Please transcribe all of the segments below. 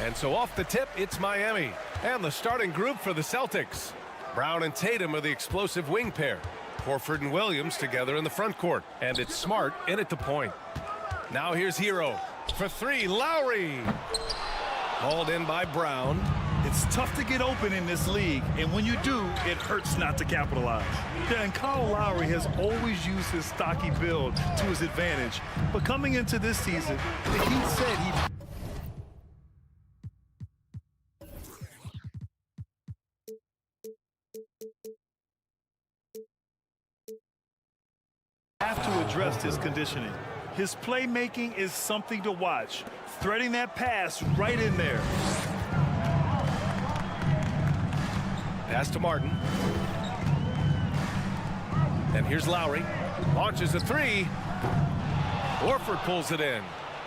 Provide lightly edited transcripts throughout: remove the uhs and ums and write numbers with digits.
And so off the tip, it's Miami. And the starting group for the Celtics. Brown and Tatum are the explosive wing pair. Horford and Williams together in the front court. And it's Smart in at the point. Now here's Hero. For three, Lowry. Hauled in by Brown. It's tough to get open in this league, and when you do, it hurts not to capitalize. Yeah, and Kyle Lowry has always used his stocky build to his advantage. But coming into this season, the Heat said he have to address his conditioning. His playmaking is something to watch. Threading that pass right in there. Pass to Martin. And here's Lowry. Launches a three. Horford pulls it in.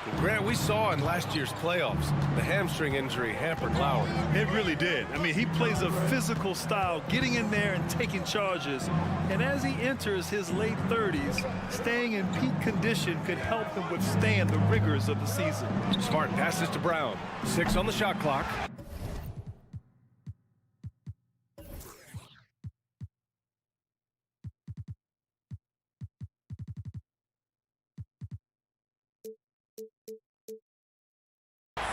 And Grant, we saw in last year's playoffs, the hamstring injury hampered Lowry. It really did. I mean, he plays a physical style, getting in there and taking charges. And as he enters his late 30s, staying in peak condition could help him withstand the rigors of the season. Smart passes to Brown. 6 on the shot clock.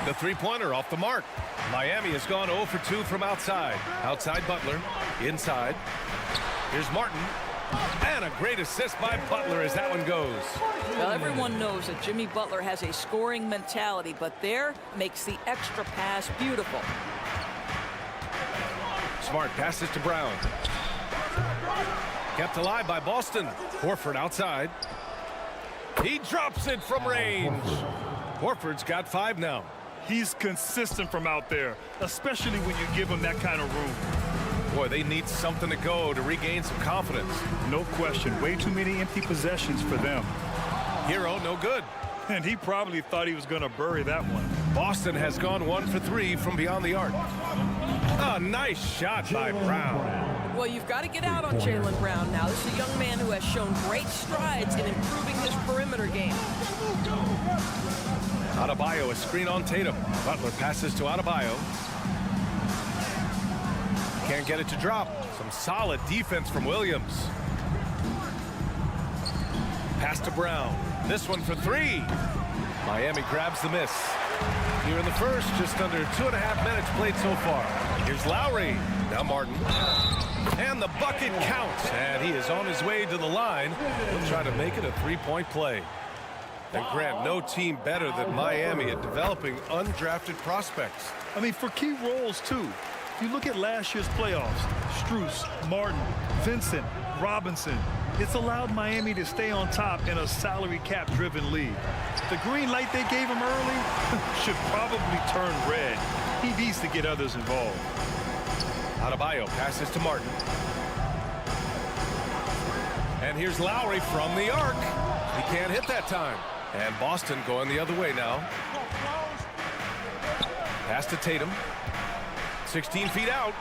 The three-pointer off the mark. Miami has gone 0 for 2 from outside. Outside Butler. Inside. Here's Martin. And a great assist by Butler as that one goes. Well, everyone knows that Jimmy Butler has a scoring mentality, but there makes the extra pass beautiful. Smart passes to Brown. Kept alive by Boston. Horford outside. He drops it from range. Horford's got 5 now. He's consistent from out there, especially when you give him that kind of room. Boy, they need something to go to regain some confidence. No question. Way too many empty possessions for them. Hero, no good. And he probably thought he was going to bury that one. Boston has gone 1 for 3 from beyond the arc. A nice shot by Brown. Well, you've got to get out on Jaylen Brown now. This is a young man who has shown great strides in improving his perimeter game. Adebayo, a screen on Tatum. Butler passes to Adebayo. Can't get it to drop. Some solid defense from Williams. Pass to Brown. This one for 3. Miami grabs the miss. Here in the first, just under 2.5 minutes played so far. Here's Lowry. Now Martin. And the bucket counts. And he is on his way to the line. He'll try to make it a 3-point play. And Grant, no team better than Miami at developing undrafted prospects. I mean, for key roles, too. If you look at last year's playoffs, Strus, Martin, Vincent, Robinson, it's allowed Miami to stay on top in a salary cap-driven league. The green light they gave him early should probably turn red. He needs to get others involved. Adebayo passes to Martin. And here's Lowry from the arc. He can't hit that time. And Boston going the other way now. Pass to Tatum. 16 feet out.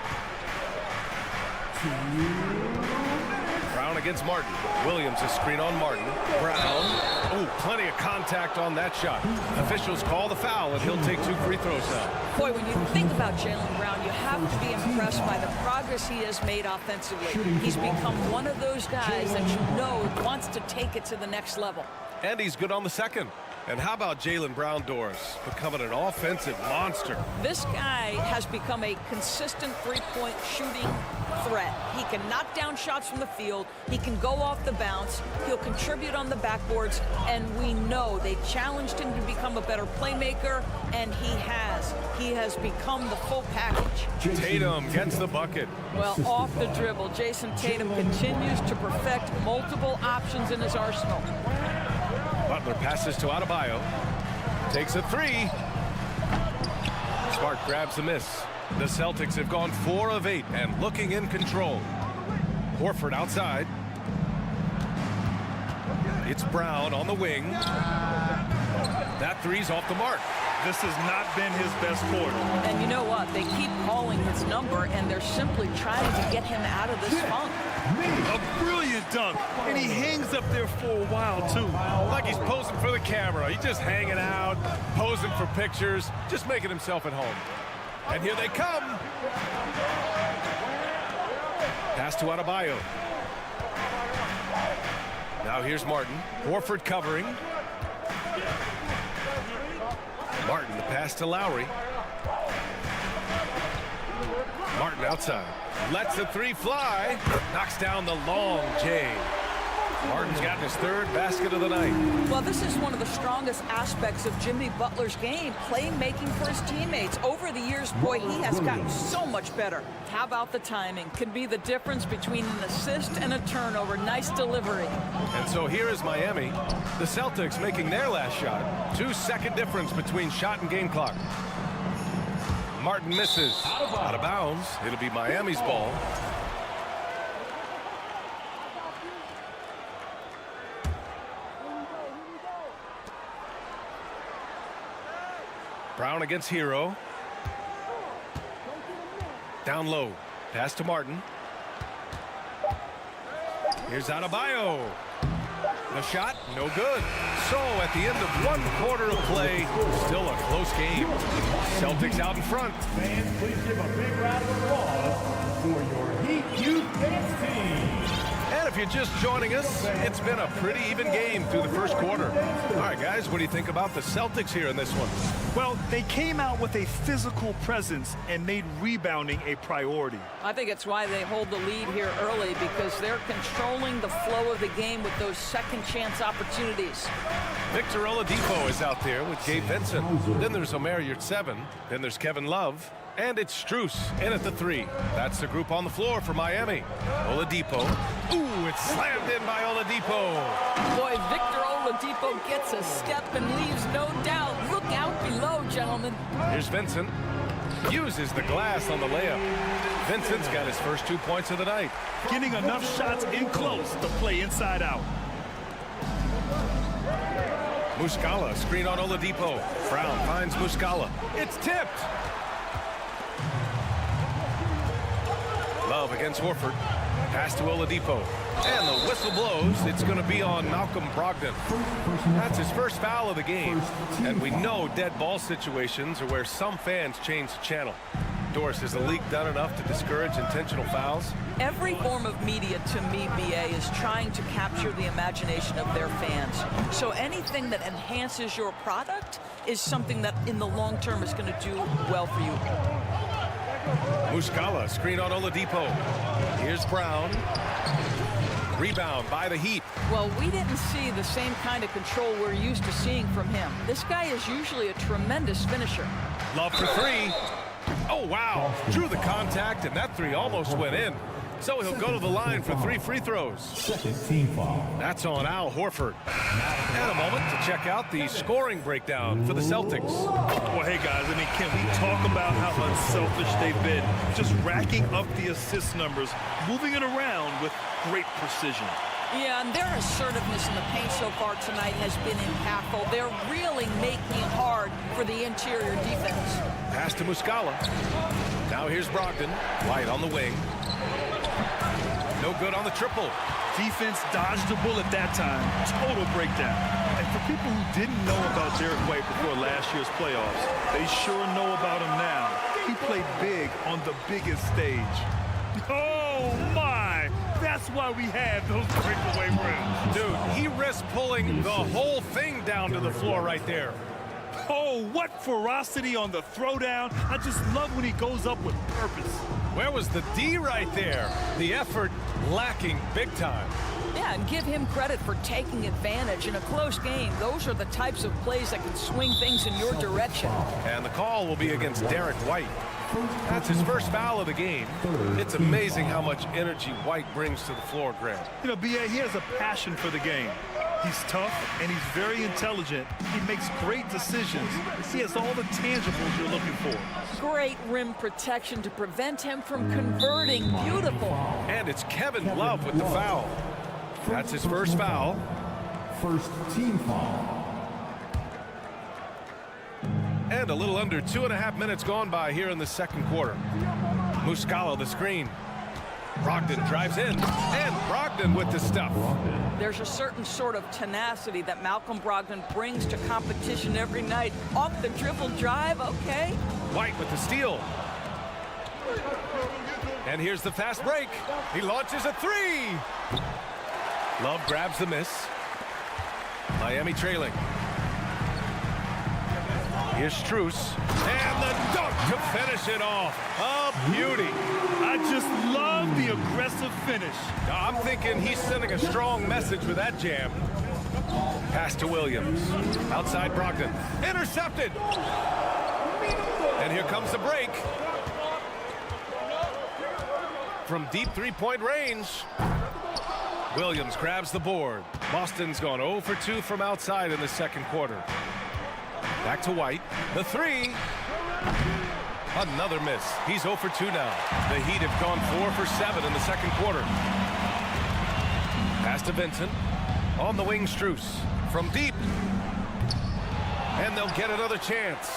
Brown against Martin. Williams a screen on Martin. Brown. Oh, plenty of contact on that shot. Officials call the foul, and he'll take 2 free throws now. Boy, when you think about Jaylen Brown, you have to be impressed by the progress he has made offensively. He's become one of those guys that you know wants to take it to the next level. And he's good on the second. And how about Jaylen Brown, Doris, becoming an offensive monster? This guy has become a consistent three-point shooting threat. He can knock down shots from the field. He can go off the bounce. He'll contribute on the backboards. And we know they challenged him to become a better playmaker, and he has. He has become the full package. Tatum gets the bucket. Well, off the dribble, Jason Tatum continues to perfect multiple options in his arsenal. Butler passes to Adebayo. Takes a 3. Smart grabs the miss. The Celtics have gone 4 of 8 and looking in control. Horford outside. It's Brown on the wing. That 3's off the mark. This has not been his best quarter. And you know what? They keep calling his number, and they're simply trying to get him out of this funk. A brilliant dunk, and he hangs up there for a while, too. Like he's posing for the camera. He's just hanging out, posing for pictures, just making himself at home. And here they come. Pass to Adebayo. Now here's Martin. Horford covering. Martin, the pass to Lowry. Martin outside. Lets the three fly. Knocks down the long J. Martin's gotten his third basket of the night. Well, this is one of the strongest aspects of Jimmy Butler's game, playmaking for his teammates. Over the years, boy, he has gotten so much better. How about the timing? Could be the difference between an assist and a turnover. Nice delivery. And so here is Miami. The Celtics making their last shot. 2-second difference between shot and game clock. Martin misses. Out of bounds. It'll be Miami's ball. Brown against Hero. Down low. Pass to Martin. Here's Adebayo. The shot, no good. So at the end of one quarter of play, still a close game. Celtics out in front. Fans, please give a big round of applause for your Heat Youth Dance Team. And if you're just joining us, it's been a pretty even game through the first quarter. All right, guys, what do you think about the Celtics here in this one? Well, they came out with a physical presence and made rebounding a priority. I think it's why they hold the lead here early, because they're controlling the flow of the game with those second chance opportunities. Victor Oladipo is out there with Gabe Vincent. Then there's Omer Yurtseven. Then there's Kevin Love. And it's Strus in at the three. That's the group on the floor for Miami. Oladipo. Ooh, it's slammed in by Oladipo. Boy, Victor Oladipo gets a step and leaves no doubt. Look out below, gentlemen. Here's Vincent. Uses the glass on the layup. Vincent's got his first 2 points of the night. Getting enough shots in close to play inside out. Muscala, screen on Oladipo. Brown finds Muscala. It's tipped. Love against Horford. Pass to Oladipo. And the whistle blows. It's going to be on Malcolm Brogdon. That's his first foul of the game. And we know dead ball situations are where some fans change the channel. Doris, has the league done enough to discourage intentional fouls? Every form of media, to me, BA, is trying to capture the imagination of their fans. So anything that enhances your product is something that in the long term is going to do well for you. Muscala, screen on Oladipo. Here's Brown. Rebound by the Heat. Well, we didn't see the same kind of control we're used to seeing from him. This guy is usually a tremendous finisher. Love for three. Oh, wow. Drew the contact, and that three almost went in. So he'll go to the line for 3 free throws. Second team foul. That's on Al Horford. And a moment to check out the scoring breakdown for the Celtics. Well, hey, guys, I mean, can we talk about how unselfish they've been? Just racking up the assist numbers, moving it around with great precision. Yeah, and their assertiveness in the paint so far tonight has been impactful. They're really making it hard for the interior defense. Pass to Muscala. Now here's Brogdon. White on the wing. No good on the triple. Defense dodged the bullet that time. Total breakdown. And for people who didn't know about Derek White before last year's playoffs, they sure know about him now. He played big on the biggest stage. Oh, my! That's why we have those breakaway rims. Dude, he risked pulling the whole thing down to the floor right there. Oh, what ferocity on the throwdown. I just love when he goes up with purpose. Where was the D right there? The effort lacking big time. Yeah, and give him credit for taking advantage in a close game. Those are the types of plays that can swing things in your direction. And the call will be against Derek White. That's his first foul of the game. It's amazing how much energy White brings to the floor, Grant. You know, B.A., he has a passion for the game. He's tough, and he's very intelligent. He makes great decisions. He has all the tangibles you're looking for. Great rim protection to prevent him from converting. Beautiful. And it's Kevin Love with the foul. That's his first foul. First team foul. And a little under 2.5 minutes gone by here in the second quarter. Muscala the screen. Brogdon drives in, and Brogdon with the stuff. There's a certain sort of tenacity that Malcolm Brogdon brings to competition every night. Off the dribble drive, okay. White with the steal. And here's the fast break. He launches a three. Love grabs the miss. Miami trailing. Here's Strus. And the dunk to finish it off. A beauty. I just love the aggressive finish. I'm thinking he's sending a strong message with that jam. Pass to Williams. Outside Brogdon. Intercepted. And here comes the break. From deep three-point range. Williams grabs the board. Boston's gone 0 for 2 from outside in the second quarter. Back to White. The three. Another miss. He's 0 for 2 now. The Heat have gone 4 for 7 in the second quarter. Pass to Vincent. On the wing, Strus. From deep. And they'll get another chance.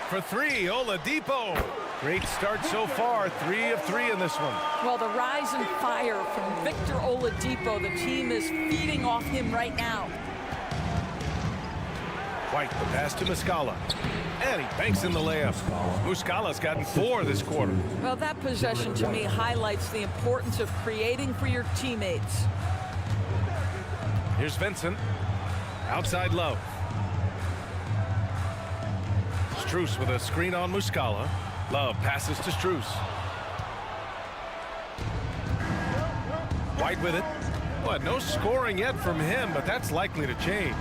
For three, Oladipo. Great start so far. 3 of 3 in this one. Well, the rise and fire from Victor Oladipo. The team is feeding off him right now. White, the pass to Muscala. And he banks in the layup. Muscala's gotten 4 this quarter. Well, that possession to me highlights the importance of creating for your teammates. Here's Vincent. Outside Love. Strus with a screen on Muscala. Love passes to Strus. White with it. But no scoring yet from him, but that's likely to change.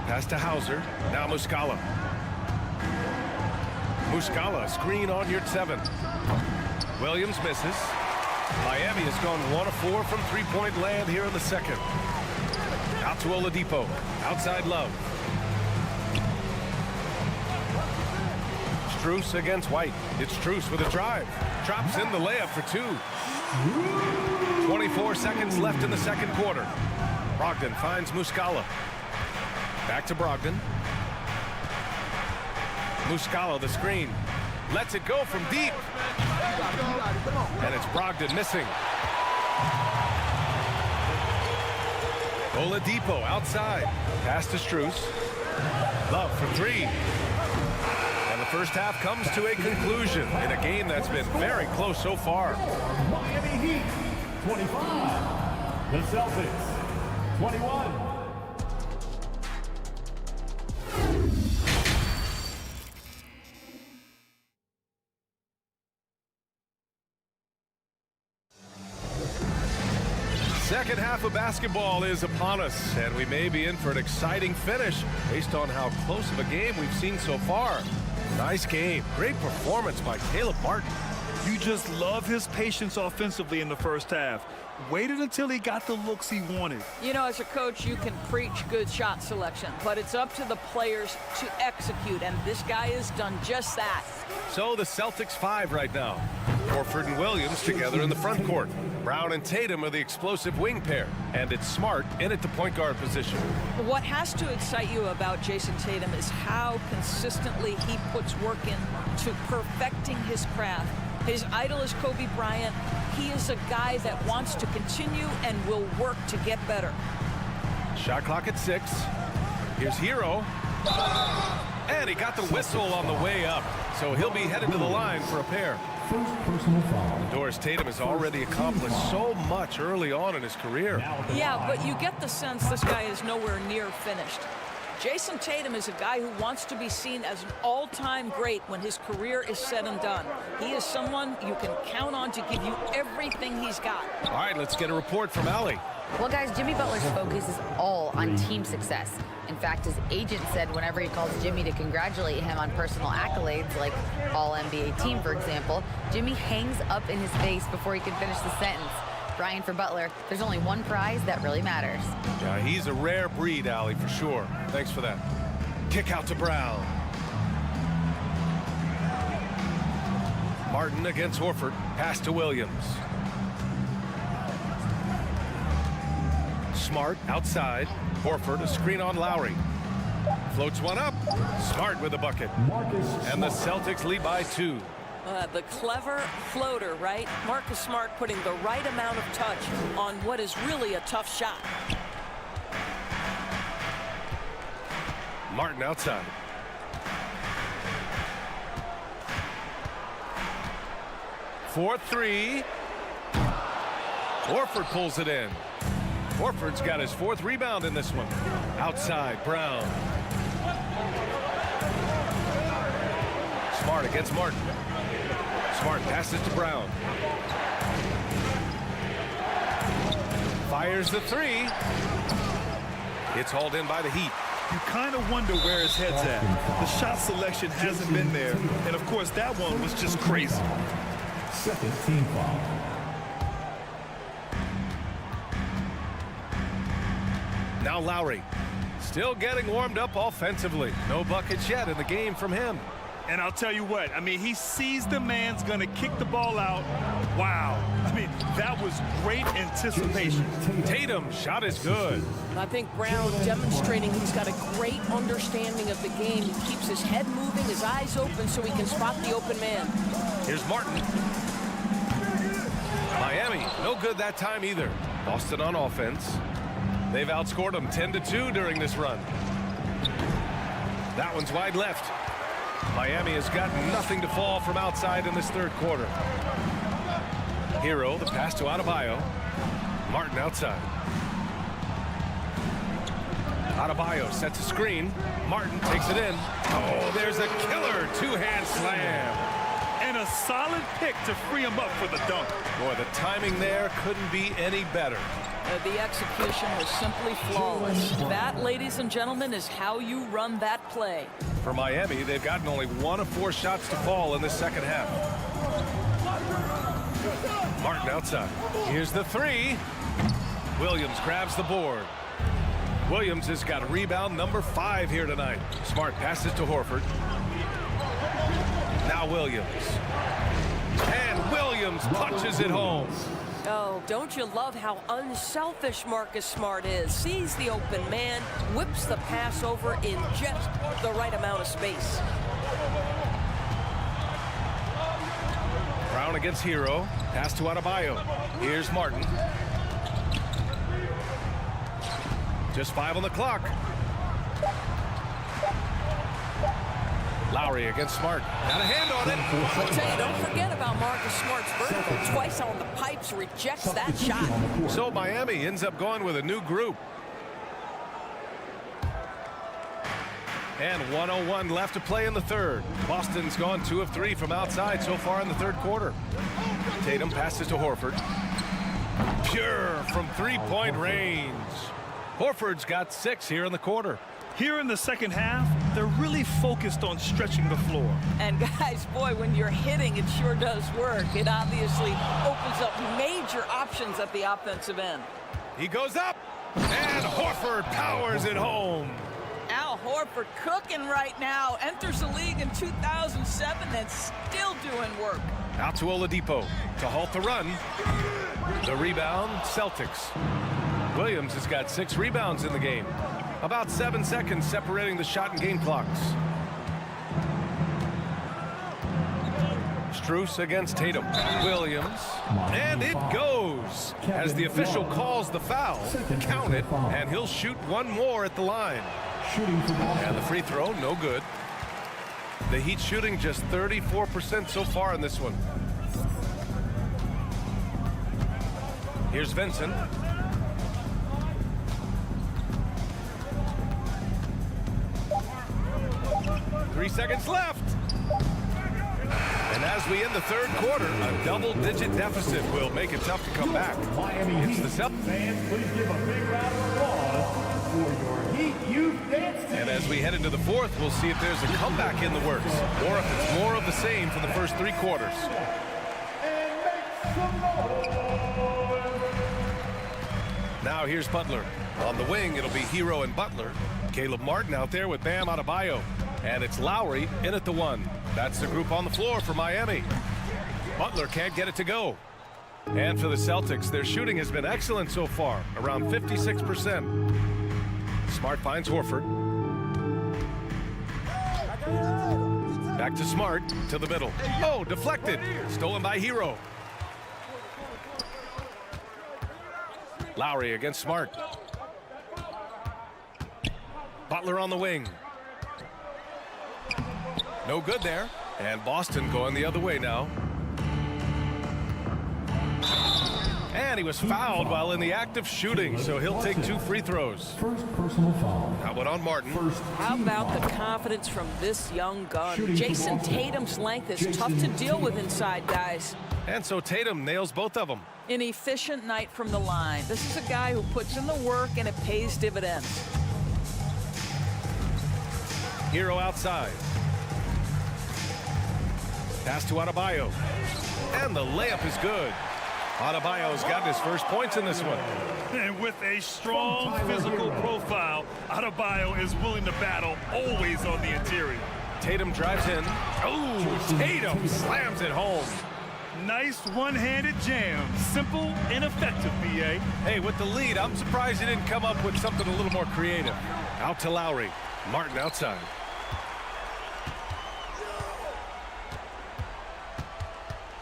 Pass to Hauser. Now Muscala. Muscala, screen on your 7. Williams misses. Miami has gone 1 of 4 from three-point land here in the second. Out to Oladipo. Outside Love. Strus against White. It's Strus with a drive. Drops in the layup for 2. 24 seconds left in the second quarter. Brogdon finds Muscala. Back to Brogdon. Muscala the screen. Lets it go from deep. And it's Brogdon missing. Oladipo outside. Pass to Strus. Love for 3. And the first half comes to a conclusion in a game that's been very close so far. Miami Heat, 25. The Celtics, 21. Second half of basketball is upon us, and we may be in for an exciting finish based on how close of a game we've seen so far. Nice game. Great performance by Caleb Martin. You just love his patience offensively in the first half. Waited until he got the looks he wanted. You know, as a coach, you can preach good shot selection, but it's up to the players to execute, and this guy has done just that. So the Celtics 5 right now. Horford and Williams together in the front court. Brown and Tatum are the explosive wing pair, and it's Smart in at the point guard position. What has to excite you about Jason Tatum is how consistently he puts work in to perfecting his craft. His idol is Kobe Bryant. He is a guy that wants to continue and will work to get better. Shot clock at 6. Here's Hero. And he got the whistle on the way up, so he'll be headed to the line for a pair. First personal foul. Doris Tatum has already accomplished so much early on in his career. Yeah, but you get the sense this guy is nowhere near finished. Jason Tatum is a guy who wants to be seen as an all-time great when his career is said and done. He is someone you can count on to give you everything he's got. All right, let's get a report from Allie. Well, guys, Jimmy Butler's focus is all on team success. In fact, his agent said whenever he calls Jimmy to congratulate him on personal accolades, like All-NBA team, for example, Jimmy hangs up in his face before he can finish the sentence. Brian, for Butler, there's only one prize that really matters. Yeah, he's a rare breed, Allie, for sure. Thanks for that. Kick out to Brown. Martin against Horford. Pass to Williams. Smart outside. Horford, a screen on Lowry. Floats one up. Smart with a bucket. And the Celtics lead by 2. The clever floater, right? Marcus Smart putting the right amount of touch on what is really a tough shot. Martin outside. For three. Horford pulls it in. Horford's got his 4th rebound in this one. Outside, Brown. Smart against Martin. Smart passes to Brown. Fires the 3. It's hauled in by the Heat. You kind of wonder where his head's at. The shot selection hasn't been there. And, of course, that one was just crazy. Second team foul. Now Lowry. Still getting warmed up offensively. No buckets yet in the game from him. And I'll tell you what, I mean, he sees the man's going to kick the ball out. Wow. I mean, that was great anticipation. Tatum, shot is good. I think Brown demonstrating he's got a great understanding of the game. He keeps his head moving, his eyes open so he can spot the open man. Here's Martin. Miami, no good that time either. Boston on offense. They've outscored them 10-2 during this run. That one's wide left. Miami has got nothing to fall from outside in this 3rd quarter. Hero, the pass to Adebayo. Martin outside. Adebayo sets a screen. Martin takes it in. Oh, there's a killer 2-hand slam. And a solid pick to free him up for the dunk. Boy, the timing there couldn't be any better. The execution was simply flawless. That, ladies and gentlemen, is how you run that play. For Miami, they've gotten only 1 of 4 shots to fall in the 2nd half. Martin outside. Here's the 3. Williams grabs the board. Williams has got rebound number 5 here tonight. Smart passes to Horford. Now Williams. And Williams punches it home. Oh, don't you love how unselfish Marcus Smart is? Sees the open man, whips the pass over in just the right amount of space. Brown against Hero. Pass to Adebayo. Here's Martin. Just 5 on the clock. Lowry against Smart. Got a hand on it. I tell you, don't forget about Marcus Smart's vertical. Twice on the pipes, rejects that shot. So Miami ends up going with a new group. And 1:01 left to play in the 3rd. Boston's gone 2 of 3 from outside so far in the 3rd quarter. Tatum passes to Horford. Pure from 3-point range. Horford's got 6 here in the quarter. Here in the 2nd half, they're really focused on stretching the floor. And guys, boy, when you're hitting, it sure does work. It obviously opens up major options at the offensive end. He goes up, and Horford powers it home. Al Horford cooking right now. Enters the league in 2007 and still doing work. Out to Oladipo to halt the run. The rebound, Celtics. Williams has got 6 rebounds in the game. About 7 seconds separating the shot and game clocks. Strus against Tatum. Williams. And it goes. As the official calls the foul, count it, and he'll shoot 1 more at the line. And the free throw, no good. The Heat shooting just 34% so far in this one. Here's Vincent. Three seconds left. And as we end the 3rd quarter, a double-digit deficit will make it tough to come back. It's the Celtics. Fans, please give a big round of applause for your Heat Youth Dance Team. And as we head into the 4th, we'll see if there's a comeback in the works, or if it's more of the same for the first 3 quarters. And make some noise. Now here's Butler. On the wing, it'll be Hero and Butler. Caleb Martin out there with Bam Adebayo. And it's Lowry in at the 1. That's the group on the floor for Miami. Butler can't get it to go. And for the Celtics, their shooting has been excellent so far, around 56%. Smart finds Horford. Back Back to Smart, to the middle. Oh, deflected. Stolen by Hero. Lowry against Smart. Butler on the wing. No good there. And Boston going the other way now. And he was fouled while in the act of shooting, so he'll take 2 free throws. First personal foul. That one on Martin. How about the confidence from this young gun? Jason Tatum's length is tough to deal with inside, guys. And so Tatum nails both of them. An efficient night from the line. This is a guy who puts in the work and it pays dividends. Hero outside. Pass to Adebayo. And the layup is good. Adebayo's got his first points in this one. And with a strong physical profile, Adebayo is willing to battle, always on the interior. Tatum drives in. Oh, Tatum slams it home. Nice one-handed jam. Simple and effective, B.A. Hey, with the lead, I'm surprised he didn't come up with something a little more creative. Out to Lowry. Martin outside.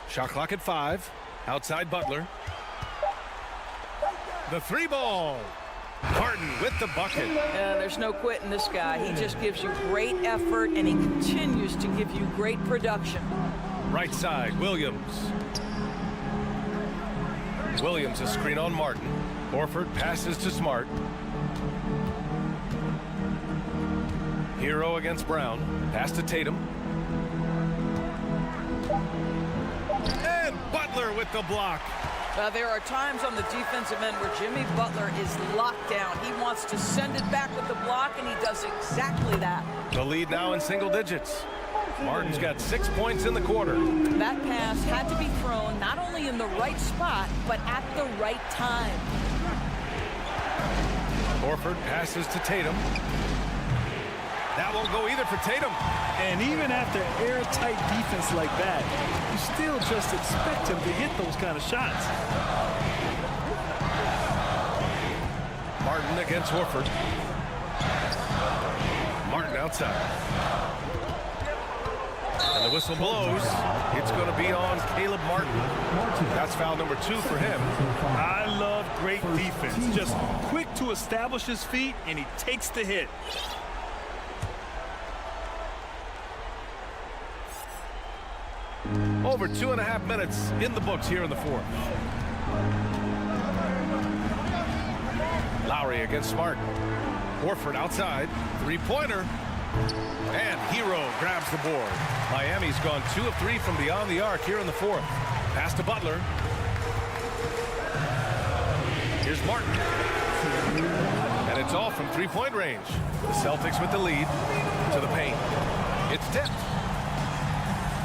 Shot clock at 5. Outside Butler. The 3 ball. Martin with the bucket. There's no quitting this guy. He just gives you great effort, and he continues to give you great production. Right side, Williams. Williams, a screen on Martin. Horford passes to Smart. Hero against Brown. Pass to Tatum. And Butler with the block. There are times on the defensive end where Jimmy Butler is locked down. He wants to send it back with the block, and he does exactly that. The lead now in single digits. Martin's got 6 points in the quarter. That pass had to be thrown not only in the right spot, but at the right time. Horford passes to Tatum. That won't go either for Tatum. And even after airtight defense like that, you still just expect him to hit those kind of shots. Martin against Horford. Martin outside. And the whistle blows. It's going to be on Caleb Martin. That's foul number 2 for him. I love great defense. Just quick to establish his feet, and he takes the hit. Over 2.5 minutes in the books here in the 4th. Lowry against Smart. Horford outside. 3-pointer. And Hero grabs the board. Miami's gone 2 of 3 from beyond the arc here in the 4th. Pass to Butler. Here's Martin. And it's all from 3-point range. The Celtics with the lead. To the paint. It's tipped.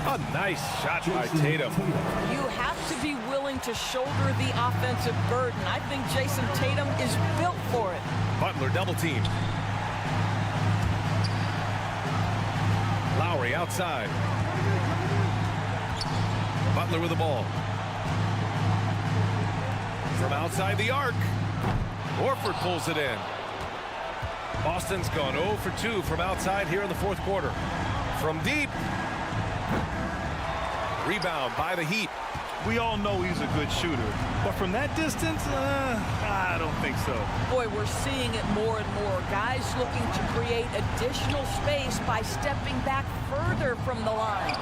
A nice shot by Tatum. You have to be willing to shoulder the offensive burden. I think Jason Tatum is built for it. Butler double team. Lowry outside. Butler with the ball. From outside the arc. Horford pulls it in. Boston's gone 0 for 2 from outside here in the 4th quarter. From deep. Rebound by the Heat. We all know he's a good shooter, but from that distance, I don't think so. Boy, we're seeing it more and more. Guys looking to create additional space by stepping back further from the line.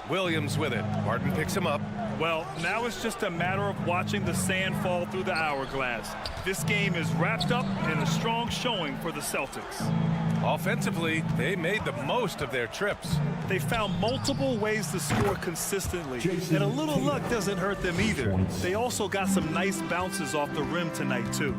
Williams with it. Martin picks him up. Well, now it's just a matter of watching the sand fall through the hourglass. This game is wrapped up in a strong showing for the Celtics. Offensively, they made the most of their trips. They found multiple ways to score consistently, and a little luck doesn't hurt them either. They also got some nice bounces off the rim tonight, too.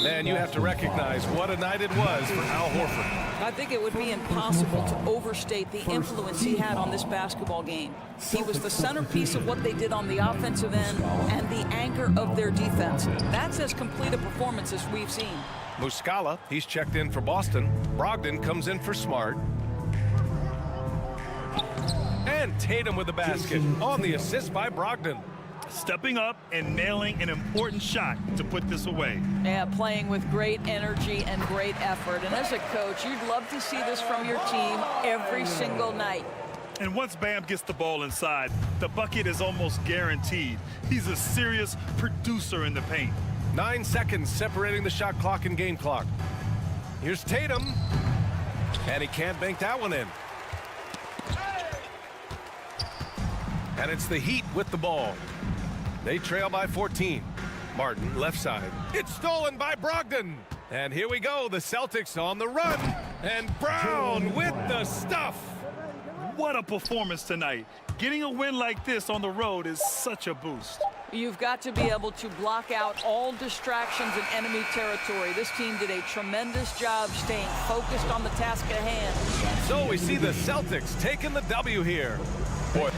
Man, you have to recognize what a night it was for Al Horford. I think it would be impossible to overstate the influence he had on this basketball game. He was the centerpiece of what they did on the offensive end and the anchor of their defense. That's as complete a performance as we've seen. Muscala, he's checked in for Boston. Brogdon comes in for Smart. And Tatum with the basket on the assist by Brogdon. stepping up and nailing an important shot to put this away. Yeah, playing with great energy and great effort. And as a coach, you'd love to see this from your team every single night. And once Bam gets the ball inside, the bucket is almost guaranteed. He's a serious producer in the paint. 9 seconds separating the shot clock and game clock. Here's Tatum. And he can't bank that one in. And it's the Heat with the ball. They trail by 14. Martin, left side. It's stolen by Brogdon. And here we go. The Celtics on the run. And Brown with the stuff. What a performance tonight. Getting a win like this on the road is such a boost. You've got to be able to block out all distractions in enemy territory. This team did a tremendous job staying focused on the task at hand. So we see the Celtics taking the W here. Boy.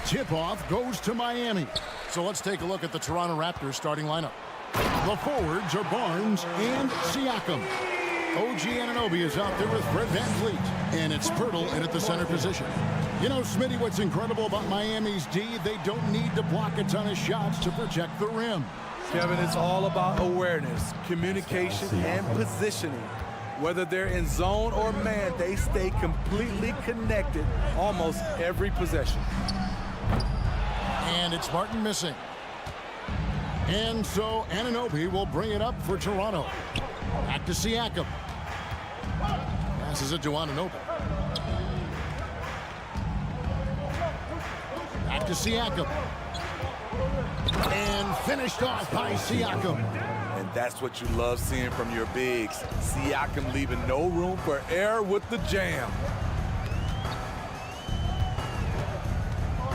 Tip-off goes to Miami. So let's take a look at the Toronto Raptors starting lineup. The forwards are Barnes and Siakam. OG Anunoby is out there with Fred VanVleet. And it's Pirtle in at the center position. You know, Smitty, what's incredible about Miami's D, they don't need to block a ton of shots to protect the rim. Kevin, it's all about awareness, communication, and positioning. Whether they're in zone or man, they stay completely connected almost every possession. And it's Martin missing. And so Anunoby will bring it up for Toronto. Back to Siakam. Passes it to Anunoby. Back to Siakam. And finished off by Siakam. And that's what you love seeing from your bigs. Siakam leaving no room for error with the jam.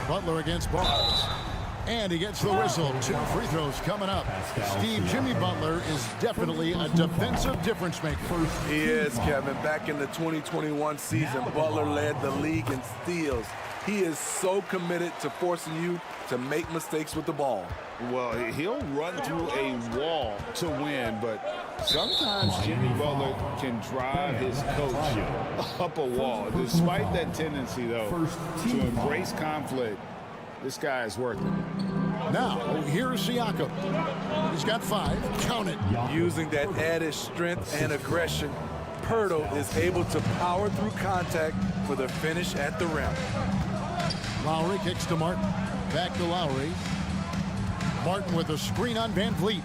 Butler against Barnes. And he gets the whistle. 2 free throws coming up. Steve, Jimmy Butler is definitely a defensive difference maker. He is, Kevin. Back in the 2021 season, Butler led the league in steals. He is so committed to forcing you to make mistakes with the ball. Well, he'll run through a wall to win, but sometimes Jimmy Butler can drive his coach up a wall. Despite that tendency, though, to embrace conflict, this guy is working. Now, here's Siakam. He's got 5. Count it. Using that added strength and aggression, Pirtle is able to power through contact for the finish at the rim. Lowry kicks to Martin. Back to Lowry. Martin with a screen on VanVleet.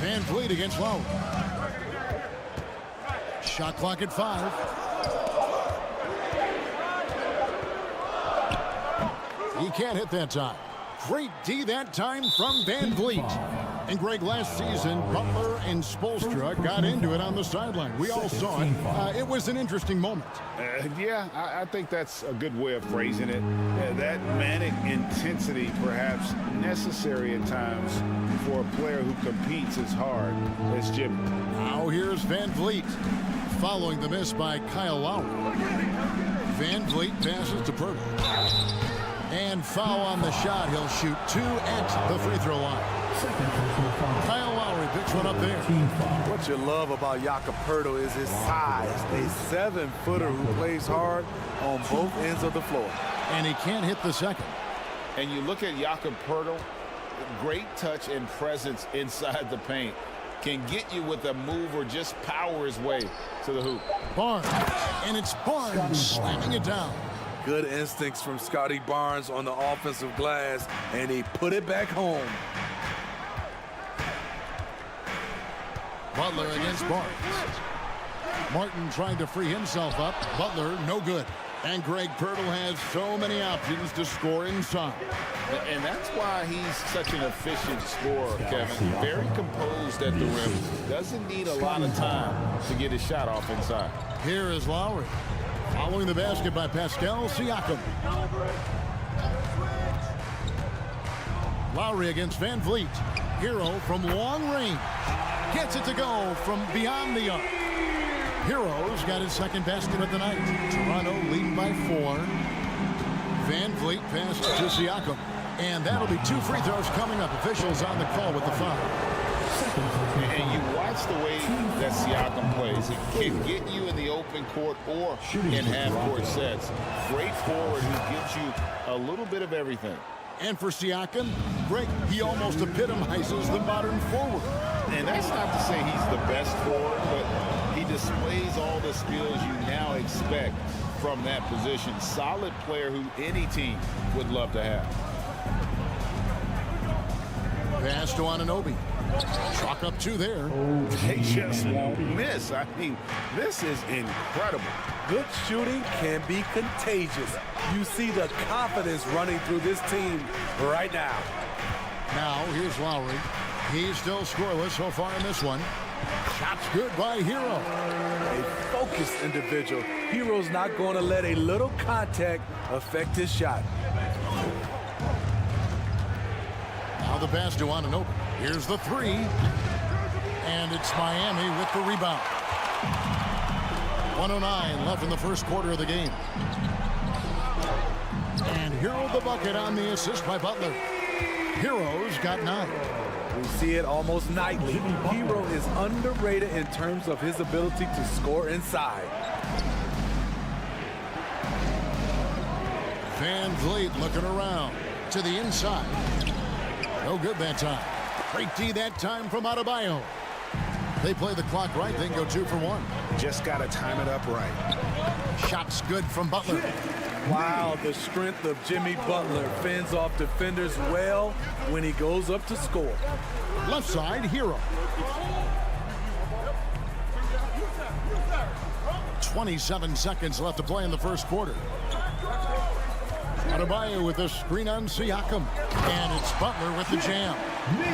VanVleet against Lowry. Shot clock at 5. He can't hit that time. Great D that time from VanVleet. And Greg, last season, Butler and Spoelstra got into it on the sideline. We all saw it. It was an interesting moment. Yeah, I think that's a good way of phrasing it. That manic intensity, perhaps necessary at times for a player who competes as hard as Jimmy. Now here's VanVleet, following the miss by Kyle Lowry. VanVleet passes to Pirtle. And foul on the shot. He'll shoot 2 at the free throw line. Kyle Lowry picks one up there. What you love about Jakob Pirtle is his size. A 7-footer who plays hard on both ends of the floor. And he can't hit the second. And you look at Jakob Pirtle, great touch and presence inside the paint. Can get you with a move or just power his way to the hoop. Barnes. And it's Barnes slamming it down. Good instincts from Scotty Barnes on the offensive glass, and he put it back home. Butler against Barnes. Martin trying to free himself up. Butler, no good. And Greg Pirtle has so many options to score inside. And that's why he's such an efficient scorer, Kevin. Very composed at the rim. Doesn't need a lot of time to get his shot off inside. Here is Lowry. Following the basket by Pascal Siakam. Lowry against VanVleet. Hero from long range. Gets it to go from beyond the arc. Hero's got his second basket of the night. Toronto leading by 4. VanVleet passed to Siakam. And that'll be 2 free throws coming up. Officials on the call with the foul. And you watch the way that Siakam plays. He can get you in the open court or in half-court sets. Great forward who gives you a little bit of everything. And for Siakam, Greg, he almost epitomizes the modern forward. And that's not to say he's the best forward, but he displays all the skills you now expect from that position. Solid player who any team would love to have. Pass to Anunoby. Chalk up 2 there. They just won't miss. I mean, this is incredible. Good shooting can be contagious. You see the confidence running through this team right now. Now, here's Lowry. He's still scoreless so far in this one. Shot's good by Hero. A focused individual. Hero's not going to let a little contact affect his shot. Now the pass to Anunoby. Here's the 3. And it's Miami with the rebound. 1:09 left in the first quarter of the game. And Hero the bucket on the assist by Butler. Hero's got 9. We see it almost nightly. Hero is underrated in terms of his ability to score inside. Van Vliet looking around to the inside. No good that time. Great D that time from Adebayo. They play the clock right, they can go 2 for 1. Just got to time it up right. Shots good from Butler. Wow, the strength of Jimmy Butler fends off defenders well when he goes up to score. Left side, Hero. 27 seconds left to play in the first quarter. Adebayo with a screen on Siakam. And it's Butler with the jam.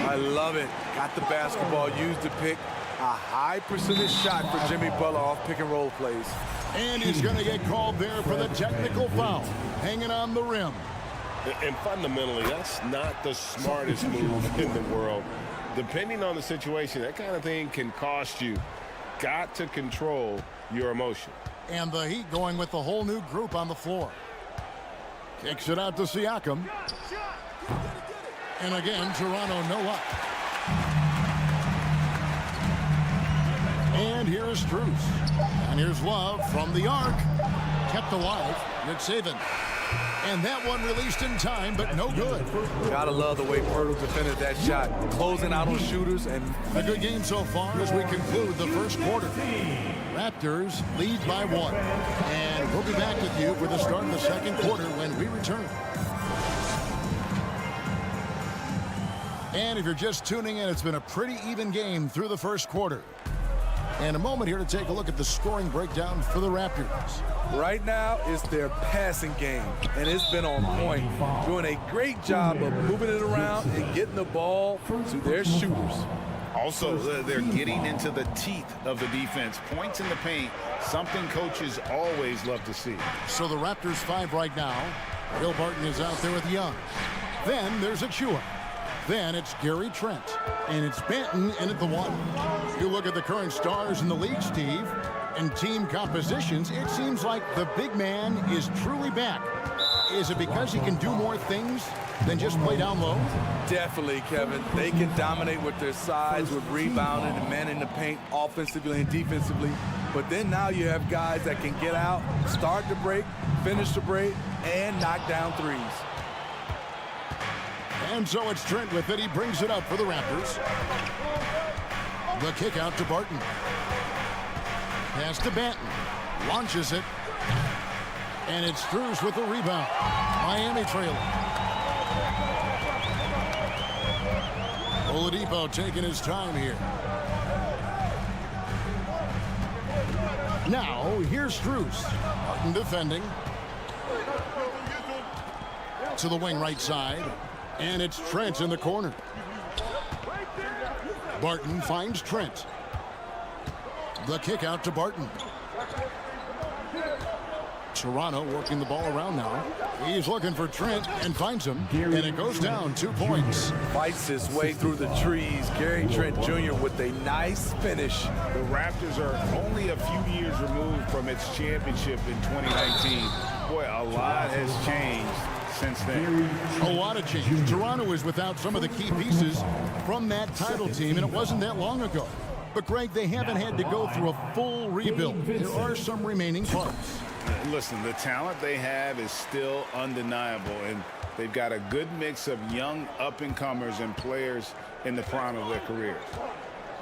I love it. Got the basketball, used to pick a high percentage shot for Jimmy Butler off pick and roll plays. And he's going to get called there for the technical foul. Hanging on the rim. And fundamentally, that's not the smartest move in the world. Depending on the situation, that kind of thing can cost you. Got to control your emotion. And the Heat going with the whole new group on the floor. Kicks it out to Siakam. And again, Toronto no up. And here's Strus. And here's Love from the arc. Kept alive. Nick Saban. And that one released in time, but no good. Gotta love the way Pirtle defended that shot. Closing out on shooters. And a good game so far as we conclude the first quarter. Raptors lead by 1. And we'll be back with you for the start of the second quarter when we return. And if you're just tuning in, it's been a pretty even game through the first quarter. And a moment here to take a look at the scoring breakdown for the Raptors. Right now, it's their passing game, and it's been on point. Doing a great job of moving it around and getting the ball to their shooters. Also, they're getting into the teeth of the defense. Points in the paint, something coaches always love to see. So the Raptors 5 right now. Bill Barton is out there with Young. Then there's Achua. Then it's Gary Trent. And it's Banton in at the 1. You look at the current stars in the league, Steve, and team compositions, it seems like the big man is truly back. Is it because he can do more things than just play down low? Definitely, Kevin. They can dominate with their size, with rebounding and manning the paint offensively and defensively. But then now you have guys that can get out, start the break, finish the break, and knock down threes. And so it's Trent with it. He brings it up for the Raptors. The kick out to Barton. Pass to Banton. Launches it. And it's Strus with the rebound. Miami trailing. Oladipo taking his time here. Now, here's Strus. Barton defending. To the wing right side. And it's Trent in the corner. Barton finds Trent. The kick out to Barton. Toronto working the ball around now. He's looking for Trent and finds him. And it goes down 2 points. Fights his way through the trees. Gary Trent Jr. with a nice finish. The Raptors are only a few years removed from its championship in 2019. Boy, a lot has changed since then. A lot of change. Toronto is without some of the key pieces from that title team, and it wasn't that long ago. But, Greg, they haven't had to go through a full rebuild. There are some remaining parts. Listen, the talent they have is still undeniable, and they've got a good mix of young up-and-comers and players in the prime of their careers.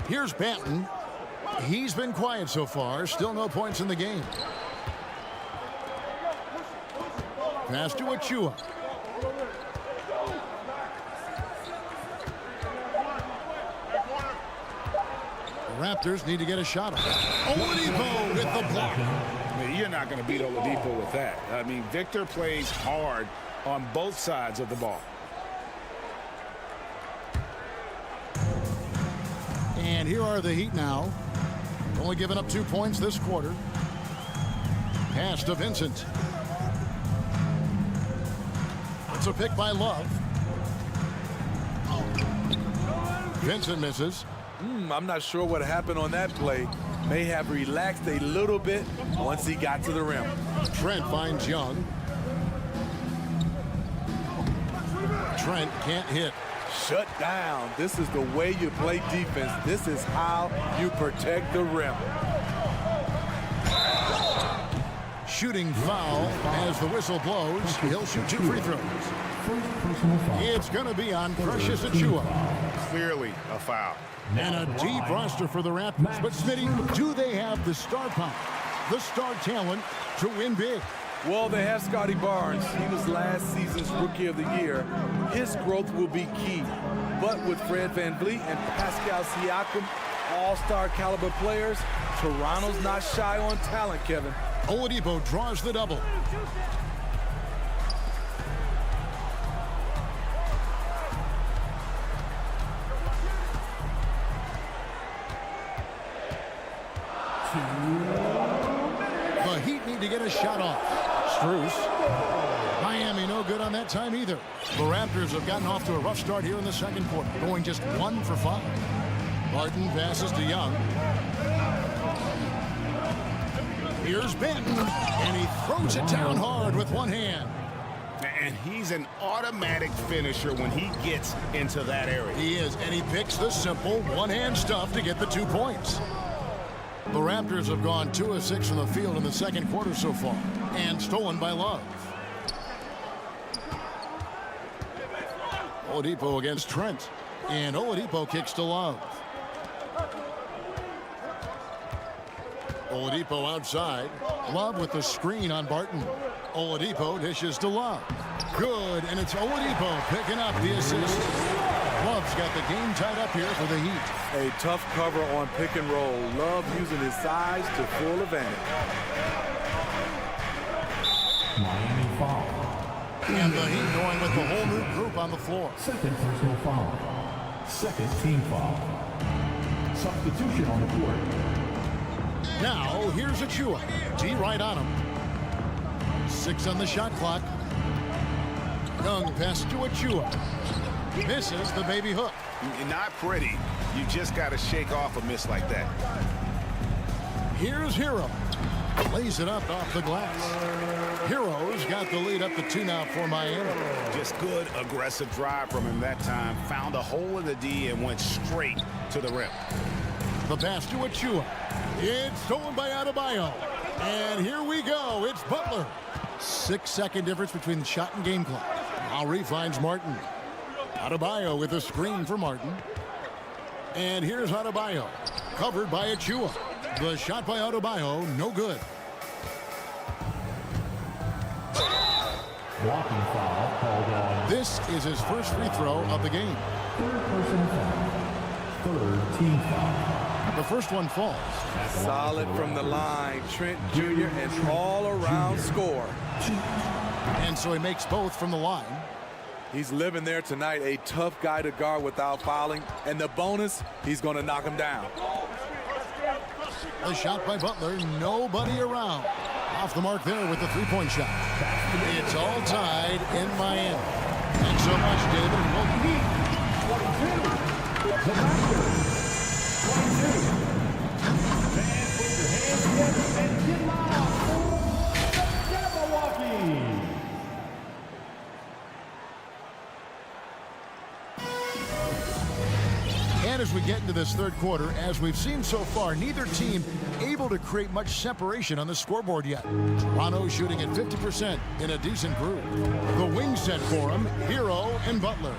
Here's Banton. He's been quiet so far. Still no points in the game. Pass to Achua. The Raptors need to get a shot on it. Oladipo with the block. You're not going to beat Oladipo with that. I mean, Victor plays hard on both sides of the ball. And here are the Heat now. Only giving up 2 points this quarter. Pass to Vincent. It's a pick by Love. Vincent misses. I'm not sure what happened on that play. may have relaxed a little bit once he got to the rim. Trent finds Young. Trent can't hit. Shut down. This is the way you play defense. This is how you protect the rim. Shooting foul as the whistle blows. He'll shoot 2 free throws. It's going to be on Precious Achiuwa. Clearly a foul. And a deep roster for the Raptors. But Smitty, do they have the star power, the star talent to win big? Well, they have Scotty Barnes. He was last season's Rookie of the Year. His growth will be key. But with Fred VanVleet and Pascal Siakam, all-star caliber players, Toronto's not shy on talent, Kevin. Oladipo draws the double. The Heat need to get a shot off. Strus. Miami no good on that time either. The Raptors have gotten off to a rough start here in the second quarter, going just 1 for 5. Martin passes to Young. Here's Benton, and he throws it down hard with one hand. And he's an automatic finisher when he gets into that area. He is, and he picks the simple one-hand stuff to get the 2 points. The Raptors have gone 2 of 6 from the field in the second quarter so far, and stolen by Love. Oladipo against Trent, and Oladipo kicks to Love. Oladipo outside. Love with the screen on Barton. Oladipo dishes to Love. Good, and it's Oladipo picking up the assist. Love's got the game tied up here for the Heat. A tough cover on pick and roll. Love using his size to full advantage. Miami foul. And the Heat going with the whole new group on the floor. Second personal foul. Second team foul. Substitution on the court. Now, here's Achiuwa. D right on him. 6 on the shot clock. Young pass to Achiuwa. Misses the baby hook. Not pretty. You just got to shake off a miss like that. Here's Hero. Lays it up off the glass. Hero's got the lead up to 2 now for Miami. Just good, aggressive drive from him that time. Found a hole in the D and went straight to the rim. The pass to Achiuwa. It's stolen by Adebayo. And here we go. It's Butler. 6-second difference between the shot and game clock. Lowry finds Martin. Adebayo with a screen for Martin. And here's Adebayo. Covered by Achiuwa. The shot by Adebayo, no good. Blocking foul called on. This is his first free throw of the game. Third personal foul. Third team foul. The first one falls. Solid from the line. Trent Jr. an all-around score. And so he makes both from the line. He's living there tonight. A tough guy to guard without fouling. And the bonus, he's going to knock him down. The shot by Butler, nobody around. Off the mark there with the three-point shot. It's all tied in Miami. Thanks so much, David. The Raptors. 22. Fans, put your hands together and get loud for Milwaukee. And as we get into this third quarter, as we've seen so far, neither team able to create much separation on the scoreboard yet. Toronto shooting at 50% in a decent groove. The wing set for him, Hero and Butler.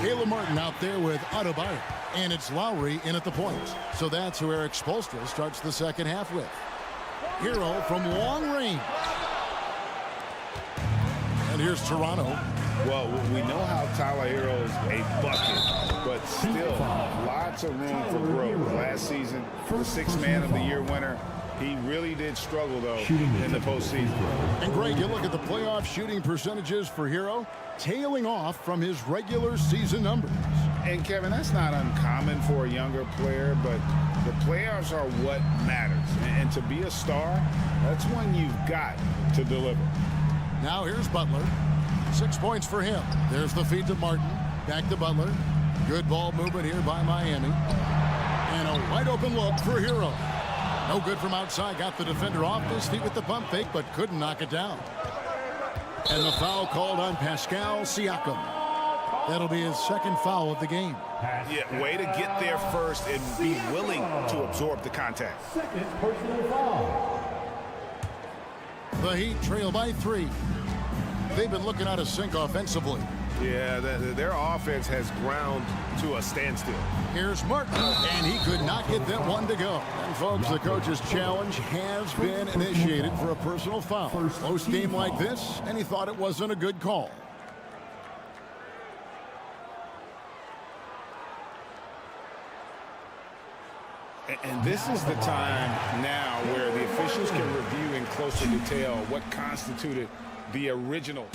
Caleb Martin out there with Adebayo. And it's Lowry in at the point. So that's who Eric Spoelstra starts the second half with. Hero from long range. And here's Toronto. Well, we know how Tyler Hero's a bucket, but still lots of room for growth. Last season, the sixth man of the year winner. He really did struggle, though, in the postseason. And, Greg, you look at the playoff shooting percentages for Hero, tailing off from his regular season numbers. And, Kevin, that's not uncommon for a younger player, but the playoffs are what matters. And to be a star, that's when you've got to deliver. Now here's Butler. 6 points for him. There's the feed to Martin. Back to Butler. Good ball movement here by Miami. And a wide open look for Hero. No good from outside. Got the defender off his feet with the pump fake, but couldn't knock it down. And the foul called on Pascal Siakam. That'll be his second foul of the game. Yeah, way to get there first and be willing to absorb the contact. Second personal foul. The Heat trail by 3. They've been looking out of sync offensively. Yeah, their offense has ground to a standstill. Here's Martin, and he could not get that one to go. And folks, the coach's challenge has been initiated for a personal foul. Close game like this, and he thought it wasn't a good call. And this is the time now where the officials can review in closer detail what constituted the original.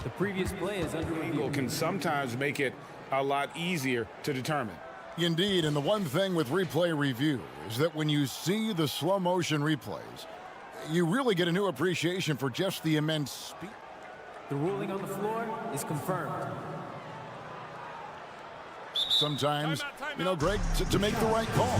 The previous play is under review. Can sometimes make it a lot easier to determine. Indeed, and the one thing with replay review is that when you see the slow motion replays, you really get a new appreciation for just the immense speed. The ruling on the floor is confirmed. Sometimes, Greg, to make the right call.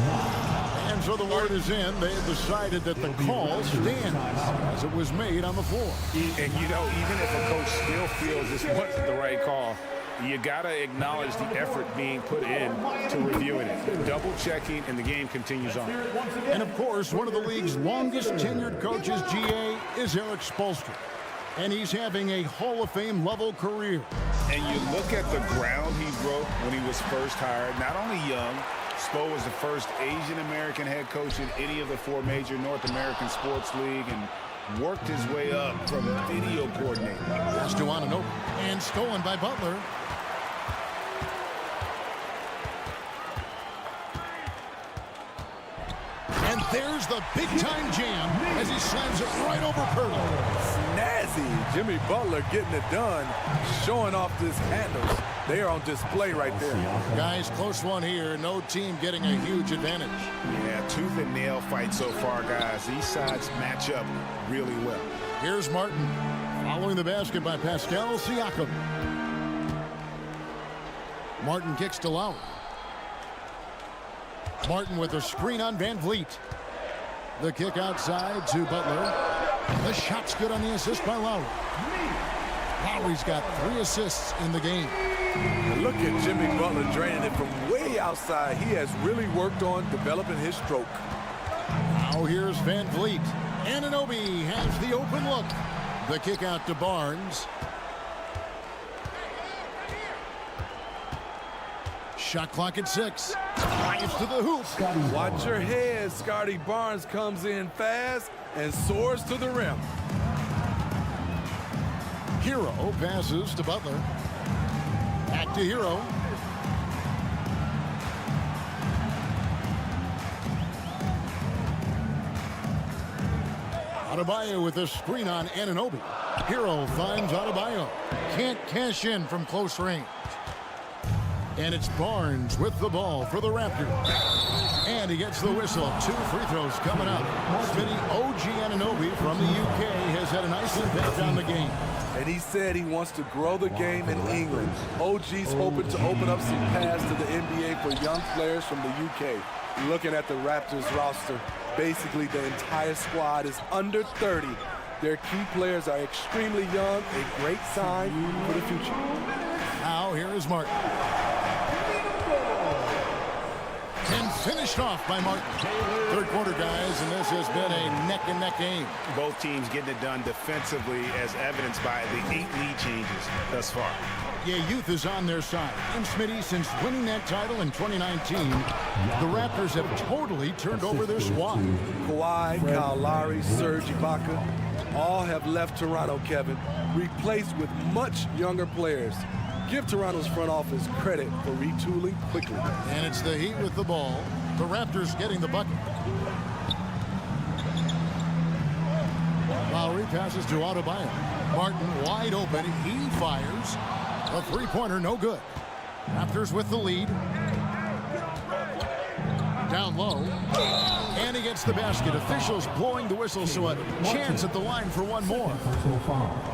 And so the word is in. They have decided that the call stands as it was made on the floor. And, even if a coach still feels this wasn't the right call, you got to acknowledge the effort being put in to reviewing it. Double checking, and the game continues on. And, of course, one of the league's longest tenured coaches, GA, is Eric Spoelstra. And he's having a Hall of Fame level career. And you look at the ground he broke when he was first hired. Not only young, Spo was the first Asian American head coach in any of the 4 major North American sports league and worked his way up from video coordinator. Pass to Anunoby, and stolen by Butler. And there's the big-time jam as he slams it right over Pirtle. Snazzy. Jimmy Butler getting it done, showing off his handles. They are on display right there. Guys, close one here. No team getting a huge advantage. Yeah, tooth and nail fight so far, guys. These sides match up really well. Here's Martin, following the basket by Pascal Siakam. Martin kicks to Lowry. Martin with a screen on Van Vliet. The kick outside to Butler. The shot's good on the assist by Lowry. Lowry's got 3 assists in the game. Look at Jimmy Butler draining it from way outside. He has really worked on developing his stroke. Now here's Van Vliet. Anunoby has the open look. The kick out to Barnes. Shot clock at 6. Drives to the hoop. Watch your head. Scotty Barnes comes in fast and soars to the rim. Hero passes to Butler. Back to Hero. Adebayo with a screen on Anunoby. Hero finds Adebayo. Can't cash in from close range. And it's Barnes with the ball for the Raptors. And he gets the whistle. 2 free throws coming up. Smitty, OG Anunoby from the UK has had a nice impact on the game. And he said he wants to grow the game in England. OG's hoping to open up some paths to the NBA for young players from the UK. Looking at the Raptors roster, basically the entire squad is under 30. Their key players are extremely young, a great sign for the future. Now here is Martin. And finished off by Martin. Third quarter, guys, and this has been a neck-and-neck game. Both teams getting it done defensively, as evidenced by the 8 lead changes thus far. Yeah, youth is on their side. And Smitty, since winning that title in 2019, the Raptors have totally turned over their squad. Kawhi, Kyle Lowry, Serge Ibaka, all have left Toronto, Kevin, replaced with much younger players. Give Toronto's front office credit for retooling quickly. And it's the Heat with the ball. The Raptors getting the bucket. Lowry passes to Adebayo. Martin wide open. He fires. A three-pointer, no good. Raptors with the lead. Down low. And he gets the basket. Officials blowing the whistle, so a chance at the line for one more.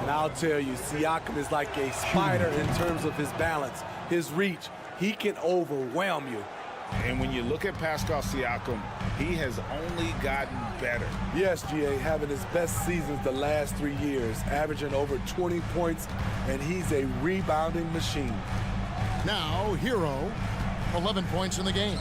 And I'll tell you, Siakam is like a spider in terms of his balance, his reach. He can overwhelm you. And when you look at Pascal Siakam, he has only gotten better. Yes, GA, having his best seasons the last 3 years, averaging over 20 points, and he's a rebounding machine. Now, Hero, 11 points in the game.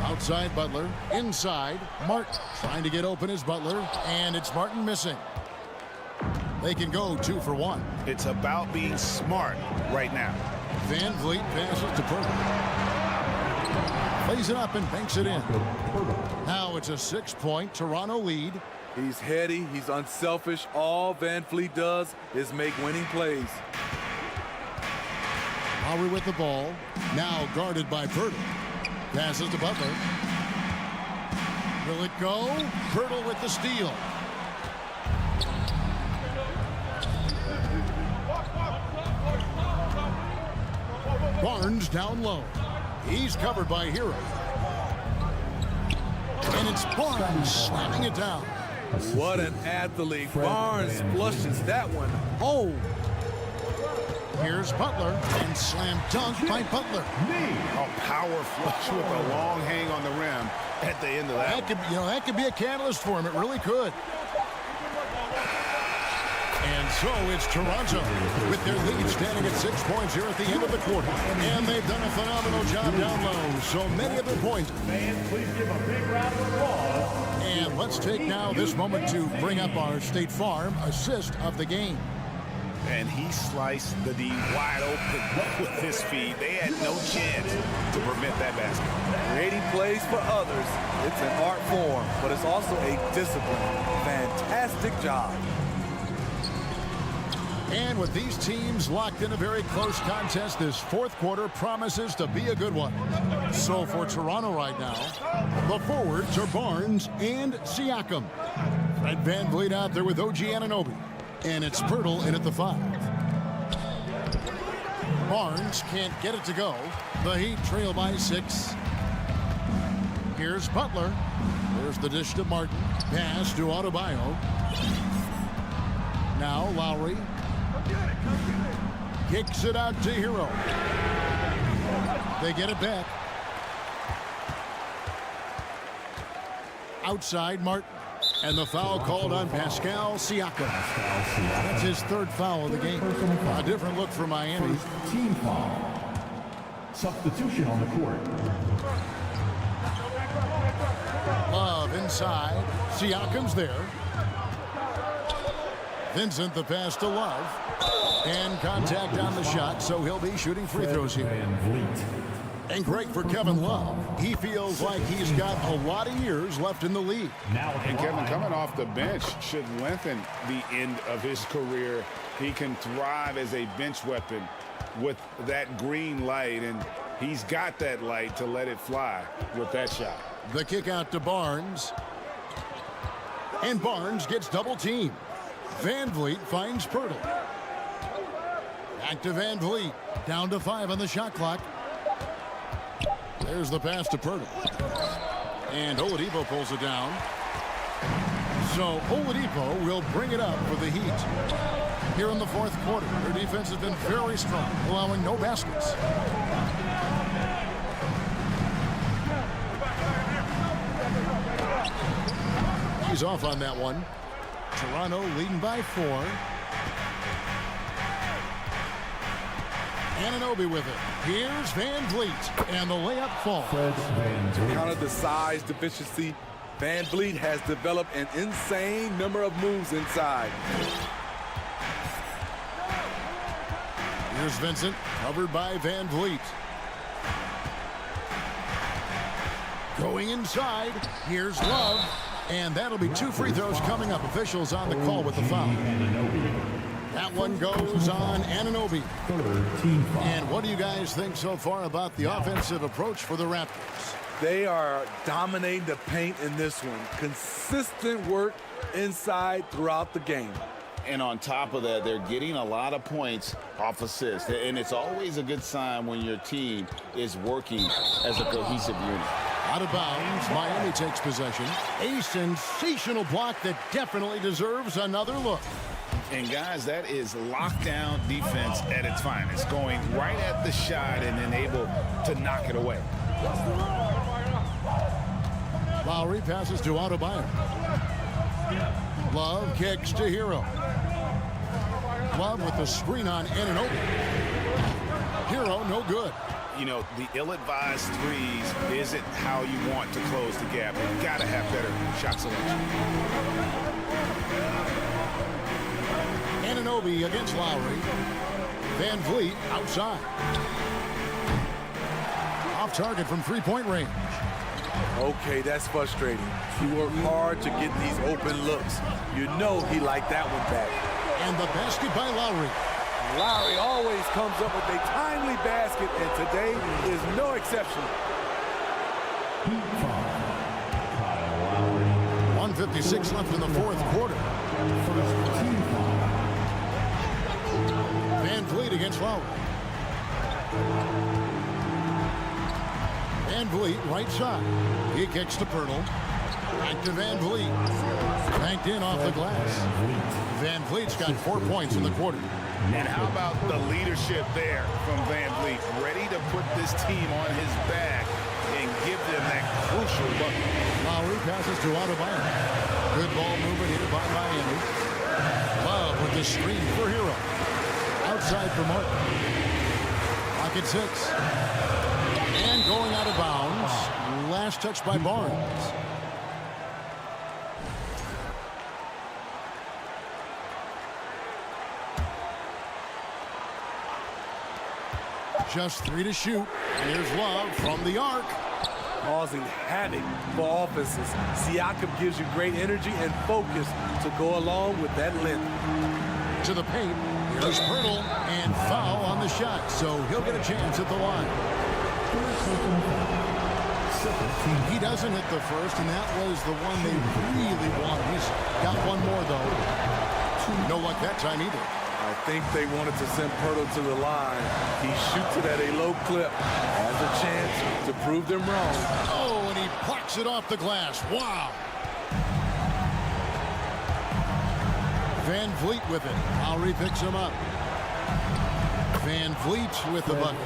Outside Butler, inside Martin. Trying to get open is Butler, and it's Martin missing. They can go 2 for 1. It's about being smart right now. Van Vliet passes to Purtle. Plays it up and banks it in. Now it's a 6-point Toronto lead. He's heady, he's unselfish. All Van Vliet does is make winning plays. Lowry with the ball. Now guarded by Purtle. Passes to Butler. Will it go? Purtle with the steal. Barnes down low. He's covered by Hero. And it's Barnes slamming it down. What an athlete. Barnes flushes that one home. Here's Butler, and slam dunk by Butler. A power flush with a long hang on the rim at the end of that. That could be a catalyst for him. It really could. And so it's Toronto with their lead standing at 6 points here at the end of the quarter. And they've done a phenomenal job down low. So many of their points. Fans, please give a big round of applause. And let's take now this moment to bring up our State Farm assist of the game. And he sliced the D wide open with his feet. They had no chance to prevent that basket. Creating plays for others, it's an art form, but it's also a discipline. Fantastic job. And with these teams locked in a very close contest, this fourth quarter promises to be a good one. So for Toronto right now, the forwards are Barnes and Siakam. Fred Van Vliet out there with OG Anunoby. And it's Purtle in at the 5. Barnes can't get it to go. The Heat trail by 6. Here's Butler. There's the dish to Martin. Pass to Adebayo. Now Lowry. Kicks it out to Hero. They get it back. Outside Martin. And the foul called on Pascal Siakam. That's his 3rd foul of the game. A different look for Miami. First team foul. Substitution on the court. Love inside. Siakam's there. Vincent the pass to Love. And contact on the shot, so he'll be shooting free throws here. And great for Kevin Love. He feels like he's got a lot of years left in the league. And Kevin, coming off the bench should lengthen the end of his career. He can thrive as a bench weapon with that green light, and he's got that light to let it fly with that shot. The kick out to Barnes. And Barnes gets double teamed. Van Vliet finds Purtle. Back to Van Vliet. Down to 5 on the shot clock. There's the pass to Purtle. And Oladipo pulls it down. So Oladipo will bring it up for the Heat. Here in the fourth quarter, their defense has been very strong, allowing no baskets. He's off on that one. Toronto leading by 4. Anunoby with it. Here's Van Vliet. And the layup falls. Kind of the size deficiency. Van Vliet has developed an insane number of moves inside. Here's Vincent, covered by Van Vliet. Going inside. Here's Love. And that'll be 2 free throws coming up. Officials on the call with the foul. That one goes on Anunoby. And what do you guys think so far about the offensive approach for the Raptors? They are dominating the paint in this one. Consistent work inside throughout the game. And on top of that, they're getting a lot of points off assists. And it's always a good sign when your team is working as a cohesive unit. Out of bounds, Miami takes possession. A sensational block that definitely deserves another look. And, guys, that is lockdown defense at its finest, going right at the shot and then able to knock it away. Lowry passes to Adebayo. Love kicks to Hero. Love with the screen on Anunoby. Hero, no good. You know, the ill-advised threes isn't how you want to close the gap. You've got to have better shot selection. Anunoby against Lowry. Van Vliet outside. Off target from three-point range. Okay, that's frustrating. He worked hard to get these open looks. You know he liked that one back. And the basket by Lowry. Lowry always comes up with a timely basket, and today is no exception. 1:56 left in the fourth quarter. Van Vliet against Lowry. Van Vliet, right side. He kicks to Pirtle. Back to Van Vliet. Banked in off the glass. Van Vliet's got 4 points in the quarter. And how about the leadership there from Van Vliet? Ready to put this team on his back and give them that crucial bucket. Lowry passes to Adebayo. Good ball movement here by Miami. Love with the screen for Hero. Outside for Martin. Clock at 6. And going out of bounds. Last touch by Barnes. Just 3 to shoot. Here's Love from the arc. Causing havoc for offenses. Siakam gives you great energy and focus to go along with that length. To the paint. Here's Pirtle. And foul on the shot. So he'll get a chance at the line. He doesn't hit the first, and that was the one they really wanted. He's got one more, though. No luck that time either. I think they wanted to send Pirtle to the line. He shoots it at a low clip. Has a chance to prove them wrong. Oh, and he plucks it off the glass. Wow. Van Vliet with it. Lowry picks him up. Van Vliet with the bucket.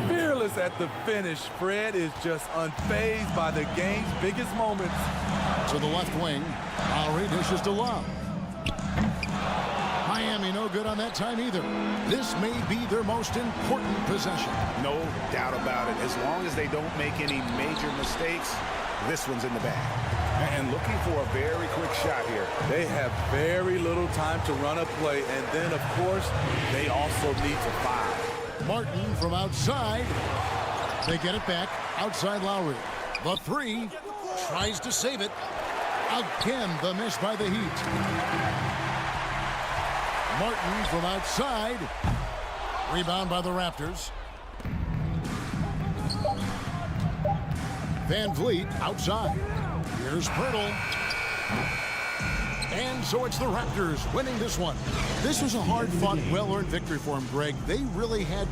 Fearless at the finish. Fred is just unfazed by the game's biggest moments. To the left wing. Lowry dishes to Love. Miami no good on that time either. This may be their most important possession. No doubt about it. As long as they don't make any major mistakes, this one's in the bag. And looking for a very quick shot here. They have very little time to run a play, and then, of course, they also need to foul. Martin from outside. They get it back. Outside Lowry. The three. Tries to save it. Again, the miss by the Heat. Martin from outside. Rebound by the Raptors. Van Vliet outside. Here's Pirtle. And so it's the Raptors winning this one. This was a hard-fought, well-earned victory for them, Greg. They really had...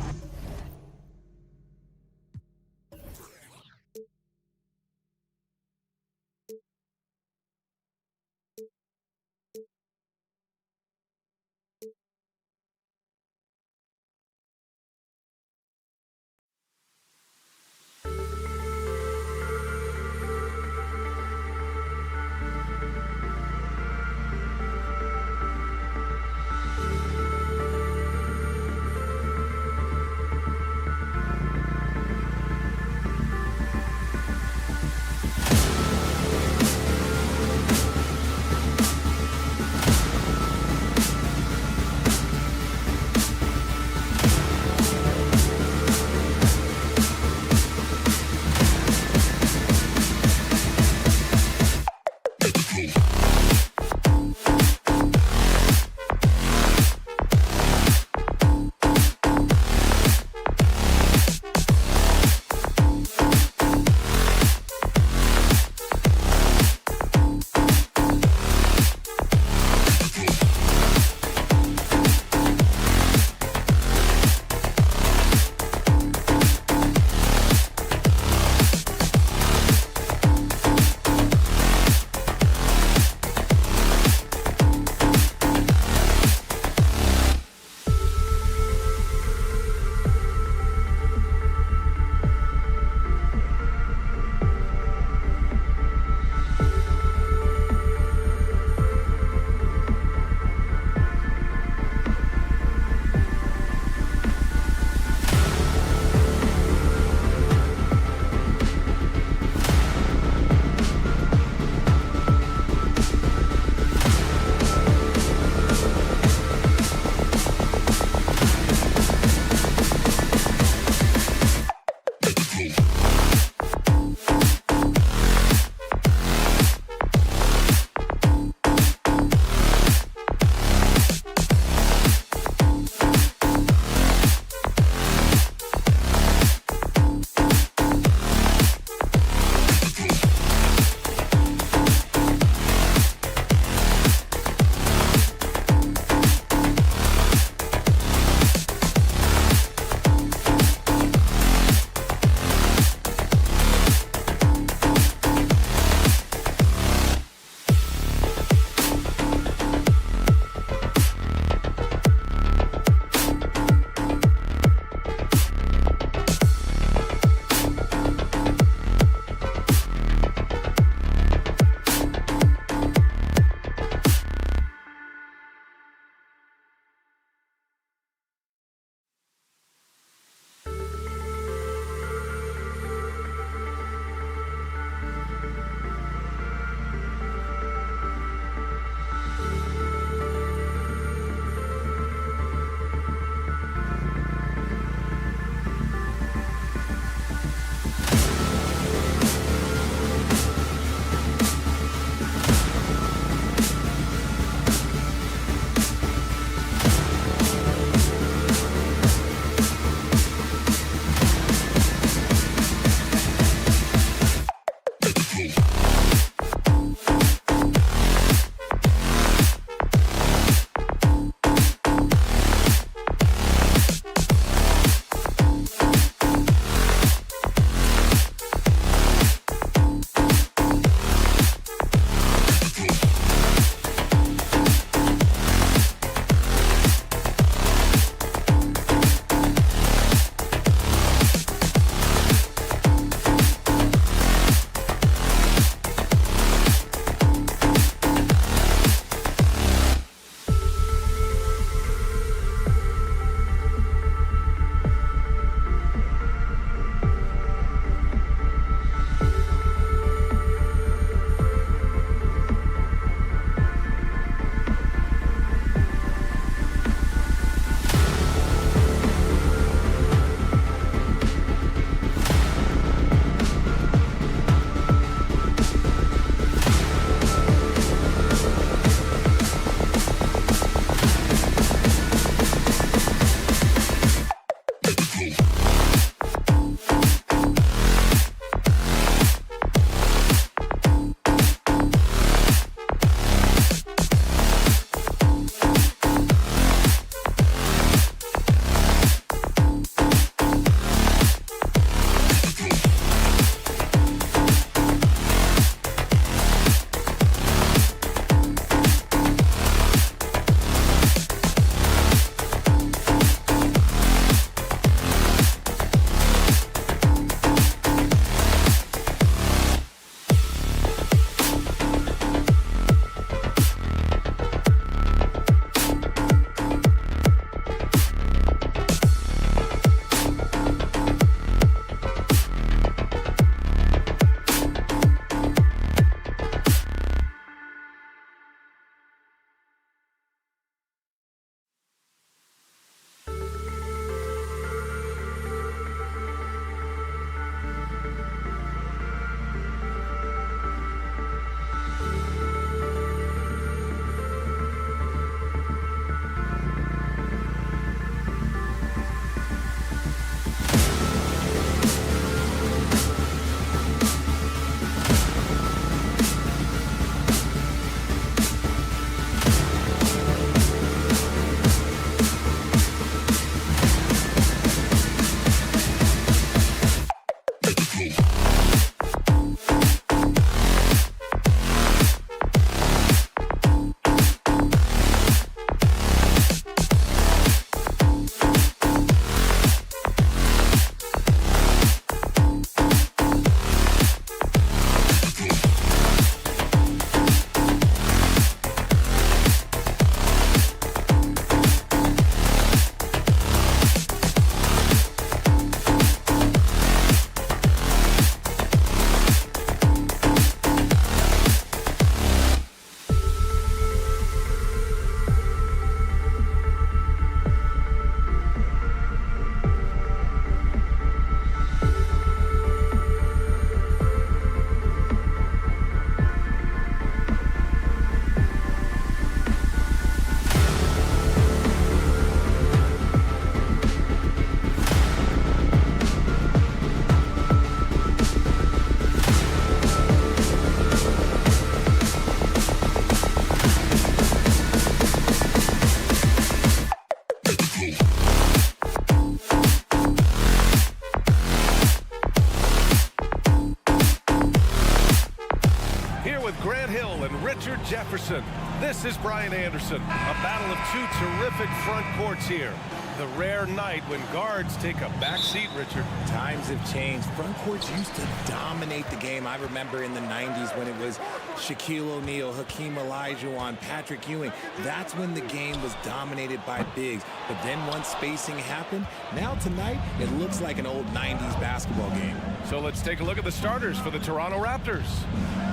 Jefferson. This is Brian Anderson. A battle of two terrific front courts here. The rare night when guards take a back seat, Richard. Times have changed. Front courts used to dominate the game. I remember in the 90s when it was Shaquille O'Neal, Hakeem Olajuwon, Patrick Ewing. That's when the game was dominated by bigs. But then once spacing happened, now tonight it looks like an old 90s basketball game. So let's take a look at the starters for the Toronto Raptors.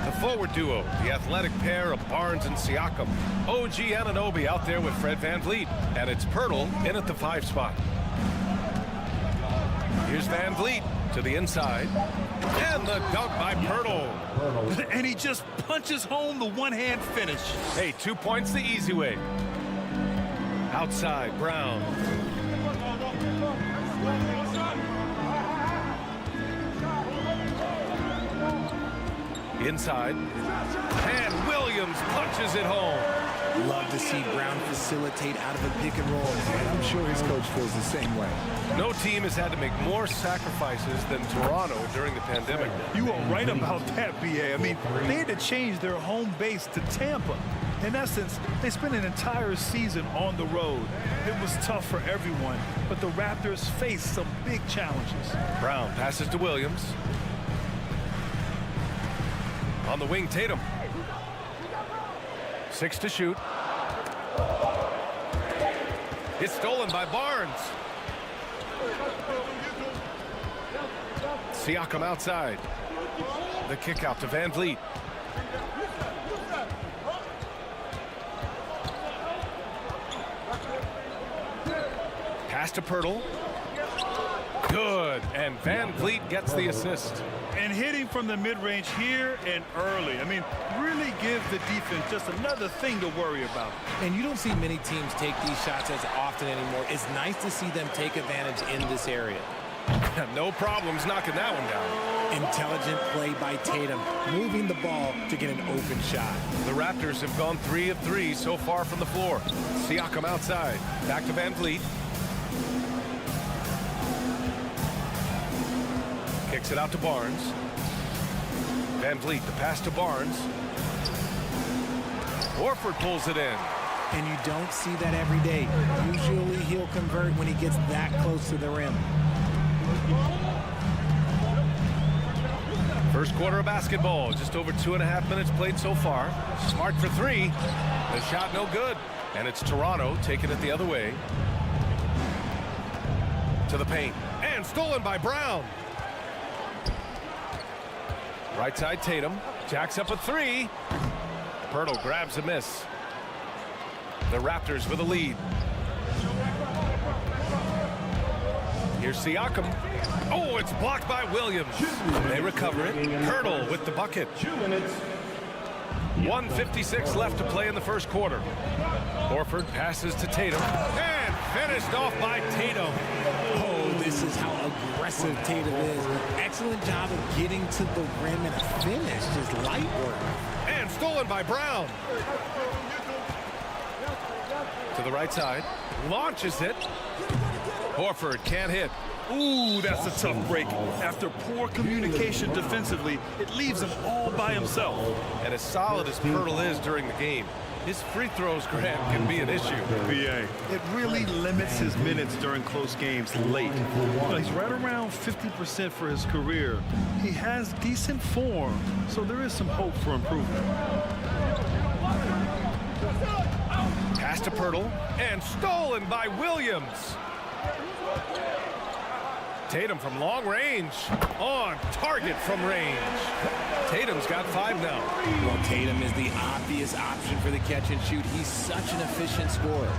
The forward duo, the athletic pair of Barnes and Siakam. OG Anunoby out there with Fred VanVleet. And it's Pirtle in at the 5 spot. Here's VanVleet to the inside. And the dunk by Pirtle. And he just punches home the one-hand finish. Hey, 2 points the easy way. Outside, Brown. Inside. And Williams punches it home. Love to see Brown facilitate out of a pick and roll. And I'm sure his coach feels the same way. No team has had to make more sacrifices than Toronto during the pandemic. You are right about that, BA. I mean, they had to change their home base to Tampa. In essence, they spent an entire season on the road. It was tough for everyone, but the Raptors faced some big challenges. Brown passes to Williams. On the wing, Tatum. 6 to shoot. It's stolen by Barnes. Siakam outside. The kick out to VanVleet. Pass to Pirtle. Good, and VanVleet gets the assist. And hitting from the mid-range here and early. I mean, really give the defense just another thing to worry about. And you don't see many teams take these shots as often anymore. It's nice to see them take advantage in this area. No problems knocking that one down. Intelligent play by Tatum, moving the ball to get an open shot. The Raptors have gone 3 of 3 so far from the floor. Siakam outside. Back to VanVleet. Kicks it out to Barnes. VanVleet, the pass to Barnes. Horford pulls it in. And you don't see that every day. Usually he'll convert when he gets that close to the rim. First quarter of basketball, just over 2.5 minutes played so far. Smart for 3. The shot no good. And it's Toronto taking it the other way. To the paint. And stolen by Brown. Right side, Tatum. Jacks up a 3. Pirtle grabs a miss. The Raptors with a lead. Here's Siakam. Oh, it's blocked by Williams. They recover it. Pirtle with the bucket. 1:56 left to play in the first quarter. Horford passes to Tatum. And finished off by Tatum. Oh, this is how aggressive Tatum is. Excellent job of getting to the rim and a finish. Just light work. And stolen by Brown. To the right side. Launches it. Horford can't hit. Ooh, that's a tough break. After poor communication defensively, it leaves him all by himself. And as solid as Pirtle is during the game, his free throws, Graham, can be an issue. BA. It really limits his minutes during close games late. He's right around 50% for his career. He has decent form, so there is some hope for improvement. Pass to Pirtle, and stolen by Williams. Tatum from long range, on target from range. Tatum's got 5 now. Well, Tatum is the obvious option for the catch and shoot. He's such an efficient scorer.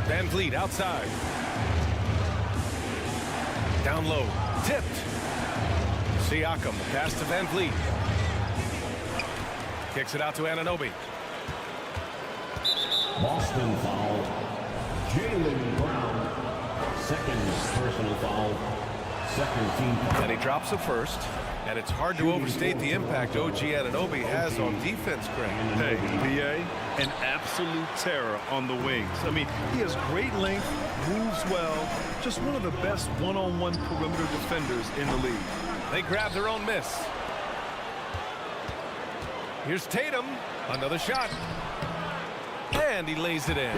VanVleet outside. Down low, tipped. Siakam, pass to VanVleet. Kicks it out to Anunoby. Boston foul. Jaylen Brown. Second personal foul. Second team foul. And he drops the first. And it's hard to overstate the impact OG Anunoby has on defense, Greg. Hey, BA, an absolute terror on the wings. I mean, he has great length, moves well, just one of the best one-on-one perimeter defenders in the league. They grab their own miss. Here's Tatum. Another shot. And he lays it in.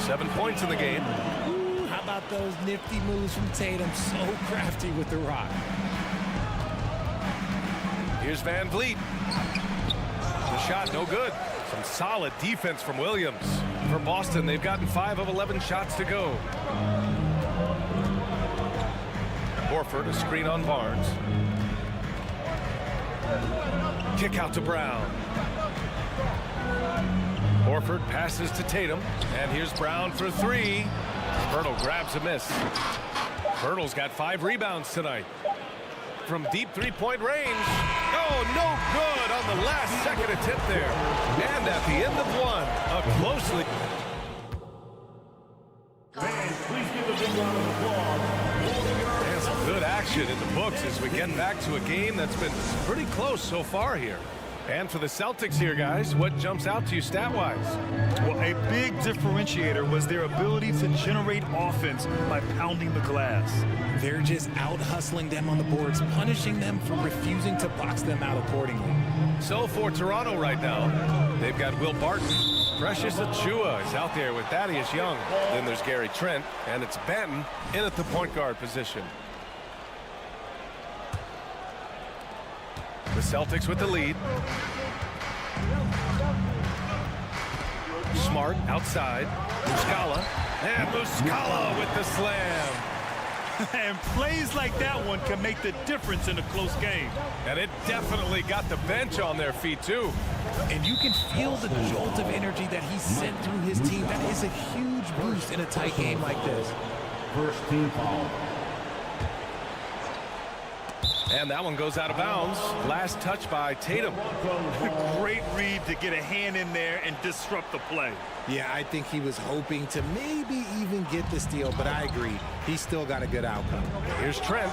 7 points in the game. Ooh, how about those nifty moves from Tatum? So crafty with the rock. Here's Van Vliet. The shot, no good. Some solid defense from Williams. For Boston, they've gotten 5 of 11 shots to go. Horford, a screen on Barnes. Kick out to Brown. Horford passes to Tatum. And here's Brown for 3. Birtle grabs a miss. Birtle's got 5 rebounds tonight. From deep three-point range. Oh, no good on the last second attempt there. And at the end of one, a closely. Fans, please give a big round of applause. And some good action in the books as we get back to a game that's been pretty close so far here. And for the Celtics here, guys, what jumps out to you stat-wise? Well, a big differentiator was their ability to generate offense by pounding the glass. They're just out-hustling them on the boards, punishing them for refusing to box them out accordingly. So for Toronto right now, they've got Will Barton. Precious Achiuwa is out there with Thaddeus Young. Then there's Gary Trent, and it's Benton in at the point guard position. The Celtics with the lead. Smart outside. Muscala. And Muscala with the slam. And plays like that one can make the difference in a close game. And it definitely got the bench on their feet, too. And you can feel the jolt of energy that he sent through his team. That is a huge boost in a tight game like this. First team foul. And that one goes out of bounds. Last touch by Tatum. Great read to get a hand in there and disrupt the play. Yeah, I think he was hoping to maybe even get the steal, but I agree. He still got a good outcome. Here's Trent.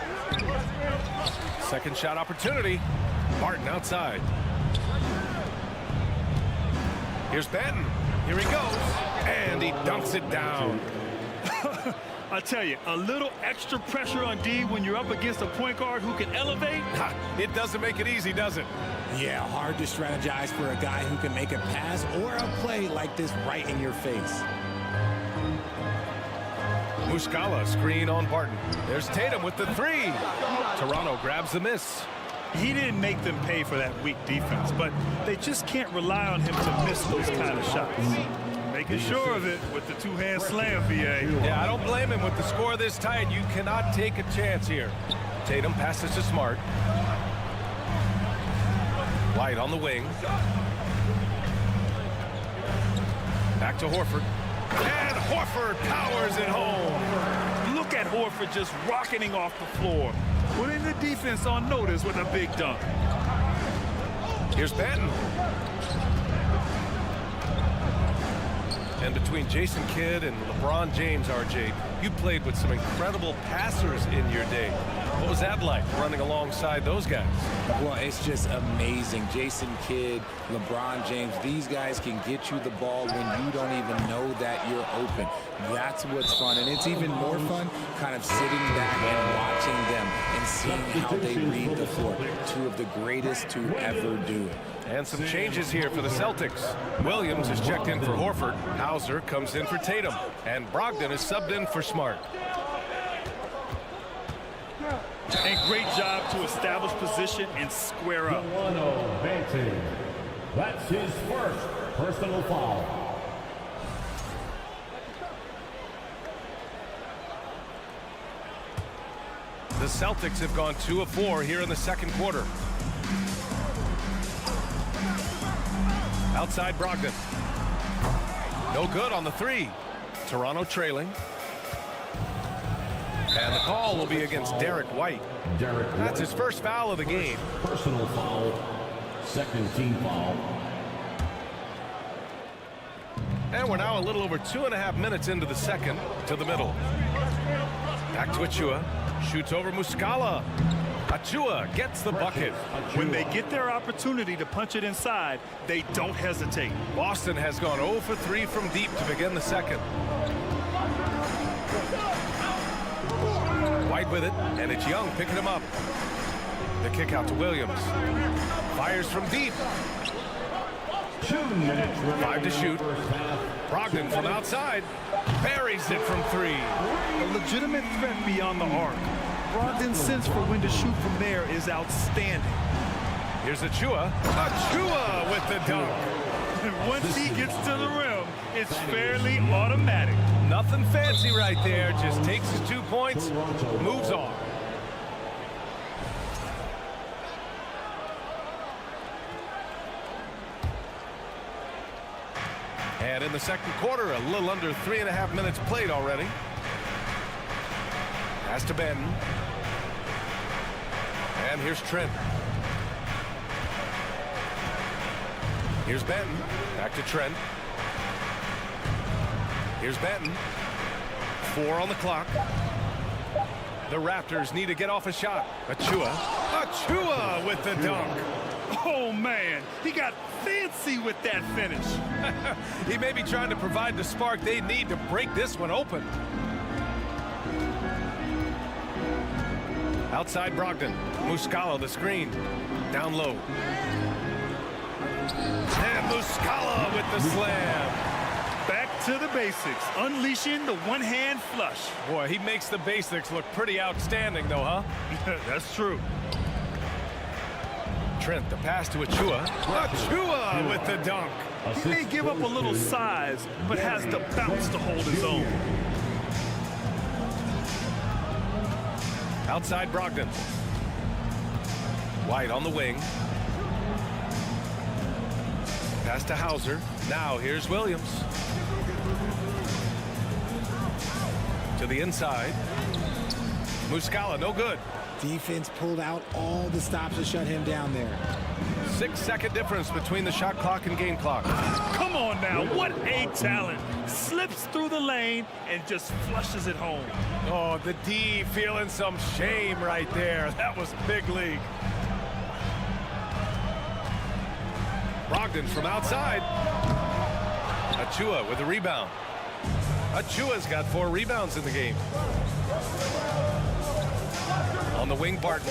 Second shot opportunity. Martin outside. Here's Benton. Here he goes. And he dunks it down. I tell you, a little extra pressure on D when you're up against a point guard who can elevate. It doesn't make it easy, does it? Yeah, hard to strategize for a guy who can make a pass or a play like this right in your face. Muscala, screen on Barton. There's Tatum with the 3. Toronto grabs the miss. He didn't make them pay for that weak defense, but they just can't rely on him to miss those kind of shots. Making sure of it with the two-hand slam, VA. Yeah, I don't blame him with the score this tight. You cannot take a chance here. Tatum passes to Smart. White on the wing. Back to Horford. And Horford powers it home. Look at Horford just rocketing off the floor. Putting the defense on notice with a big dunk. Here's Benton. And between Jason Kidd and LeBron James, RJ, you played with some incredible passers in your day. What was that like, running alongside those guys? Well, it's just amazing. Jason Kidd, LeBron James, these guys can get you the ball when you don't even know that you're open. That's what's fun. And it's even more fun kind of sitting back and watching them and seeing how they read the floor. Two of the greatest to ever do it. And some changes here for the Celtics. Williams is checked in for Horford. Hauser comes in for Tatum. And Brogdon is subbed in for Smart. And great job to establish position and square up. That's his first personal foul. The Celtics have gone 2 of 4 here in the second quarter. Outside Brogdon. No good on the 3. Toronto trailing. And the call will be against Derek White. That's his first foul of the game. Personal foul. Second team foul. And we're now a little over 2.5 minutes into the second. To the middle. Back to Achiuwa. Shoots over Muscala. Achiuwa gets the bucket. When they get their opportunity to punch it inside, they don't hesitate. Boston has gone 0 for 3 from deep to begin the second. White with it, and it's Young picking him up. The kick out to Williams. Fires from deep. 2 minutes remaining. 5 to shoot. Brogdon from outside. Buries it from 3. A legitimate threat beyond the arc. Brogdon's sense for when to shoot from there is outstanding. Here's Achua. Achua with the dunk. And once he gets to the rim, it's fairly automatic. Nothing fancy right there. Just takes his 2 points, moves on. And in the second quarter, a little under 3.5 minutes played already. Pass to Benton. And here's Trent. Here's Benton. Back to Trent. Here's Benton. 4 on the clock. The Raptors need to get off a shot. Achua. Achua with the dunk. Oh, man. He got fancy with that finish. He may be trying to provide the spark they need to break this one open. Outside Brogdon. Muscala the screen. Down low. And Muscala with the slam. Back to the basics, unleashing the one-hand flush. Boy, he makes the basics look pretty outstanding, though, huh? That's true. Trent, the pass to Achua. Achua with the dunk. He may give up a little size, but has the bounce to hold his own. Outside Brogdon. White on the wing. Pass to Hauser. Now here's Williams. To the inside. Muscala, no good. Defense pulled out all the stops to shut him down there. 6-second difference between the shot clock and game clock. Come on now, what a talent. Slips through the lane and just flushes it home. Oh, the D feeling some shame right there. That was big league. Brogdon from outside. Achua with a rebound. Achua's got 4 rebounds in the game. On the wing, Barton.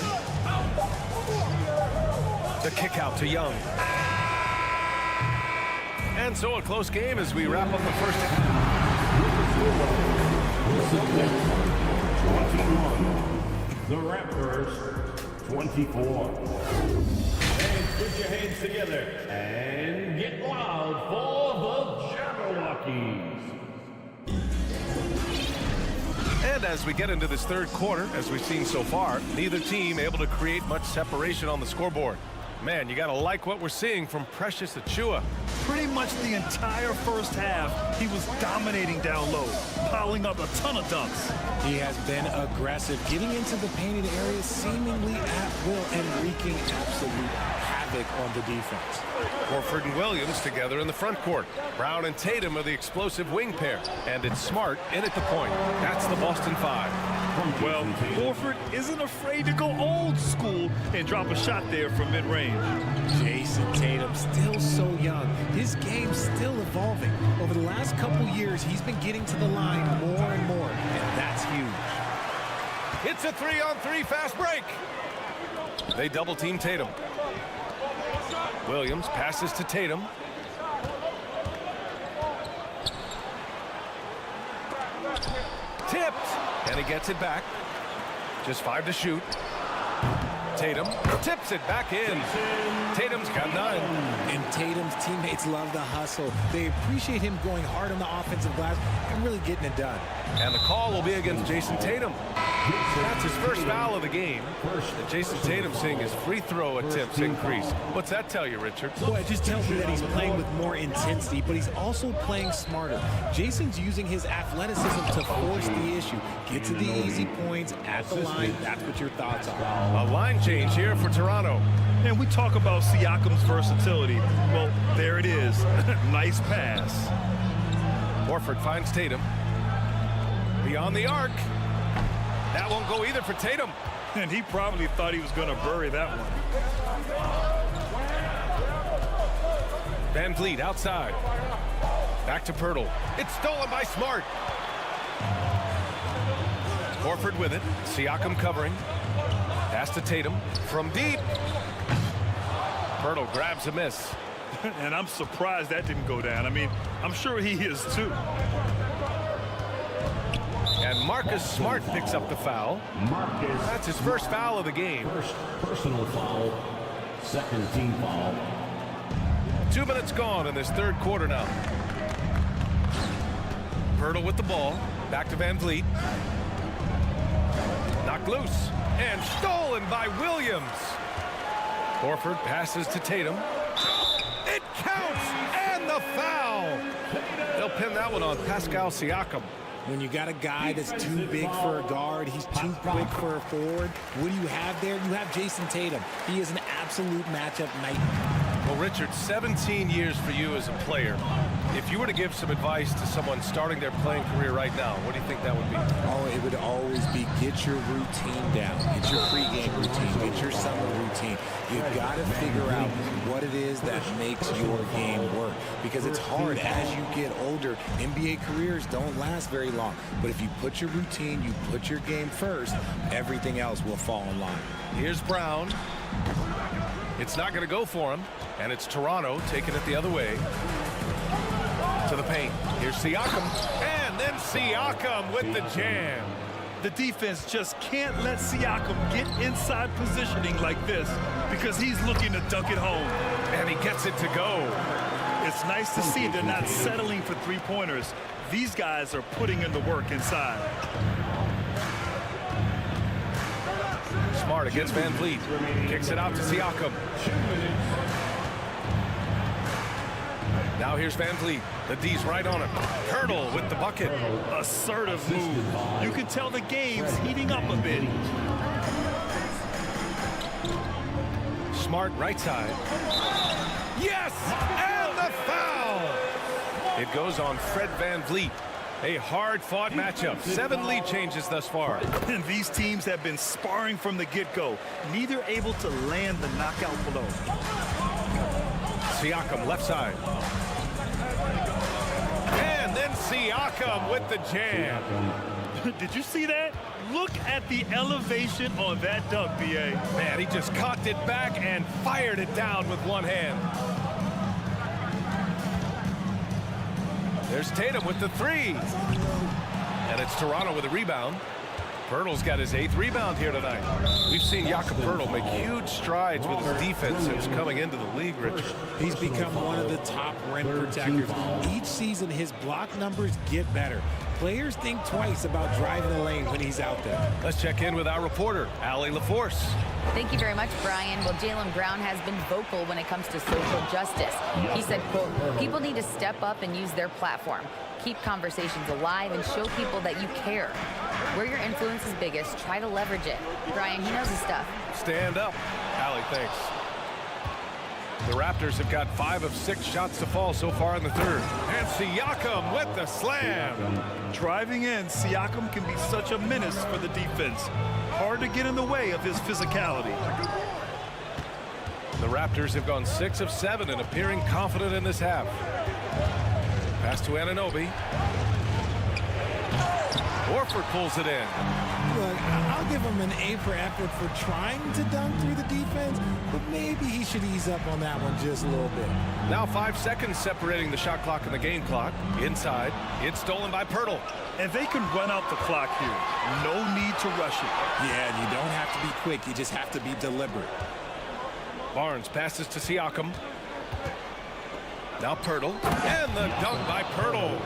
The kick out to Young. And so a close game as we wrap up the first half. 21. The Raptors, 24. And put your hands together and get loud for the Jabberwockies. And as we get into this third quarter, as we've seen so far, neither team able to create much separation on the scoreboard. Man, you got to like what we're seeing from Precious Achua. Pretty much the entire first half, he was dominating down low, piling up a ton of dunks. He has been aggressive, getting into the painted areas seemingly at will and wreaking absolute havoc on the defense. Horford and Williams together in the front court. Brown and Tatum are the explosive wing pair. And it's Smart in at the point. That's the Boston 5. Well, Horford isn't afraid to go old school and drop a shot there from mid-range. Jason Tatum, still so young. His game's still evolving. Over the last couple years, he's been getting to the line more and more, and that's huge. It's a 3-on-3 fast break. They double team Tatum. Williams passes to Tatum. Tipped. And he gets it back. Just 5 to shoot. Tatum tips it back in. Tatum's got 9. And Tatum's teammates love the hustle. They appreciate him going hard on the offensive glass and really getting it done. And the call will be against Jason Tatum. That's his first foul of the game. And Jason Tatum seeing his free throw attempts increase. What's that tell you, Richard? Well, it just tells me that he's playing with more intensity, but he's also playing smarter. Jason's using his athleticism to force the issue. Get to the easy points at the line. That's what your thoughts are. A line change here for Toronto. And we talk about Siakam's versatility. Well, there it is. Nice pass. Horford finds Tatum. Beyond the arc. That won't go either for Tatum. And he probably thought he was going to bury that one. Van Vliet outside. Back to Pirtle. It's stolen by Smart. Horford with it. Siakam covering. Pass to Tatum from deep. Pirtle grabs a miss. And I'm surprised that didn't go down. I mean, I'm sure he is too. And Marcus Smart picks up the foul. That's his first foul of the game. First personal foul, second team foul. 2 minutes gone in this third quarter now. Pirtle with the ball. Back to Van Vliet. Knocked loose. And stolen by Williams. Horford passes to Tatum. It counts! And the foul! They'll pin that one on Pascal Siakam. When you got a guy that's too big for a guard, he's too quick for a forward, what do you have there? You have Jason Tatum. He is an absolute matchup nightmare. Well, Richard, 17 years for you as a player. If you were to give some advice to someone starting their playing career right now, what do you think that would be? Oh, it would always be get your routine down. Get your pregame routine. Get your summer routine. You've got to figure out what it is that makes your game work. Because it's hard as you get older. NBA careers don't last very long. But if you put your routine, you put your game first, everything else will fall in line. Here's Brown. It's not going to go for him. And it's Toronto taking it the other way. To the paint. Here's Siakam. And then Siakam with the jam. The defense just can't let Siakam get inside positioning like this because he's looking to dunk it home. And he gets it to go. It's nice to see they're not settling for three-pointers. These guys are putting in the work inside. Smart against Van Vliet. Kicks it out to Siakam. Now here's Van Vliet. The D's right on him. Pirtle with the bucket. Assertive move. You can tell the game's heating up a bit. Smart right side. Yes! And the foul! It goes on Fred Van Vliet. A hard-fought matchup. 7 lead changes thus far. And these teams have been sparring from the get-go. Neither able to land the knockout blow. Siakam left side. And then Siakam with the jam. Did you see that? Look at the elevation on that dunk, B.A. Man, he just cocked it back and fired it down with one hand. There's Tatum with the three. And it's Toronto with a rebound. Pirtle's got his 8th rebound here tonight. We've seen Jakob Pirtle make huge strides with his defense since coming into the league, Richard. He's become one of the top rim protectors. Each season, his block numbers get better. Players think twice about driving the lane when he's out there. Let's check in with our reporter, Allie LaForce. Thank you very much, Brian. Well, Jaylen Brown has been vocal when it comes to social justice. He said, quote, people need to step up and use their platform. Keep conversations alive and show people that you care. Where your influence is biggest, try to leverage it. Brian, he knows his stuff. Stand up. Allie, thanks. The Raptors have got 5 of 6 shots to fall so far in the third. And Siakam with the slam. Driving in, Siakam can be such a menace for the defense. Hard to get in the way of his physicality. The Raptors have gone 6 of 7 and appearing confident in this half. Pass to Anunoby. Horford pulls it in. Look, I'll give him an A for effort for trying to dunk through the defense, but maybe he should ease up on that one just a little bit. Now 5 seconds separating the shot clock and the game clock. Inside, it's stolen by Pirtle. And they can run out the clock here. No need to rush it. Yeah, and you don't have to be quick. You just have to be deliberate. Barnes passes to Siakam. Now Pirtle. And the dunk by Pirtle.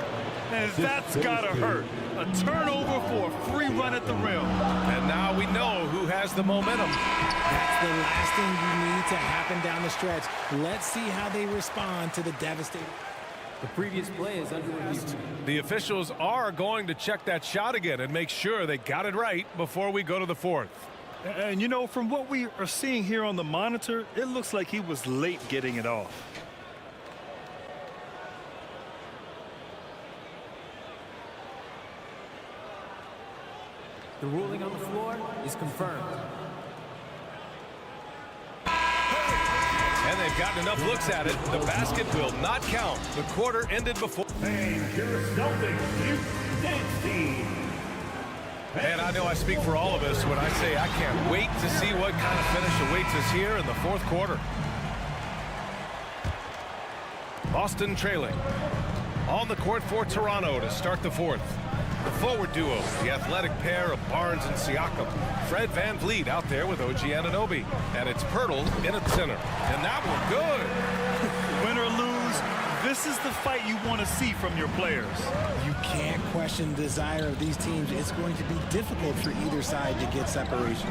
And that's gotta hurt. A turnover for a free run at the rim. And now we know who has the momentum. That's the last thing you need to happen down the stretch. Let's see how they respond to the devastating. The previous play is under review. The officials are going to check that shot again and make sure they got it right before we go to the fourth. And you know, from what we are seeing here on the monitor, it looks like he was late getting it off. The ruling on the floor is confirmed. And they've gotten enough looks at it. The basket will not count. The quarter ended before. And your Celtics, you 16. And I know I speak for all of us when I say I can't wait to see what kind of finish awaits us here in the fourth quarter. Boston trailing. On the court for Toronto to start the fourth. The forward duo, the athletic pair of Barnes and Siakam. Fred VanVleet out there with OG Anunoby. And it's Pirtle in at center. And that one good. Win or lose, this is the fight you want to see from your players. You can't question the desire of these teams. It's going to be difficult for either side to get separation.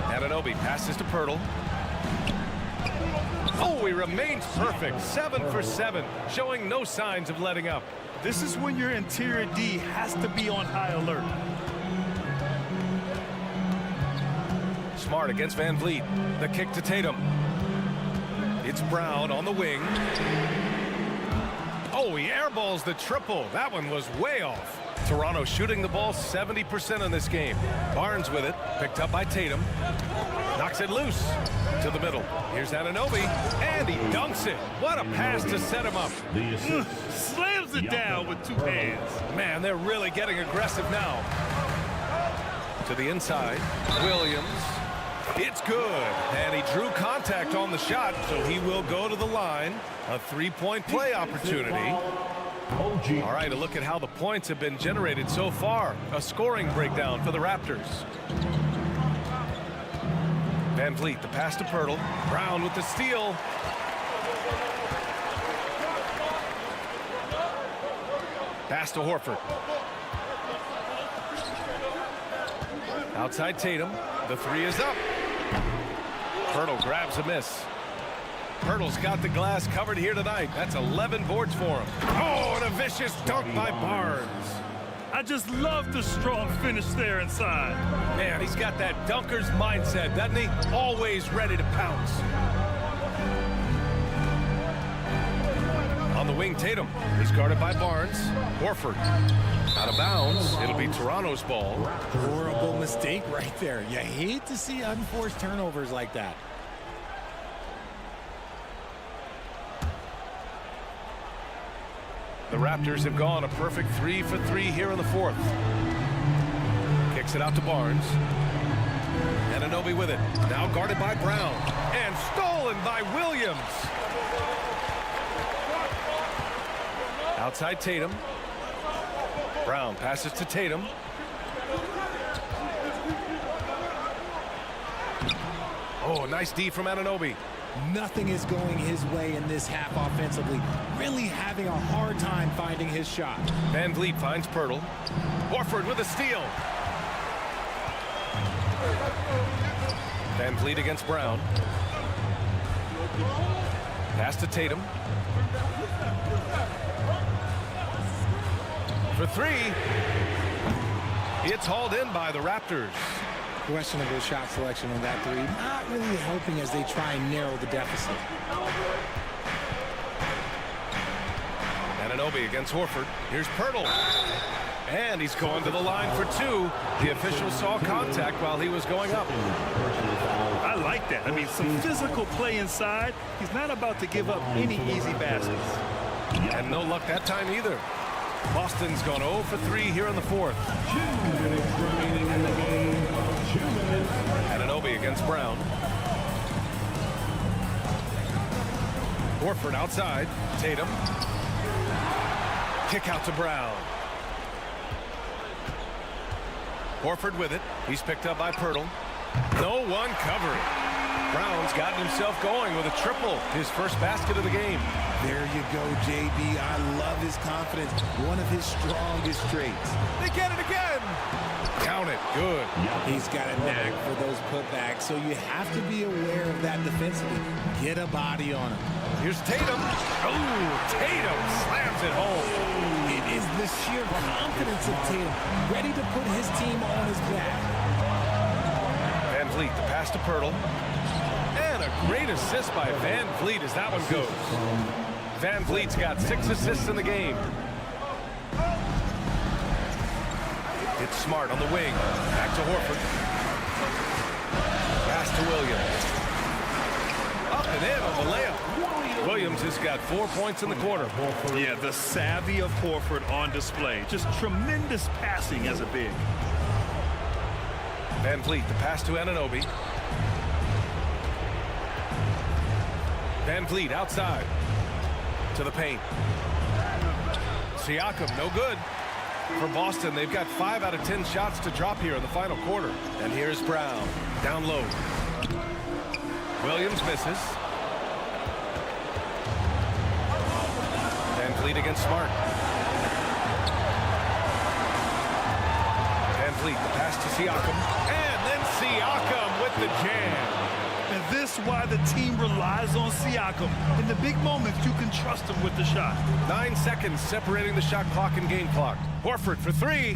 Anunoby passes to Pirtle. Oh, he remains perfect. 7 for 7, showing no signs of letting up. This is when your interior D has to be on high alert. Smart against VanVleet. The kick to Tatum. It's Brown on the wing. Oh, he airballs the triple. That one was way off. Toronto shooting the ball 70% in this game. Barnes with it, picked up by Tatum. Knocks it loose to the middle. Here's Anunoby, and he dunks it. What a pass to set him up. Slams it down with two hands. Man, they're really getting aggressive now. To the inside, Williams. It's good, and he drew contact on the shot, so he will go to the line. A three-point play opportunity. All right, a look at how the points have been generated so far. A scoring breakdown for the Raptors. VanVleet, the pass to Pirtle. Brown with the steal. Pass to Horford. Outside Tatum. The three is up. Pirtle grabs a miss. Pirtle's got the glass covered here tonight. That's 11 boards for him. Oh, and a vicious dunk by Barnes. I just love the strong finish there inside. Man, he's got that dunker's mindset, doesn't he? Always ready to pounce. On the wing, Tatum. He's guarded by Barnes. Horford. Out of bounds. It'll be Toronto's ball. Horrible mistake right there. You hate to see unforced turnovers like that. The Raptors have gone a perfect 3 for 3 here in the fourth. Kicks it out to Barnes. Anunoby with it. Now guarded by Brown. And stolen by Williams. Outside Tatum. Brown passes to Tatum. Oh, nice D from Anunoby. Nothing is going his way in this half offensively. Really having a hard time finding his shot. VanVleet finds Pirtle. Horford with a steal. VanVleet against Brown. Pass to Tatum. For three. It's hauled in by the Raptors. Questionable shot selection on that three. Not really helping as they try and narrow the deficit. Anunoby against Horford. Here's Pirtle. And he's going to the line for two. The official saw contact while he was going up. I like that. I mean, some physical play inside. He's not about to give up any easy baskets. And no luck that time either. Boston's gone 0 for 3 here in the fourth. Anunoby against Brown. Horford outside. Tatum. Kick out to Brown. Horford with it. He's picked up by Pirtle. No one covering. Brown's gotten himself going with a triple. His first basket of the game. There you go, JB. I love his confidence. One of his strongest traits. They get it again. Count it. Good. He's got a knack for those putbacks, so you have to be aware of that defensively. Get a body on him. Here's Tatum. Oh, Tatum slams it home. It is the sheer confidence of Tatum, ready to put his team on his back. VanVleet, the pass to Pirtle. And a great assist by VanVleet as that one goes. VanVleet's got 6 assists in the game. It's Smart on the wing. Back to Horford. Pass to Williams. Up and in on the layup. Williams has got 4 points in the quarter. Yeah, the savvy of Horford on display. Just tremendous passing as a big. Van Vliet, the pass to Anunoby. Van Vliet outside to the paint. Siakam, no good. For Boston, they've got 5 out of 10 shots to drop here in the final quarter. And here's Brown, down low. Williams misses. Van Vliet against Smart. Van Vliet, the pass to Siakam. And then Siakam with the jam. And this is why the team relies on Siakam. In the big moments, you can trust him with the shot. 9 seconds separating the shot clock and game clock. Horford for 3.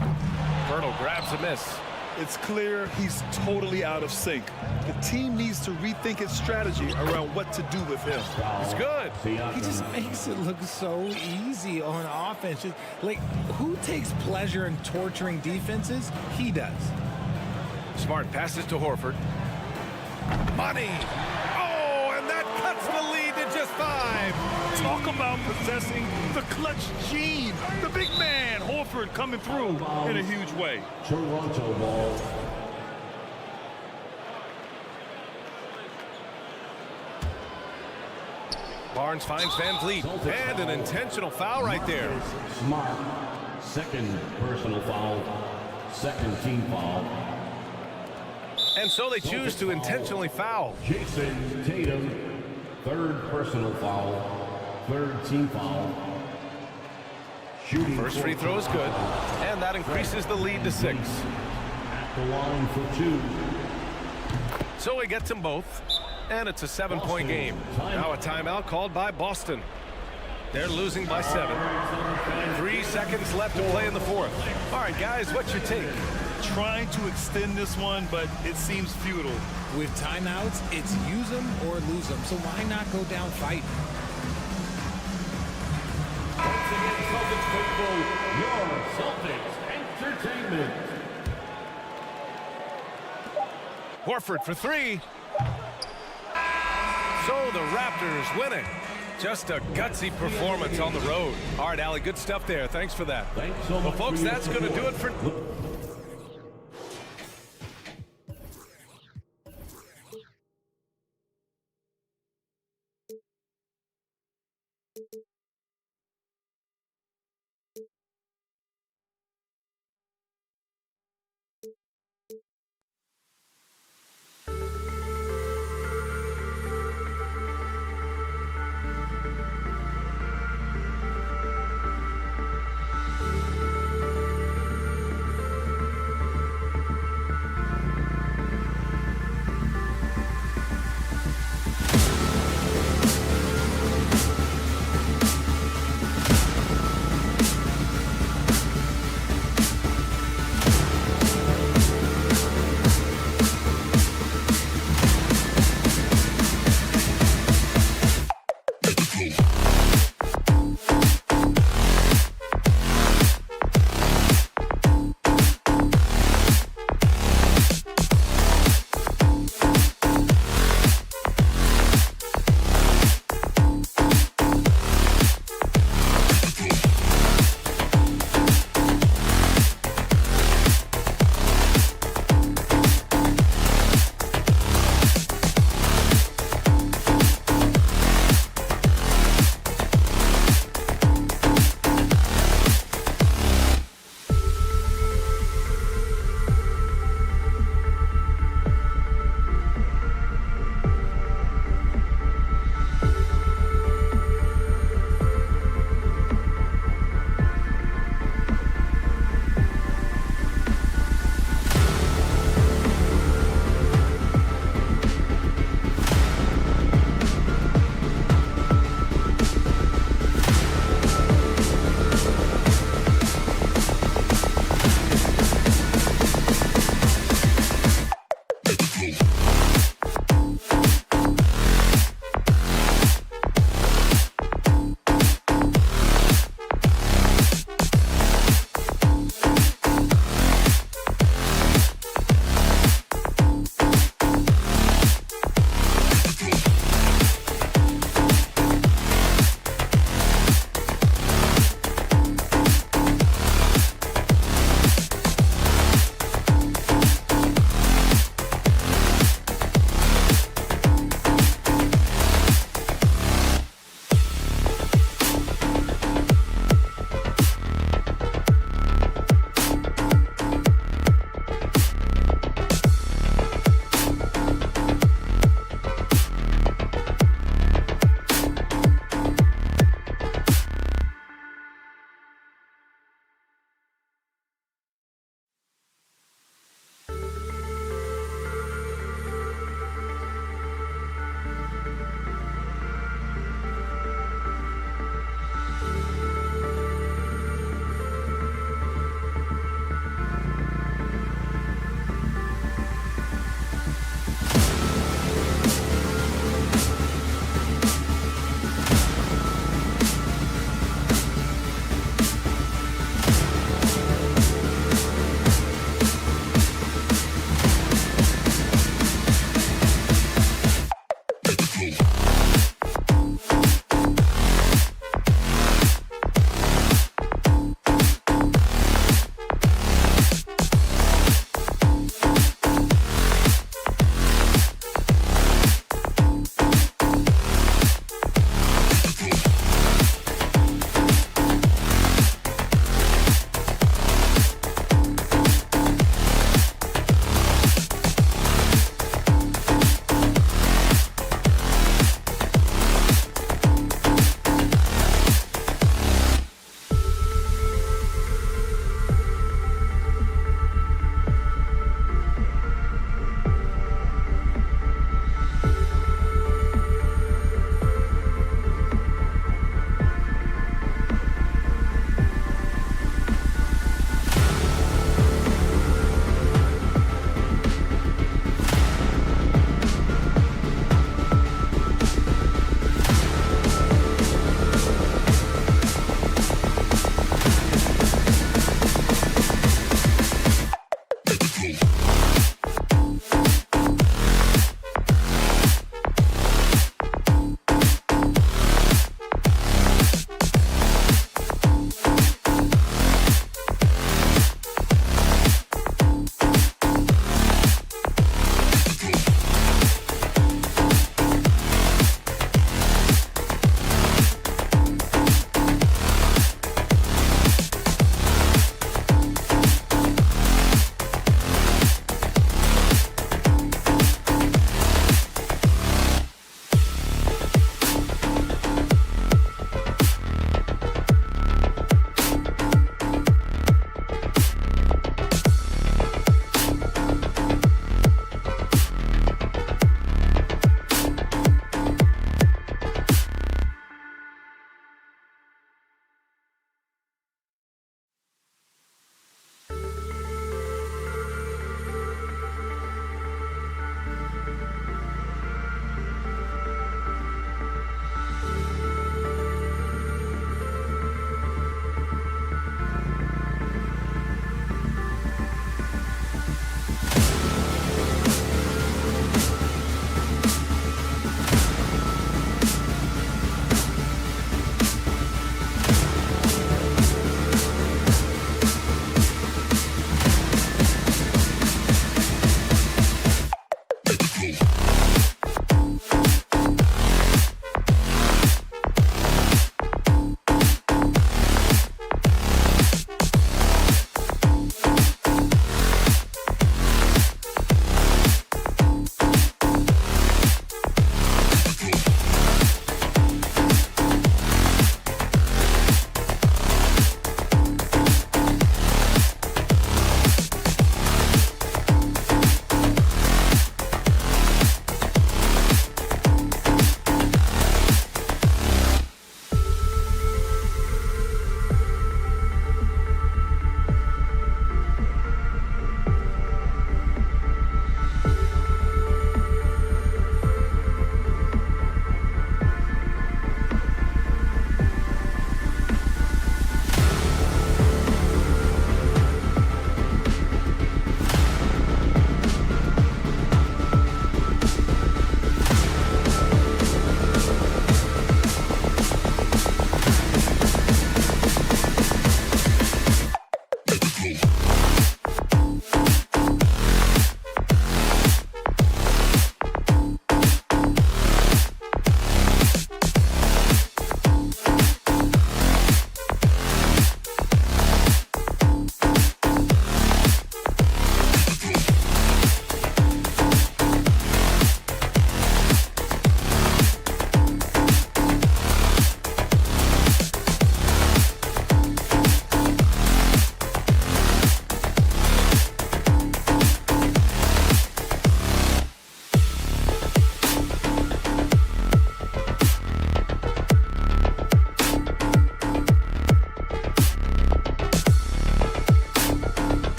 Pirtle grabs a miss. It's clear he's totally out of sync. The team needs to rethink its strategy around what to do with him. It's good. He just makes it look so easy on offense. Like, who takes pleasure in torturing defenses? He does. Smart passes to Horford. Money. Oh, and that cuts the lead to just 5. Talk about possessing the clutch gene. The big man, Horford, coming through in a huge way. Toronto ball. Barnes finds Van Vliet. And an intentional foul right there. Smart. Second personal foul. Second team foul. And so they choose to intentionally foul. Jason Tatum. Third personal foul. Third team foul. Shooting. First free throw is good. And that increases the lead to 6. At the line for 2. So he gets them both. And it's a 7-point game. Now a timeout called by Boston. They're losing by 7. 3 seconds left to play in the 4th. All right, guys, what's your take? Trying to extend this one, but it seems futile. With timeouts, it's use them or lose them. So why not go down fighting? Once again, Celtics football, your Celtics entertainment. Horford for 3. So the Raptors winning. Just a gutsy performance on the road. All right, Allie, good stuff there. Thanks for that. Thanks so much. Well, folks, that's going to do it for...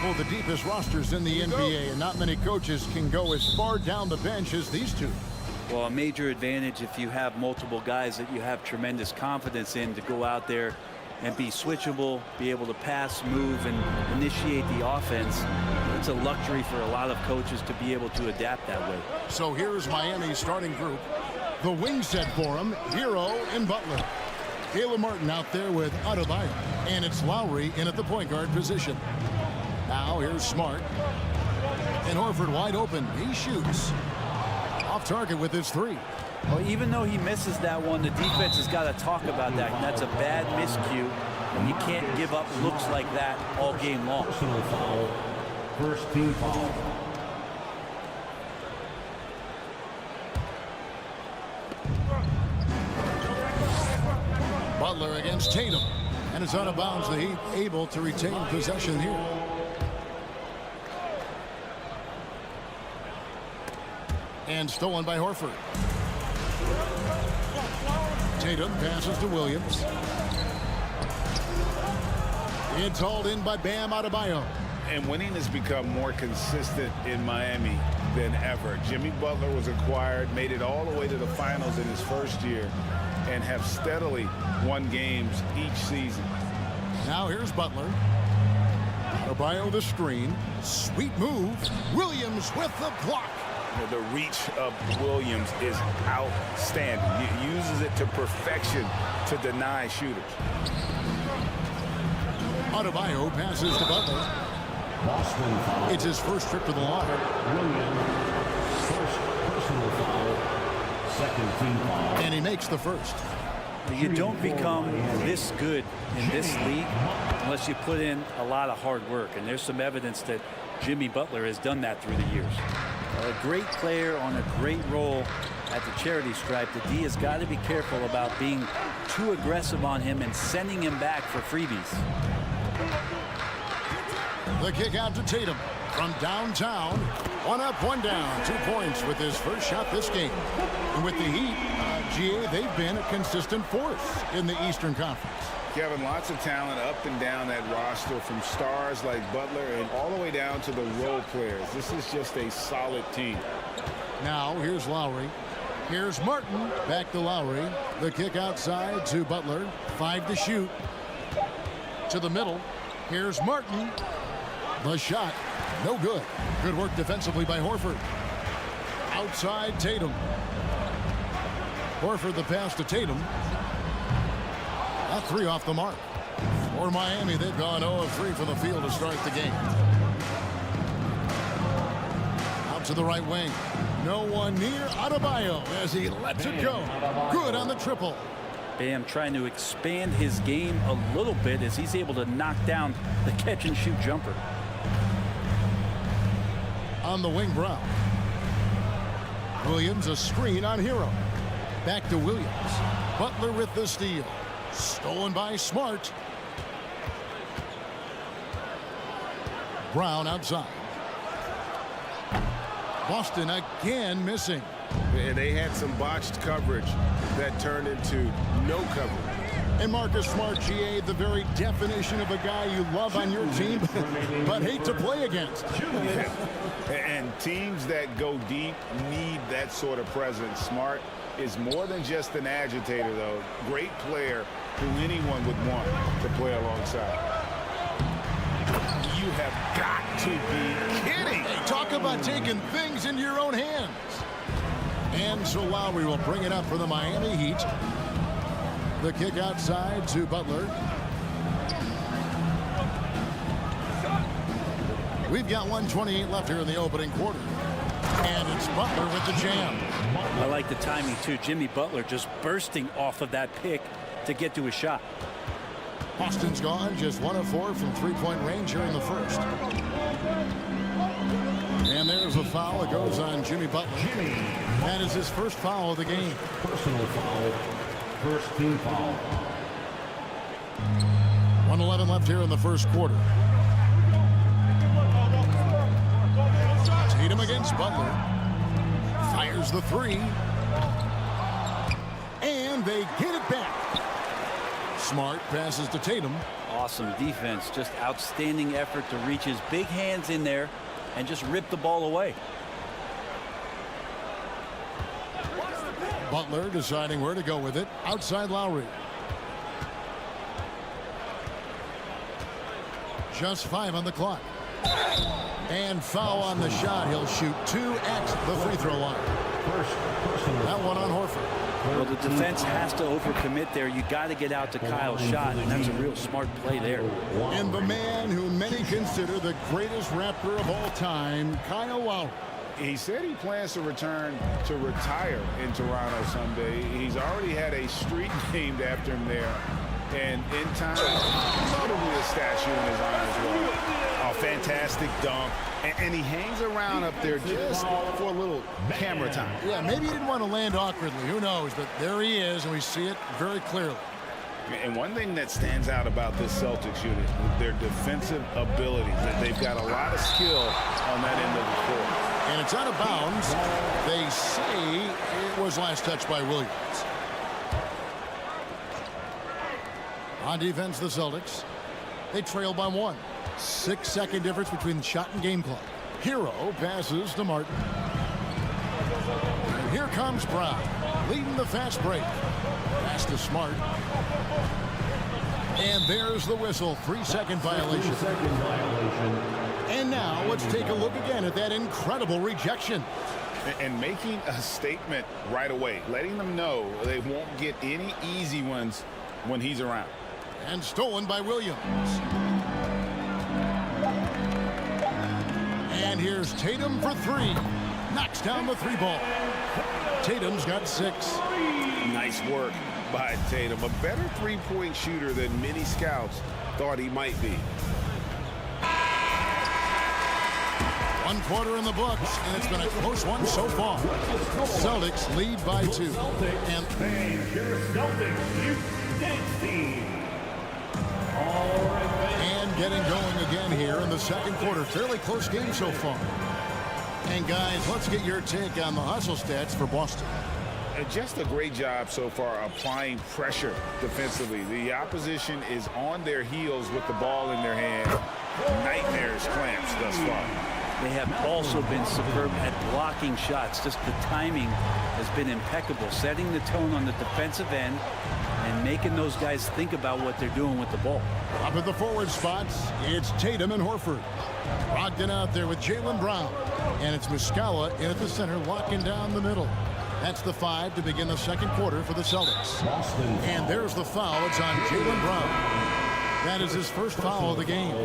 Well, the deepest rosters in the NBA, and not many coaches can go as far down the bench as these two. Well, a major advantage if you have multiple guys that you have tremendous confidence in to go out there and be switchable, be able to pass, move, and initiate the offense. It's a luxury for a lot of coaches to be able to adapt that way. So here's Miami's starting group. The wing set for him, Hero and Butler. Caleb Martin out there with Adebayo. And it's Lowry in at the point guard position. Now here's Smart. And Horford wide open. He shoots. Off target with his three. Well, even though he misses that one, the defense has got to talk about that. And that's a bad miscue. And you can't give up looks like that all game long. Personal foul. First team foul. Butler against Tatum. And it's out of bounds. The Heat able to retain possession here. And stolen by Horford. Tatum passes to Williams. It's hauled in by Bam Adebayo. And winning has become more consistent in Miami than ever. Jimmy Butler was acquired, made it all the way to the finals in his first year, and have steadily won games each season. Now here's Butler. Adebayo the screen. Sweet move. Williams with the block. The reach of Williams is outstanding. He uses it to perfection to deny shooters. Adebayo passes to Butler. Boston foul. It's his first trip to the line. Williams, first personal foul. Second team foul. And he makes the first. You don't become this good in this league unless you put in a lot of hard work. And there's some evidence that Jimmy Butler has done that through the years. A great player on a great role at the charity stripe. The D has got to be careful about being too aggressive on him and sending him back for freebies. The kick out to Tatum from downtown. One up, one down. 2 points with his first shot this game. And with the Heat, GA, they've been a consistent force in the Eastern Conference. Kevin, lots of talent up and down that roster, from stars like Butler and all the way down to the role players. This is just a solid team. Now here's Lowry. Here's Martin. Back to Lowry. The kick outside to Butler. 5 to shoot. To the middle. Here's Martin. The shot. No good. Good work defensively by Horford. Outside Tatum. Horford the pass to Tatum. A 3 off the mark. For Miami, they've gone 0 of 3 from the field to start the game. Out to the right wing. No one near Adebayo as he lets it go. Good on the triple. Bam trying to expand his game a little bit as he's able to knock down the catch and shoot jumper. On the wing, Brown. Williams a screen on Hero. Back to Williams. Butler with the steal. Stolen by Smart. Brown outside. Boston again missing. And they had some botched coverage that turned into no coverage. And Marcus Smart, GA, the very definition of a guy you love on your team, but hate to play against. And teams that go deep need that sort of presence. Smart is more than just an agitator, though. Great player who anyone would want to play alongside. You have got to be kidding. Hey, talk about taking things into your own hands. And so Lowry will bring it up for the Miami Heat. The kick outside to Butler. We've got 1:28 left here in the opening quarter. And it's Butler with the jam. I like the timing, too. Jimmy Butler just bursting off of that pick to get to a shot. Boston's gone just 1 of 4 from three-point range here in the first. And there's a foul. It goes on Jimmy Butler. That is his first foul of the game. Personal foul. First team foul. 1:11 left here in the first quarter. Tatum against Butler. Fires the 3. And they get it back. Smart passes to Tatum. Awesome defense, just outstanding effort to reach his big hands in there and just rip the ball away. Butler deciding where to go with it. Outside Lowry. Just 5 on the clock. And foul on the shot. He'll shoot 2 at the free throw line. That one on Horford. Well, the defense has to overcommit there. You got to get out to Kyle's shot, and that's a real smart play there. And the man who many consider the greatest Raptor of all time, Kyle Lowry. He said he plans to return to retire in Toronto someday. He's already had a street named after him there. And in time, probably a statue in his honor as well. A fantastic dunk. And he hangs around up there just for a little camera time. Yeah, maybe he didn't want to land awkwardly. Who knows? But there he is, and we see it very clearly. And one thing that stands out about this Celtics unit, their defensive ability. That they've got a lot of skill on that end of the court. And it's out of bounds. They say it was last touched by Williams. On defense, the Celtics. They trail by 1. 6-second difference between the shot and game clock. Hero passes to Martin. And here comes Brown, leading the fast break. Pass to Smart. And there's the whistle. 3-second violation. And now let's take a look again at that incredible rejection. And making a statement right away, letting them know they won't get any easy ones when he's around. And stolen by Williams. And here's Tatum for 3. Knocks down the 3-ball. Tatum's got 6. Nice work by Tatum. A better three-point shooter than many scouts thought he might be. 1 quarter in the books, and it's been a close one so far. Celtics lead by 2. And getting going again here in the second quarter. Fairly close game so far. And guys, let's get your take on the hustle stats for Boston. Just a great job so far applying pressure defensively. The opposition is on their heels with the ball in their hand. Nightmares clamps thus far. They have also been superb at blocking shots. Just the timing has been impeccable, setting the tone on the defensive end and making those guys think about what they're doing with the ball. Up at the forward spots, it's Tatum and Horford. Brogdon out there with Jaylen Brown. And it's Muscala in at the center, locking down the middle. That's the 5 to begin the second quarter for the Celtics. And there's the foul. It's on Jaylen Brown. That is his first foul of the game.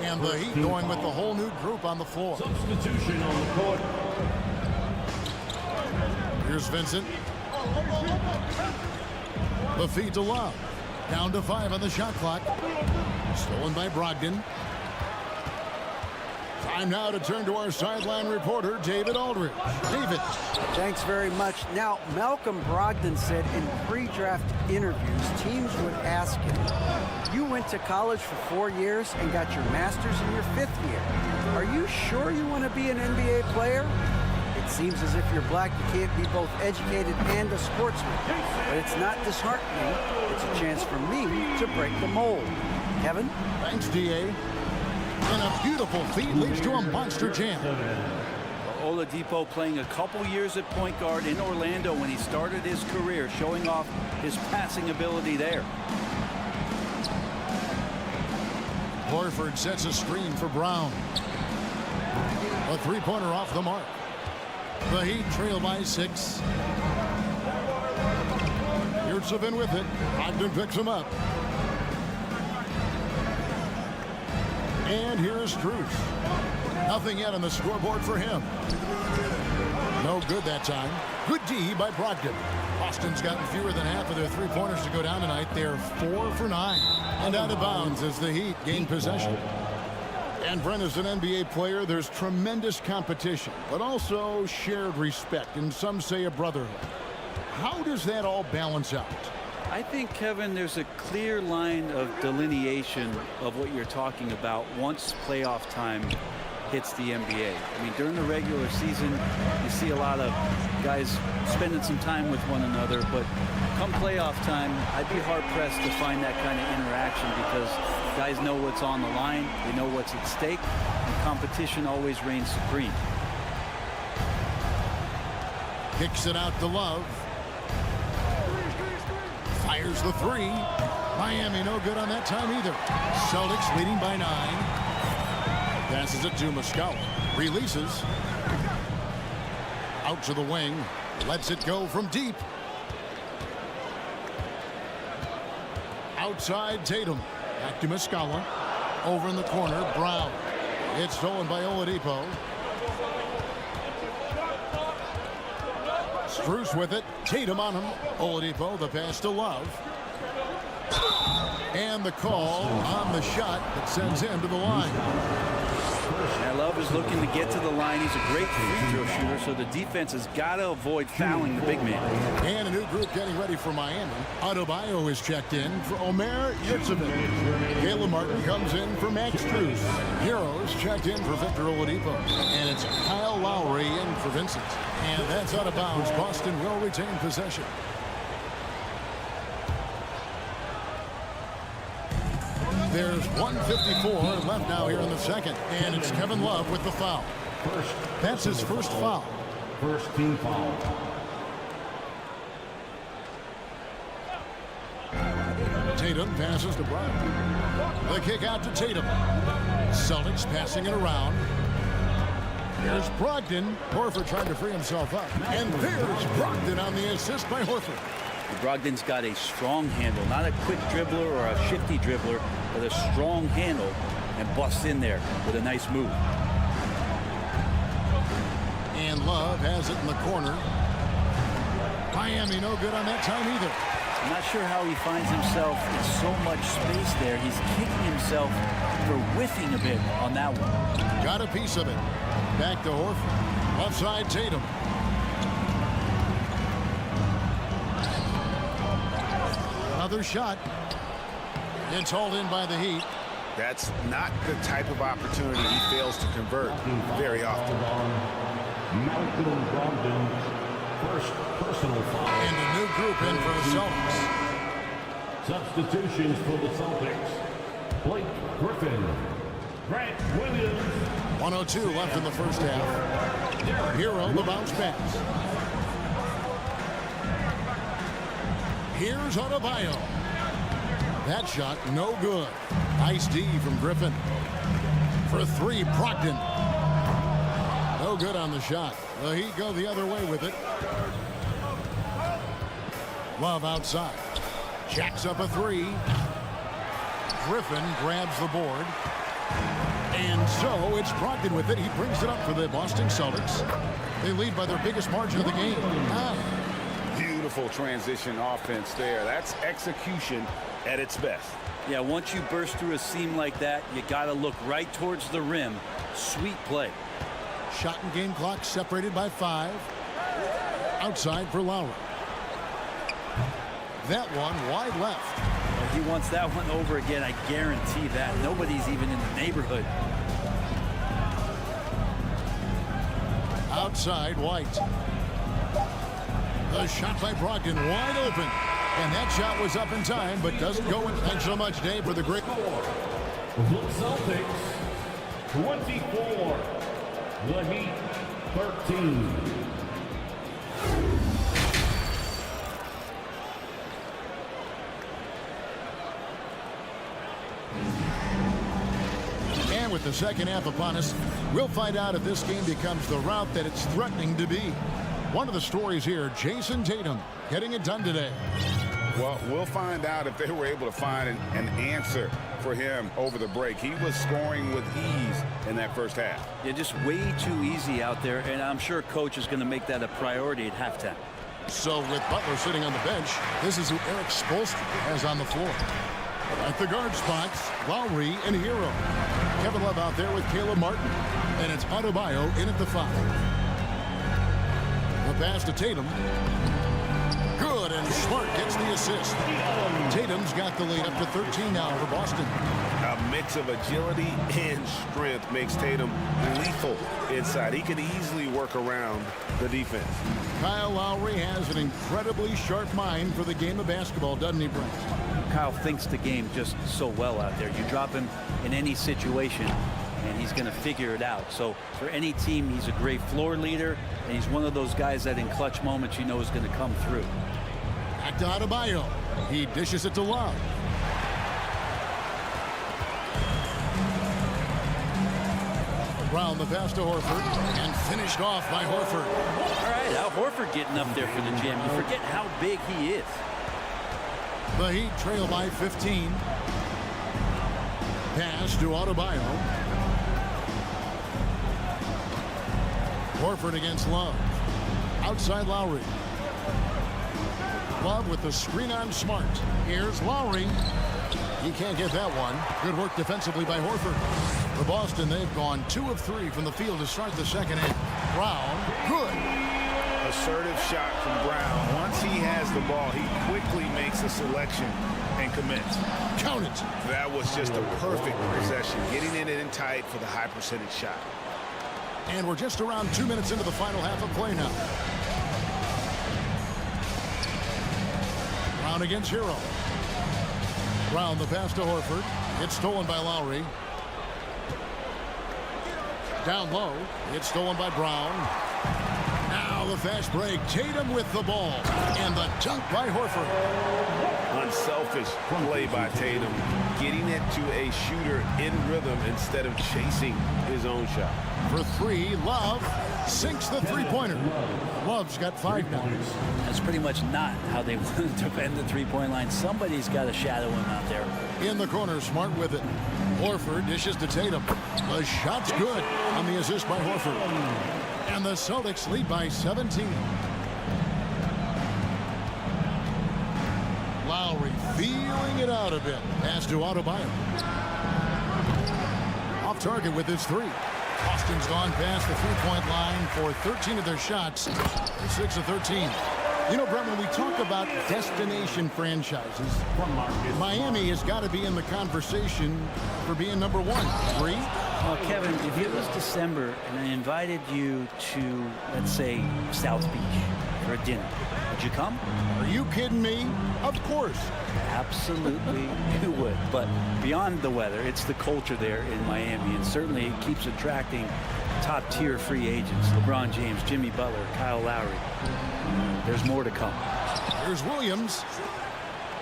And the Heat going with the whole new group on the floor. Substitution on the court. Here's Vincent. The feed to Love. Down to 5 on the shot clock. Stolen by Brogdon. Time now to turn to our sideline reporter, David Aldridge. David. Thanks very much. Now, Malcolm Brogdon said in pre-draft interviews, teams would ask him, you went to college for 4 years and got your master's in your 5th year. Are you sure you want to be an NBA player? It seems as if you're black, you can't be both educated and a sportsman. But it's not disheartening. It's a chance for me to break the mold. Kevin? Thanks, D.A. And a beautiful feed leads to a monster jam. Oladipo playing a couple years at point guard in Orlando when he started his career, showing off his passing ability there. Horford sets a screen for Brown. A 3-pointer off the mark. The Heat trail by 6. Yurtsevin with it. Brogdon picks him up. And here's Strus. Nothing yet on the scoreboard for him. No good that time. Good D by Brogdon. Boston's gotten fewer than half of their 3-pointers to go down tonight. They're 4 for 9. And out of bounds as the Heat gain possession. And Brent, as an NBA player, there's tremendous competition, but also shared respect, and some say a brotherhood. How does that all balance out? I think, Kevin, there's a clear line of delineation of what you're talking about once playoff time hits the NBA. I mean, during the regular season, you see a lot of guys spending some time with one another, but come playoff time, I'd be hard-pressed to find that kind of interaction because Guys know what's on the line. They know what's at stake. And competition always reigns supreme. Kicks it out to Love. Fires the three. Miami no good on that time either. Celtics leading by 9. Passes it to Muscala. Releases. Out to the wing. Lets it go from deep. Outside Tatum. Back to Muscala. Over in the corner, Brown. It's stolen by Oladipo. Strus with it. Tatum on him. Oladipo, the pass to Love. And the call on the shot that sends him to the line. And Love is looking to get to the line. He's a great free throw shooter, so the defense has got to avoid fouling the big man. And a new group getting ready for Miami. Adebayo is checked in for Omer Yurtseven. Caleb Martin comes in for Max Strus. Heroes checked in for Victor Oladipo. And it's Kyle Lowry in for Vincent. And that's out of bounds. Boston will retain possession. There's 1:54 left now here in the second. And it's Kevin Love with the foul. That's his first foul. First team foul. Tatum passes to Brown. The kick out to Tatum. Celtics passing it around. Here's Brogdon. Horford trying to free himself up. And there's Brogdon on the assist by Horford. Brogdon's got a strong handle, not a quick dribbler or a shifty dribbler, but a strong handle, and busts in there with a nice move. And Love has it in the corner. Miami no good on that time either. I'm not sure how he finds himself in so much space there. He's kicking himself for whiffing a bit on that one. Got a piece of it. Back to Horford. Left side Tatum. Another shot. It's hauled in by the Heat. That's not the type of opportunity he fails to convert very often. Malcolm Brogdon, first personal foul. And a new group in for the Celtics. Substitutions for the Celtics. Blake Griffin, Grant Williams. 1:02 left in the first half. Hero the bounce pass. Here's Adebayo. That shot no good. Nice D from Griffin. For three, Brogdon. No good on the shot. The Heat go the other way with it. Love outside. Jacks up a three. Griffin grabs the board. And so it's Brogdon with it. He brings it up for the Boston Celtics. They lead by their biggest margin of the game. Beautiful transition offense there. That's execution at its best. Yeah, once you burst through a seam like that, you got to look right towards the rim. Sweet play. Shot and game clock separated by 5. Outside for Lowry. That one wide left. Well, he wants that one over again, I guarantee that. Nobody's even in the neighborhood. Outside White. The shot by Brogdon wide open. And that shot was up in time, but doesn't go in. Thanks so much, Dave, for the great. The Celtics, 24. The Heat, 13. And with the second half upon us, we'll find out if this game becomes the route that it's threatening to be. One of the stories here, Jason Tatum getting it done today. Well, we'll find out if they were able to find an answer for him over the break. He was scoring with ease in that first half. Yeah, just way too easy out there, and I'm sure coach is going to make that a priority at halftime. So with Butler sitting on the bench, this is who Eric Spoelstra has on the floor. At the guard spots, Lowry and Hero. Kevin Love out there with Caleb Martin. And it's Adebayo in at the 5. The pass to Tatum. Good, and Smart gets the assist. Tatum's got the lead up to 13 now for Boston. A mix of agility and strength makes Tatum lethal inside. He can easily work around the defense. Kyle Lowry has an incredibly sharp mind for the game of basketball, doesn't he, Brent? Kyle thinks the game just so well out there. You drop him in any situation, and he's going to figure it out. So for any team, he's a great floor leader, and he's one of those guys that in clutch moments you know is going to come through. Back to Adebayo. He dishes it to Love. Brown the pass to Horford, and finished off by Horford. All right, Al Horford getting up there for the jam. You forget how big he is. The Heat trail by 15. Pass to Adebayo. Horford against Love. Outside Lowry. Love with the screen on Smart. Here's Lowry. He can't get that one. Good work defensively by Horford. For Boston, they've gone 2 of 3 from the field to start the second half. Brown, good. Assertive shot from Brown. Once he has the ball, he quickly makes a selection and commits. Count it. That was just a perfect possession, getting it in tight for the high percentage shot. And we're just around 2 minutes into the final half of play now. Brown against Hero. Brown the pass to Horford. It's stolen by Lowry. Down low. It's stolen by Brown. Now the fast break. Tatum with the ball. And the dunk by Horford. Unselfish play by Tatum. Getting it to a shooter in rhythm instead of chasing his own shot. For 3, Love sinks the three-pointer. Love's got 5 now. That's pretty much not how they want to defend the three-point line. Somebody's got to shadow him out there. In the corner, Smart with it. Horford dishes to Tatum. The shot's good on the assist by Horford. And the Celtics lead by 17. Lowry feeling it out a bit. Pass to Adebayo. Off target with his 3. Boston's gone past the three-point line for 13 of their shots. They're 6 of 13. You know, Brett, when we talk about destination franchises, Miami has got to be in the conversation for being number 1. Agree? Well, Kevin, if it was December and I invited you to, let's say, South Beach for a dinner, would you come? Are you kidding me? Of course. Absolutely, you would. But beyond the weather, it's the culture there in Miami, and certainly it keeps attracting top-tier free agents. LeBron James, Jimmy Butler, Kyle Lowry. There's more to come. Here's Williams.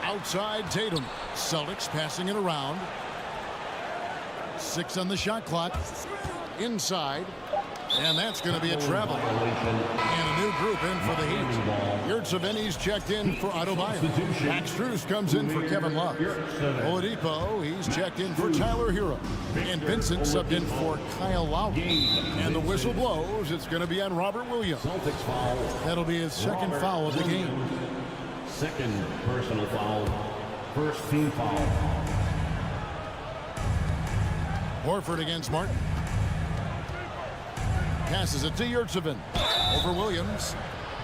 Outside Tatum. Celtics passing it around. 6 on the shot clock. Inside. And that's going to be a travel. And a new group in for the Heat. Yurtseveni's checked in for Adebayo. Max Strus comes in for Kevin Love. Oladipo, he's checked in for Tyler Hero. And Vincent subbed in for Kyle Lowry. And the whistle blows. It's going to be on Robert Williams. That'll be his second foul of the game. Second personal foul. First team foul. Horford against Martin. Passes it to Yurtseven. Over Williams.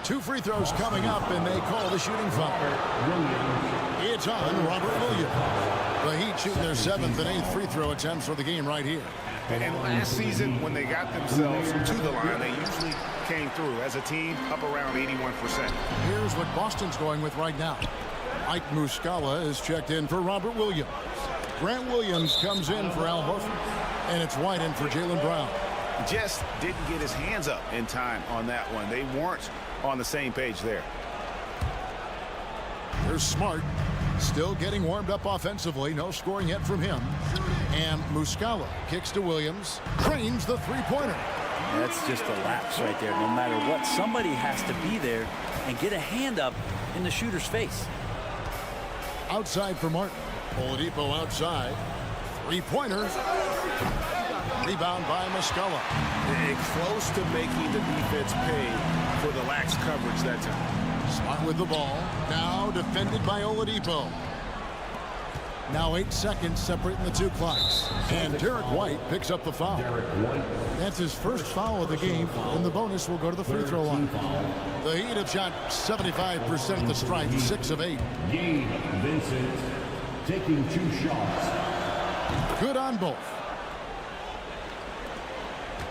2 free throws coming up, and they call the shooting foul. It's on Robert Williams. The Heat shooting their 7th and 8th free throw attempts for the game right here. And last season, when they got themselves to the line, they usually came through as a team up around 81%. Here's what Boston's going with right now. Mike Muscala is checked in for Robert Williams. Grant Williams comes in for Al Horford. And it's White in for Jaylen Brown. Just didn't get his hands up in time on that one. They weren't on the same page there. There's Smart. Still getting warmed up offensively. No scoring yet from him. And Muscala kicks to Williams. Drains the three-pointer. That's just a lapse right there. No matter what, somebody has to be there and get a hand up in the shooter's face. Outside for Martin. Oladipo outside. Three-pointer. Rebound by Muscala. Close to making the defense pay for the lax coverage that time. Smart with the ball. Now defended by Oladipo. Now 8 seconds separating the 2 clocks. And Derek White picks up the foul. That's his first foul of the game, and the bonus will go to the free throw line. The Heat have shot 75% of the strike, 6 of 8. Gabe Vincent taking 2 shots. Good on both.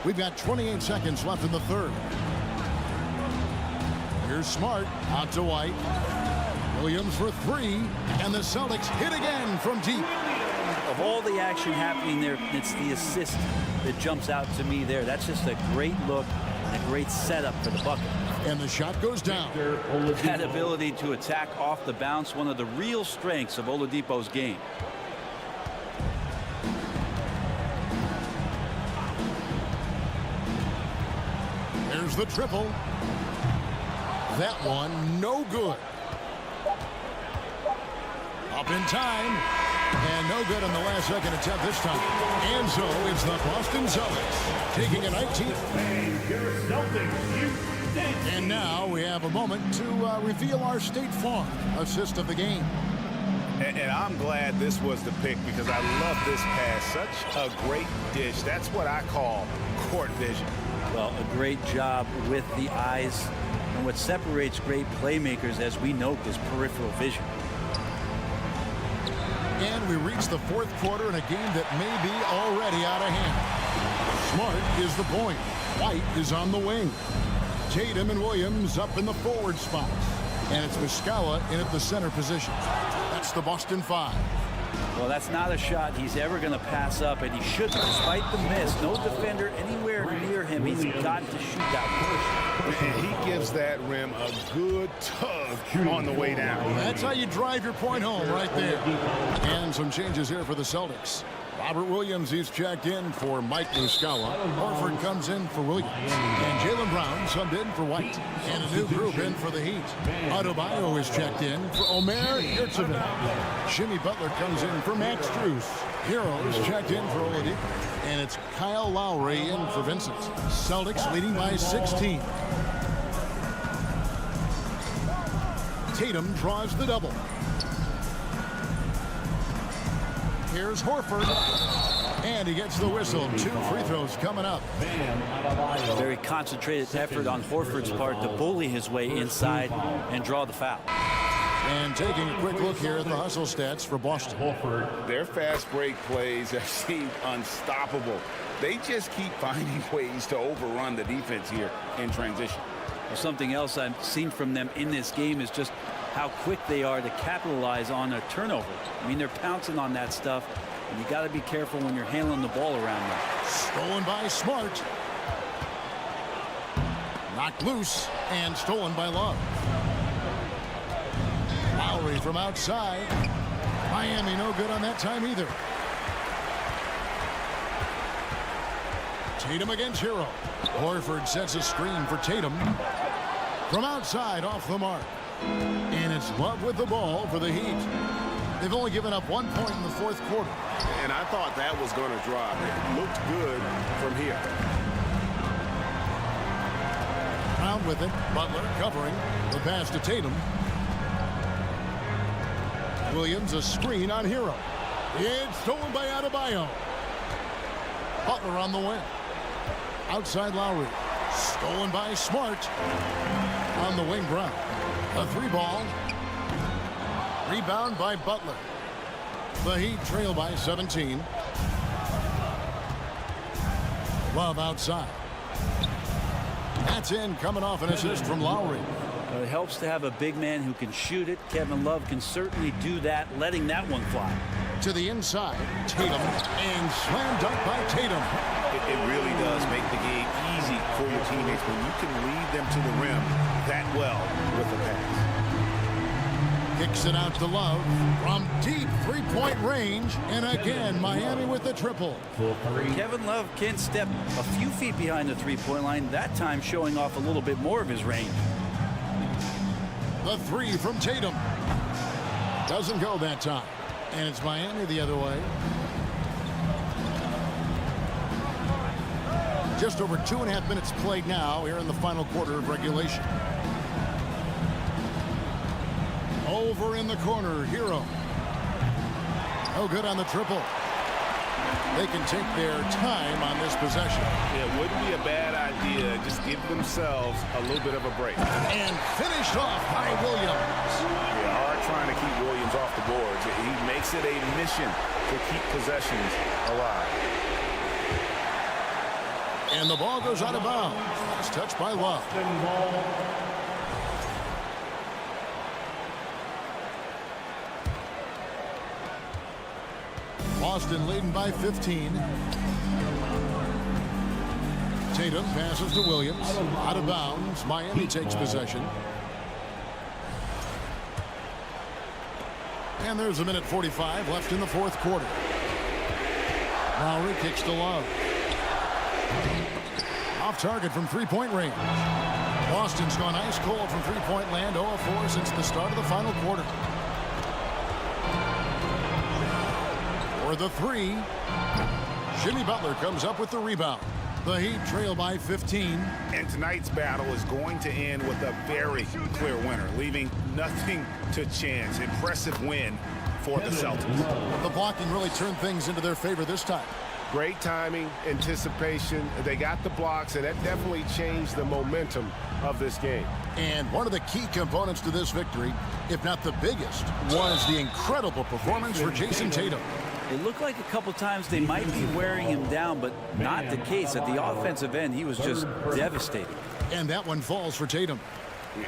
We've got 28 seconds left in the third. Here's Smart out to White. Williams for three, and the Celtics hit again from deep. Of all the action happening there, it's the assist that jumps out to me there. That's just a great look and a great setup for the bucket. And the shot goes down. That ability to attack off the bounce, one of the real strengths of Oladipo's game. There's the triple. That one, no good. Up in time. And no good on the last second attempt this time. And so it's the Boston Celtics taking a 19. And now we have a moment to reveal our State Farm assist of the game. And I'm glad this was the pick because I love this pass. Such a great dish. That's what I call court vision. Well, a great job with the eyes. And what separates great playmakers, as we note, is peripheral vision. And we reach the fourth quarter in a game that may be already out of hand. Smart is the point. White is on the wing. Tatum and Williams up in the forward spots. And it's Muscala in at the center position. That's the Boston 5. Well, that's not a shot he's ever going to pass up, and he shouldn't, despite the miss. No defender anywhere near him. He's got to shoot that push. And he gives that rim a good tug on the way down. That's how you drive your point home right there. And some changes here for the Celtics. Robert Williams, he's checked in for Mike Muscala. Horford comes in for Williams. And Jaylen Brown subbed in for White. And a new group in for the Heat. Adebayo is checked in for Omer Yurtseven. Jimmy Butler comes in for Max Strus. Hero is checked in for Oladipo. And it's Kyle Lowry in for Vincent. Celtics leading by 16. Tatum draws the double. Here's Horford. And he gets the whistle. 2 free throws coming up. Very concentrated effort on Horford's part to bully his way inside and draw the foul. And taking a quick look here at the hustle stats for Boston. Their fast break plays have seemed unstoppable. They just keep finding ways to overrun the defense here in transition. Well, something else I've seen from them in this game is just how quick they are to capitalize on a turnover. I mean, they're pouncing on that stuff, and you got to be careful when you're handling the ball around them. Stolen by Smart. Knocked loose and stolen by Love. Lowry from outside. Miami no good on that time either. Tatum against Hero. Horford sets a screen for Tatum. From outside, off the mark. And it's Love with the ball for the Heat. They've only given up 1 point in the fourth quarter. And I thought that was going to drop. It looked good from here. Brown with it. Butler covering. The pass to Tatum. Williams a screen on Hero. It's stolen by Adebayo. Butler on the wing. Outside Lowry. Stolen by Smart. On the wing, Brown. A 3-ball. Rebound by Butler. The Heat trail by 17. Love outside. That's in, coming off an assist from Lowry. It helps to have a big man who can shoot it. Kevin Love can certainly do that, letting that one fly. To the inside, Tatum, and slam dunk by Tatum. It really does make the game easy for your teammates when you can lead them to the rim that well with the pass. Kicks it out to Love from deep three-point range, and again Miami with the triple. Kevin Love can step a few feet behind the three-point line, that time showing off a little bit more of his range. The 3 from Tatum doesn't go that time, and it's Miami the other way. Just over 2.5 minutes played now here in the final quarter of regulation. Over in the corner, Hero. No good on the triple. They can take their time on this possession. It wouldn't be a bad idea. Just give themselves a little bit of a break. And finished off by Williams. They are trying to keep Williams off the boards. He makes it a mission to keep possessions alive. And the ball goes out of bounds. It's touched by Love. Boston leading by 15. Tatum passes to Williams. Out of bounds. Miami takes possession. And there's a minute 45 left in the fourth quarter. Lowry kicks to Love. Off target from three-point range. Boston's gone ice cold from three-point land, 0 of 4 since the start of the final quarter. For the three, Jimmy Butler comes up with the rebound. The Heat trail by 15. And tonight's battle is going to end with a very clear winner, leaving nothing to chance. Impressive win for the Celtics. The blocking really turned things into their favor this time. Great timing, anticipation. They got the blocks, and that definitely changed the momentum of this game. And one of the key components to this victory, if not the biggest, was the incredible performance for Jason Tatum. It looked like a couple times they might be wearing him down, but not the case. At the offensive end, he was just devastating. And that one falls for Tatum.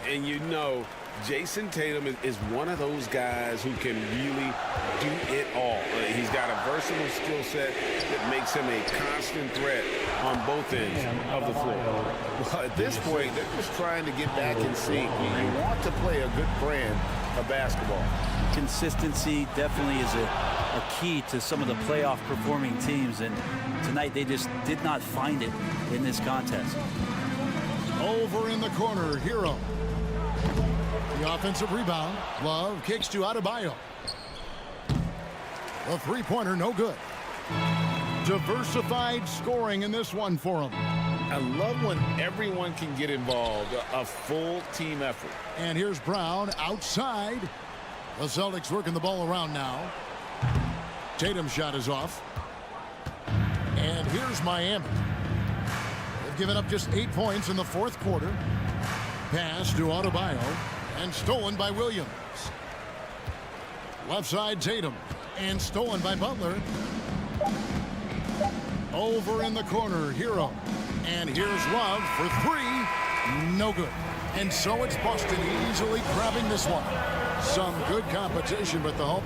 And you know, Jason Tatum is one of those guys who can really do it all. He's got a versatile skill set that makes him a constant threat on both ends of the floor. Well, at this point, they're just trying to get back in sync. You want to play a good brand of basketball. Consistency definitely is a key to some of the playoff performing teams, and tonight they just did not find it in this contest. Over in the corner, Hero. The offensive rebound. Love kicks to Adebayo. The three-pointer, no good. Diversified scoring in this one for him. I love when everyone can get involved, a full team effort. And here's Brown outside. The Celtics working the ball around now. Tatum's shot is off. And here's Miami. They've given up just 8 points in the fourth quarter. Pass to Adebayo. And stolen by Williams. Left side Tatum. And stolen by Butler. Over in the corner, Hero. And here's Love for three. No good. And so it's Boston easily grabbing this one. Some good competition, but the hope.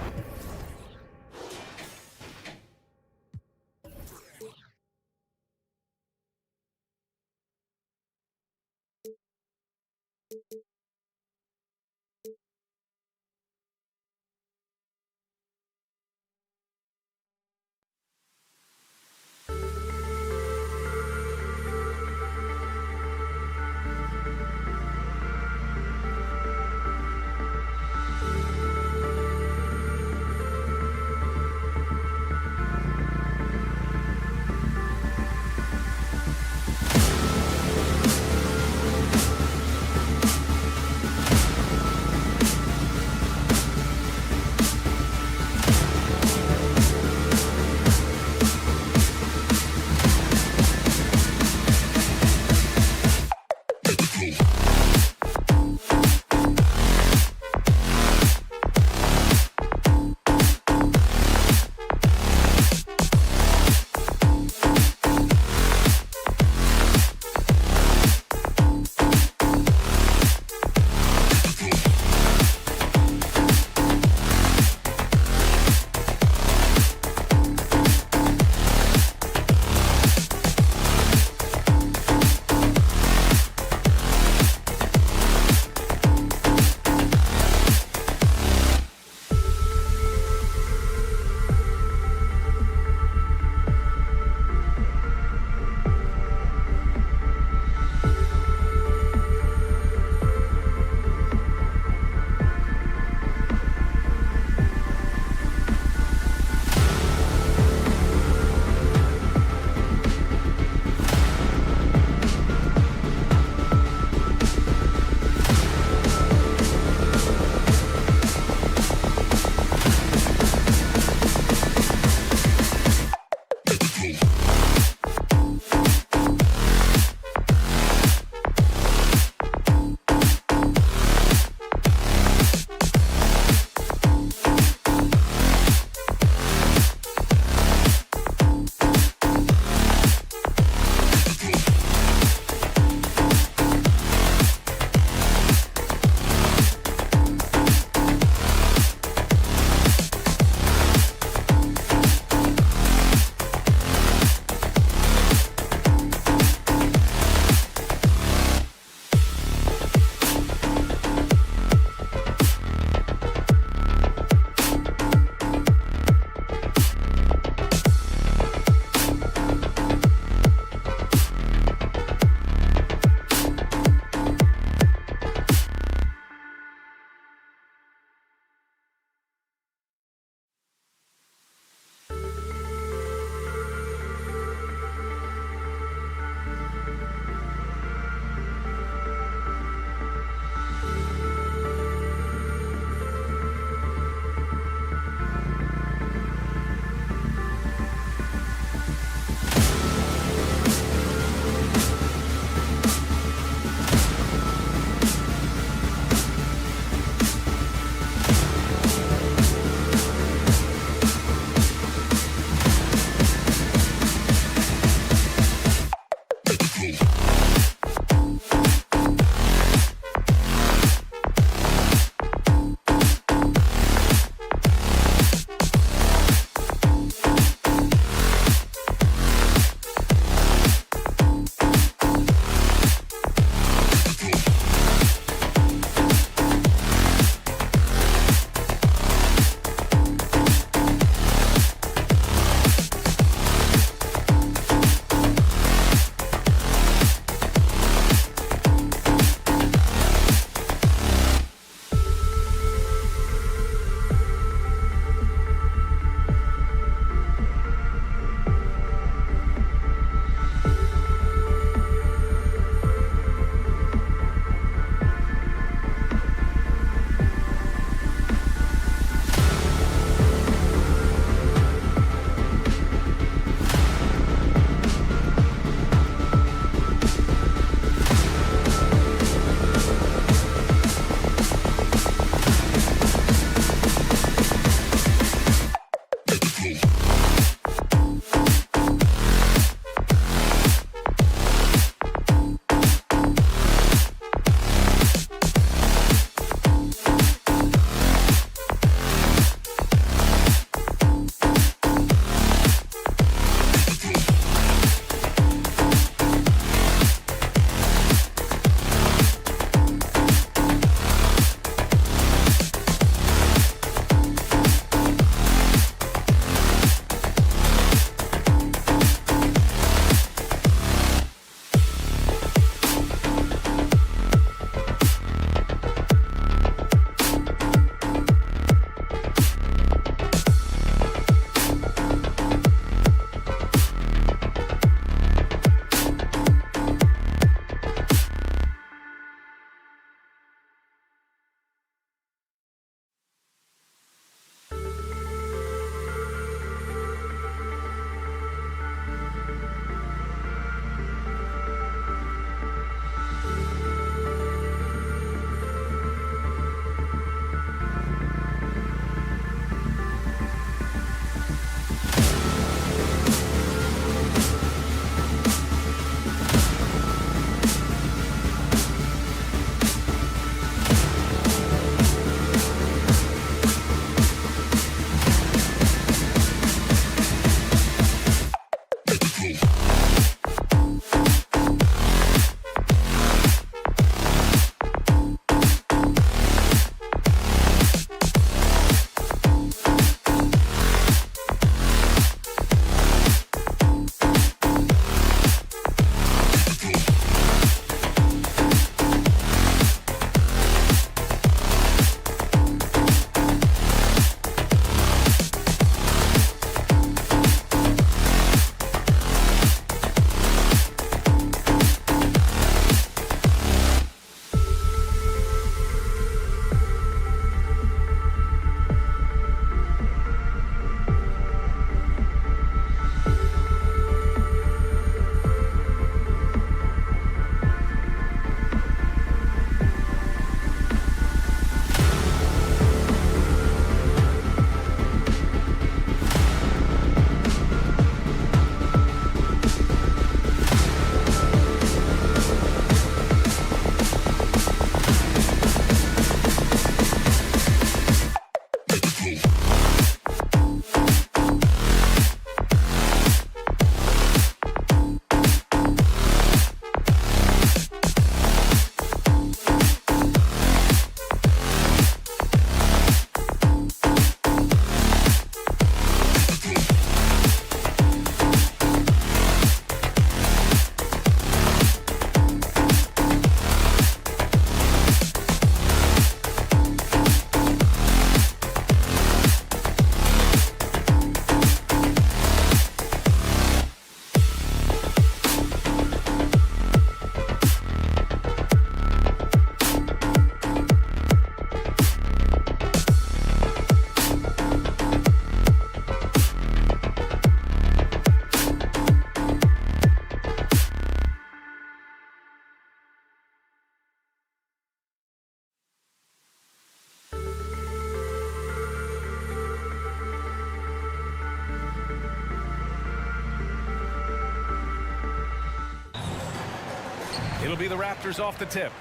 It'll be the Raptors off the tip.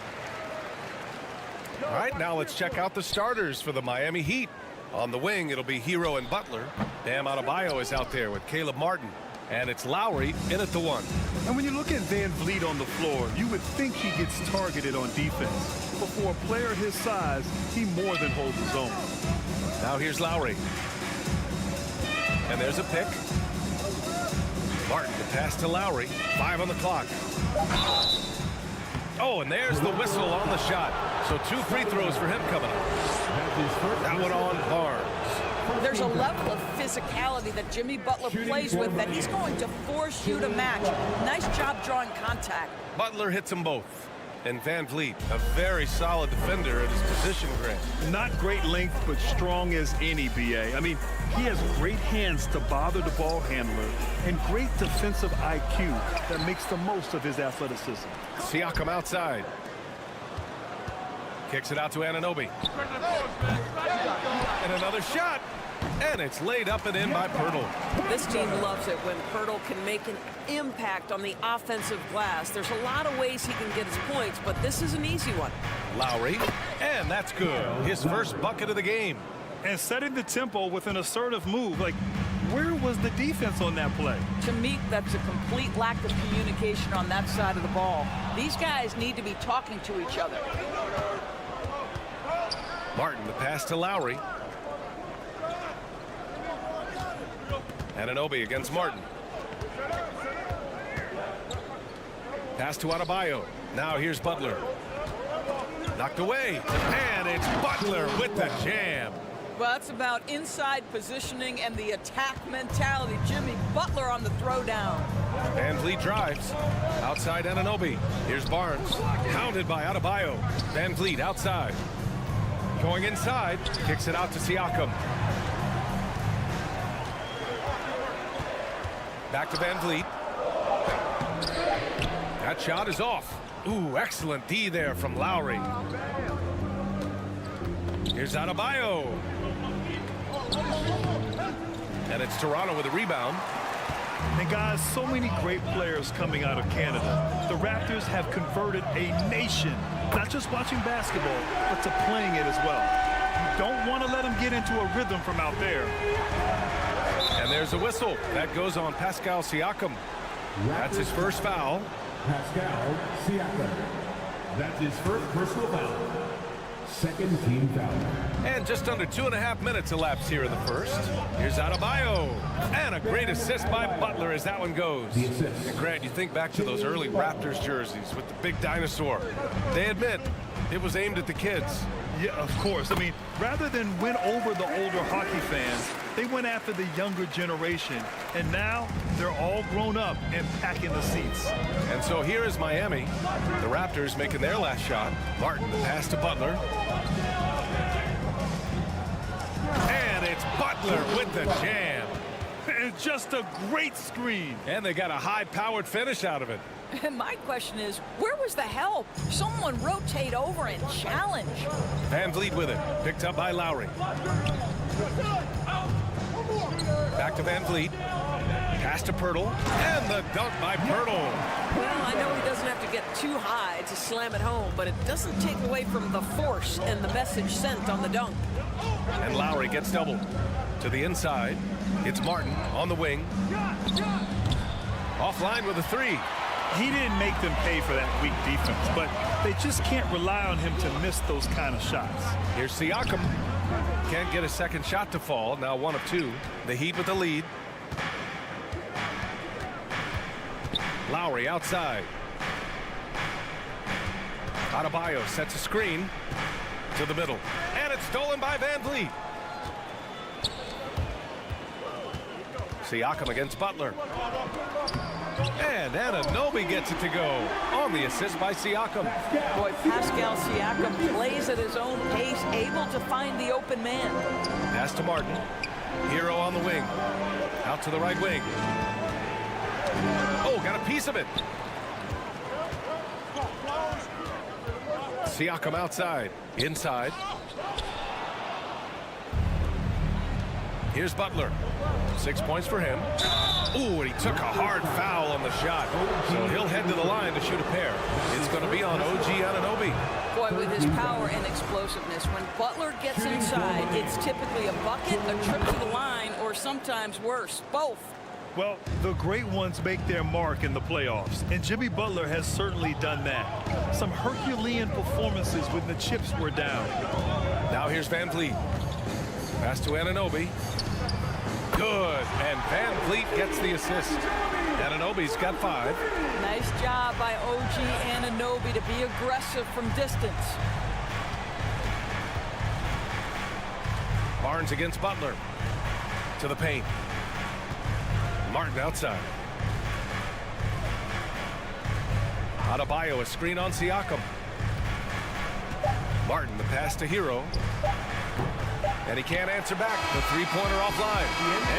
All right, now let's check out the starters for the Miami Heat. On the wing, it'll be Hero and Butler. Bam Adebayo is out there with Caleb Martin. And it's Lowry in at the 1. And when you look at Van Vliet on the floor, you would think he gets targeted on defense. But for a player his size, he more than holds his own. Now here's Lowry. And there's a pick. Martin to pass to Lowry. 5 on the clock. Oh, and there's the whistle on the shot. So 2 free throws for him coming up. That one on Barnes. There's a level of physicality that Jimmy Butler plays with that he's going to force you to match. Nice job drawing contact. Butler hits them both. And Van Vliet, a very solid defender at his position, Grant. Not great length, but strong as any, BA. I mean, he has great hands to bother the ball handler and great defensive IQ that makes the most of his athleticism. Siakam outside. Kicks it out to Anunoby. And another shot. And it's laid up and in by Pirtle. This team loves it when Pirtle can make an impact on the offensive glass. There's a lot of ways he can get his points, but this is an easy one. Lowry, and that's good. His first bucket of the game. And setting the tempo with an assertive move. Like, where was the defense on that play? To me, that's a complete lack of communication on that side of the ball. These guys need to be talking to each other. Martin, the pass to Lowry. Anunoby against Martin. Pass to Adebayo. Now here's Butler. Knocked away. And it's Butler with the jam. Well, that's about inside positioning and the attack mentality. Jimmy Butler on the throwdown. Van Vliet drives. Outside Anunoby. Here's Barnes. Hounded by Adebayo. Van Vliet outside. Going inside. Kicks it out to Siakam. Back to Van Vliet. That shot is off. Ooh, excellent D there from Lowry. Here's Adebayo. And it's Toronto with a rebound. And guys, so many great players coming out of Canada. The Raptors have converted a nation, not just watching basketball, but to playing it as well. You don't want to let them get into a rhythm from out there. And there's a whistle. That goes on Pascal Siakam. That's his first foul. Pascal Siakam. That's his first personal foul. Second team foul. And just under 2.5 minutes elapsed here in the first. Here's Adebayo. And a great assist by Butler as that one goes. And Grant, you think back to those early Raptors jerseys with the big dinosaur. They admit it was aimed at the kids. Yeah, of course. I mean, rather than win over the older hockey fans, they went after the younger generation. And now they're all grown up and packing the seats. And so here is Miami. The Raptors making their last shot. Martin, the pass to Butler. And it's Butler with the jam. And just a great screen. And they got a high-powered finish out of it. And my question is, where was the help? Someone rotate over and challenge. Van Vliet with it. Picked up by Lowry. Back to Van Vliet. Pass to Pirtle. And the dunk by Pirtle. Well, I know he doesn't have to get too high to slam it home, but it doesn't take away from the force and the message sent on the dunk. And Lowry gets doubled. To the inside. It's Martin on the wing. Offline with a 3. He didn't make them pay for that weak defense, but they just can't rely on him to miss those kind of shots. Here's Siakam. Can't get a second shot to fall. Now 1 of 2. The Heat with the lead. Lowry outside. Adebayo sets a screen to the middle. And it's stolen by Van Vliet. Siakam against Butler. And Anunoby gets it to go on the assist by Siakam. Boy, Pascal Siakam plays at his own pace, able to find the open man. Pass to Martin. Hero on the wing. Out to the right wing. Oh, got a piece of it. Siakam outside. Inside. Here's Butler. 6 points for him. Ooh, and he took a hard foul on the shot. So he'll head to the line to shoot a pair. It's going to be on OG Anunoby. Boy, with his power and explosiveness, when Butler gets inside, it's typically a bucket, a trip to the line, or sometimes worse, both. Well, the great ones make their mark in the playoffs, and Jimmy Butler has certainly done that. Some Herculean performances when the chips were down. Now here's Van Vliet. Pass to Anunoby. Good, and Van Vliet gets the assist. Anunoby's got 5. Nice job by OG Anunoby to be aggressive from distance. Barnes against Butler. To the paint. Martin outside. Adebayo, a screen on Siakam. Martin, the pass to Hero. And he can't answer back. The three-pointer offline.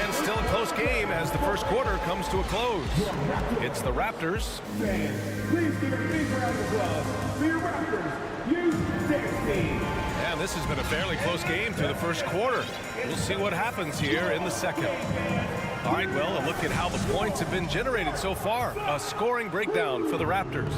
And still a close game as the first quarter comes to a close. It's the Raptors. Please give a big round of applause for your Raptors. U16. And this has been a fairly close game through the first quarter. We'll see what happens here in the second. All right, well, a look at how the points have been generated so far. A scoring breakdown for the Raptors.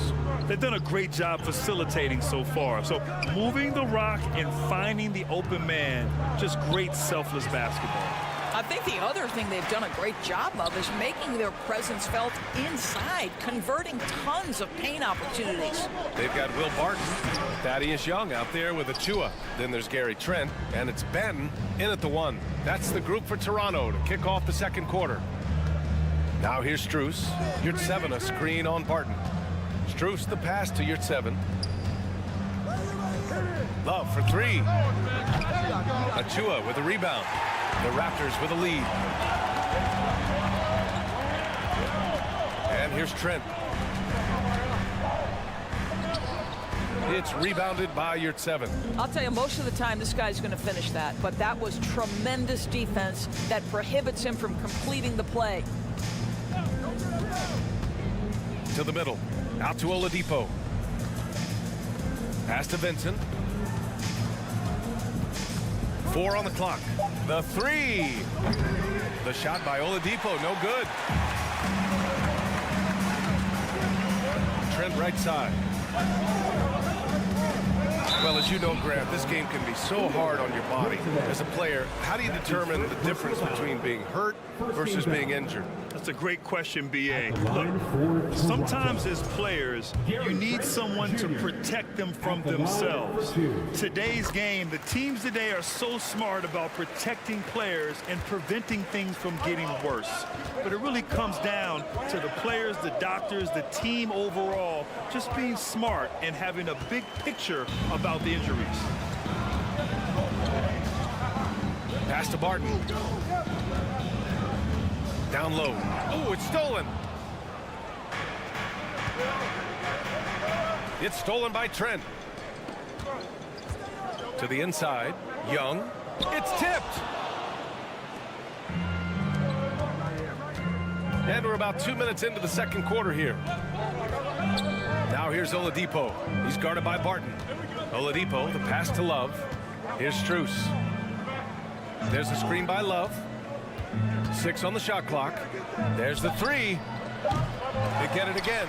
They've done a great job facilitating so far. So moving the rock and finding the open man, just great selfless basketball. I think the other thing they've done a great job of is making their presence felt inside, converting tons of paint opportunities. They've got Will Barton, Thaddeus Young out there with Achua. Then there's Gary Trent, and it's Ben in at the 1. That's the group for Toronto to kick off the second quarter. Now here's Strus. Yurtseven, a screen on Barton. Strus, the pass to Yurtseven. Love for 3. Achua with a rebound. The Raptors with a lead. And here's Trent. It's rebounded by Yurtseven. I'll tell you, most of the time this guy's going to finish that, but that was tremendous defense that prohibits him from completing the play. To the middle. Out to Oladipo. Pass to Vincent. 4 on the clock. The 3. The shot by Oladipo, no good. Trent right side. Well, as you know, Grant, this game can be so hard on your body. As a player, how do you determine the difference between being hurt versus being injured? That's a great question, B.A. Look, sometimes as players, you need someone to protect them from themselves. Today's game, the teams today are so smart about protecting players and preventing things from getting worse. But it really comes down to the players, the doctors, the team overall, just being smart and having a big picture about the injuries. Pass to Barton. Down low. Oh, it's stolen. It's stolen by Trent. To the inside. Young. It's tipped. And we're about 2 minutes into the second quarter here. Now here's Oladipo. He's guarded by Barton. Oladipo, the pass to Love. Here's Strus. There's a screen by Love. 6 on the shot clock. There's the 3. They get it again.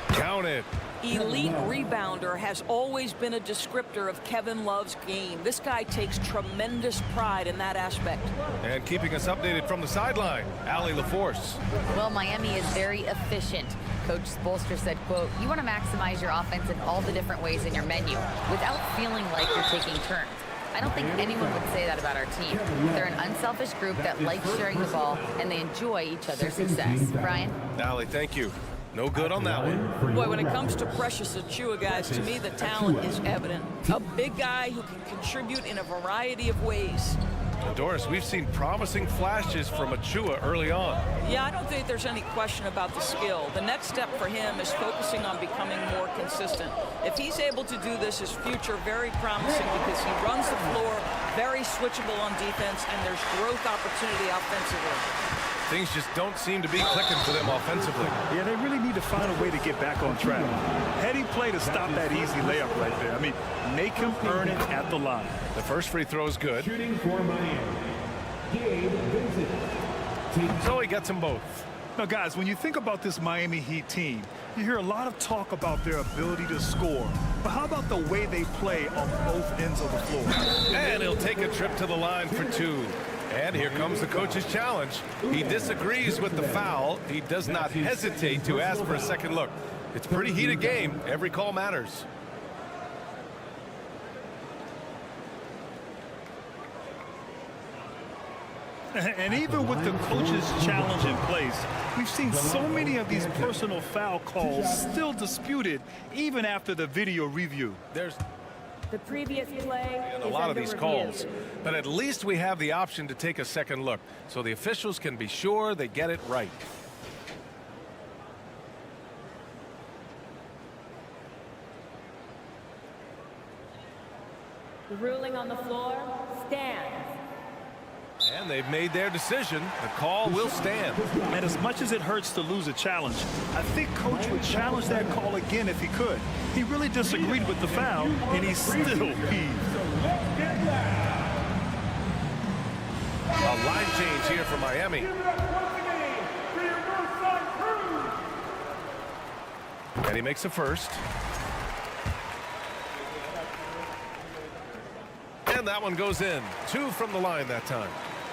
Count it. Elite rebounder has always been a descriptor of Kevin Love's game. This guy takes tremendous pride in that aspect. And keeping us updated from the sideline, Allie LaForce. Well, Miami is very efficient. Coach Spoelstra said, quote, "You want to maximize your offense in all the different ways in your menu without feeling like you're taking turns." I don't think anyone would say that about our team. They're an unselfish group that likes sharing the ball, and they enjoy each other's success. Brian? Allie, thank you. No good on that one. Boy, when it comes to Precious Achua, guys, to me the talent is evident. A big guy who can contribute in a variety of ways. And Doris, we've seen promising flashes from Achua early on. Yeah, I don't think there's any question about the skill. The next step for him is focusing on becoming more consistent. If he's able to do this, his future very promising because he runs the floor, very switchable on defense, and there's growth opportunity offensively. Things just don't seem to be clicking for them offensively. Yeah, they really need to find a way to get back on track. Heady play to stop that easy layup right there. I mean, make him earn it at the line. The first free throw is good. Shooting for Miami. Gabe Vincent. So he gets them both. Now, guys, when you think about this Miami Heat team, you hear a lot of talk about their ability to score. But how about the way they play on both ends of the floor? And he'll take a trip to the line for two. And here comes the coach's challenge. He disagrees with the foul. He does not hesitate to ask for a second look. It's a pretty heated game. Every call matters. And even with the coach's challenge in place, we've seen so many of these personal foul calls still disputed even after the video review. There's the previous play a lot of these calls, but at least we have the option to take a second look so the officials can be sure they get it right. The ruling on the floor stands. And they've made their decision. The call will stand. And as much as it hurts to lose a challenge, I think Coach would challenge that call again if he could. He really disagreed with the foul, and he's still peeved. A line change here for Miami. And he makes a first. And that one goes in. 2 from the line that time.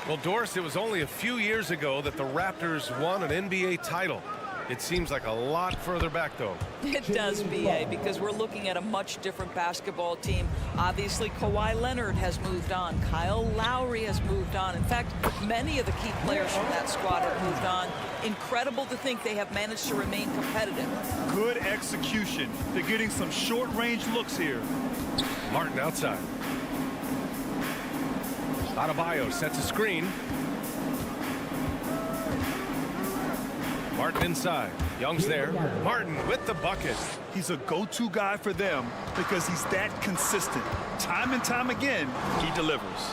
Well, Doris, it was only a few years ago that the Raptors won an NBA title. It seems like a lot further back, though. It does, B.A., because we're looking at a much different basketball team. Obviously, Kawhi Leonard has moved on. Kyle Lowry has moved on. In fact, many of the key players from that squad have moved on. Incredible to think they have managed to remain competitive. Good execution. They're getting some short-range looks here. Martin outside. Adebayo sets a screen. Martin inside. Young's there. Martin with the bucket. He's a go-to guy for them because he's that consistent. Time and time again, he delivers.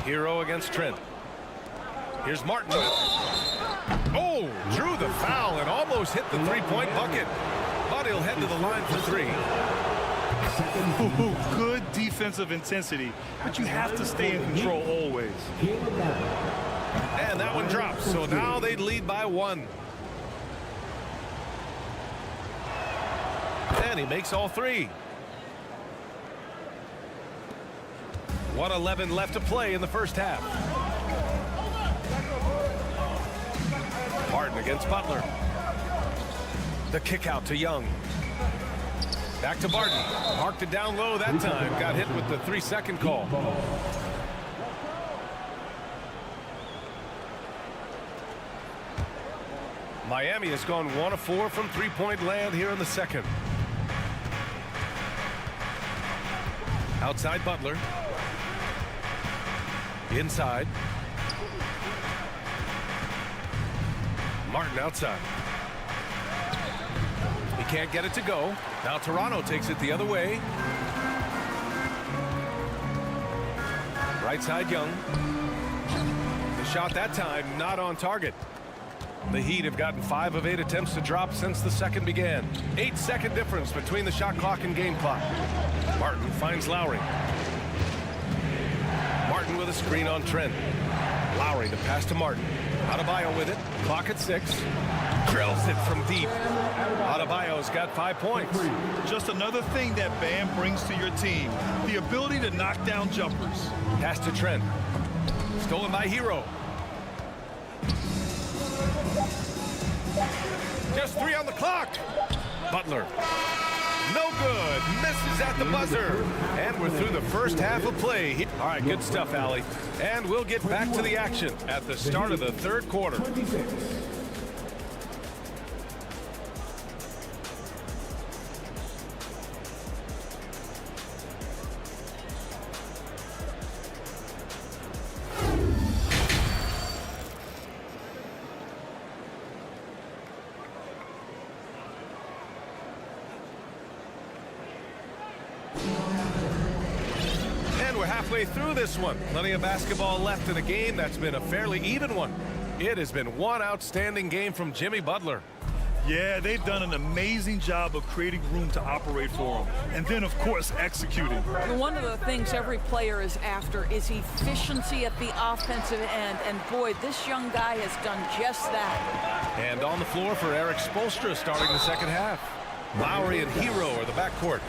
Hero against Trent. Here's Martin. Oh, drew the foul and almost hit the three-point bucket. But he'll head to the line for 3. Good defensive intensity, but you have to stay in control always. And that one drops, so now they lead by 1. And he makes all 3. 1:11 left to play in the first half. Martin against Butler. The kick out to Young. Back to Barton. Marked it down low that time. Got hit with the 3-second call. Miami has gone 1 of 4 from three-point land here in the second. Outside Butler. Inside. Martin outside. He can't get it to go. Now Toronto takes it the other way. Right side Young. The shot that time not on target. The Heat have gotten 5 of 8 attempts to drop since the second began. 8-second difference between the shot clock and game clock. Martin finds Lowry. Martin with a screen on Trent. Lowry the pass to Martin. Adebayo with it. Clock at 6. Drills it from deep. Adebayo's got 5 points. Just another thing that Bam brings to your team. The ability to knock down jumpers. Pass to Trent. Stolen by Hero. Just 3 on the clock. Butler. No good. Misses at the buzzer. And we're through the first half of play. All right, good stuff, Allie. And we'll get back to the action at the start of the third quarter. We're halfway through this one. Plenty of basketball left in a game that's been a fairly even one. It has been one outstanding game from Jimmy Butler. Yeah, they've done an amazing job of creating room to operate for him. And then, of course, executing. One of the things every player is after is efficiency at the offensive end. And boy, this young guy has done just that. And on the floor for Eric Spoelstra starting the second half. Lowry and Hero are the backcourt.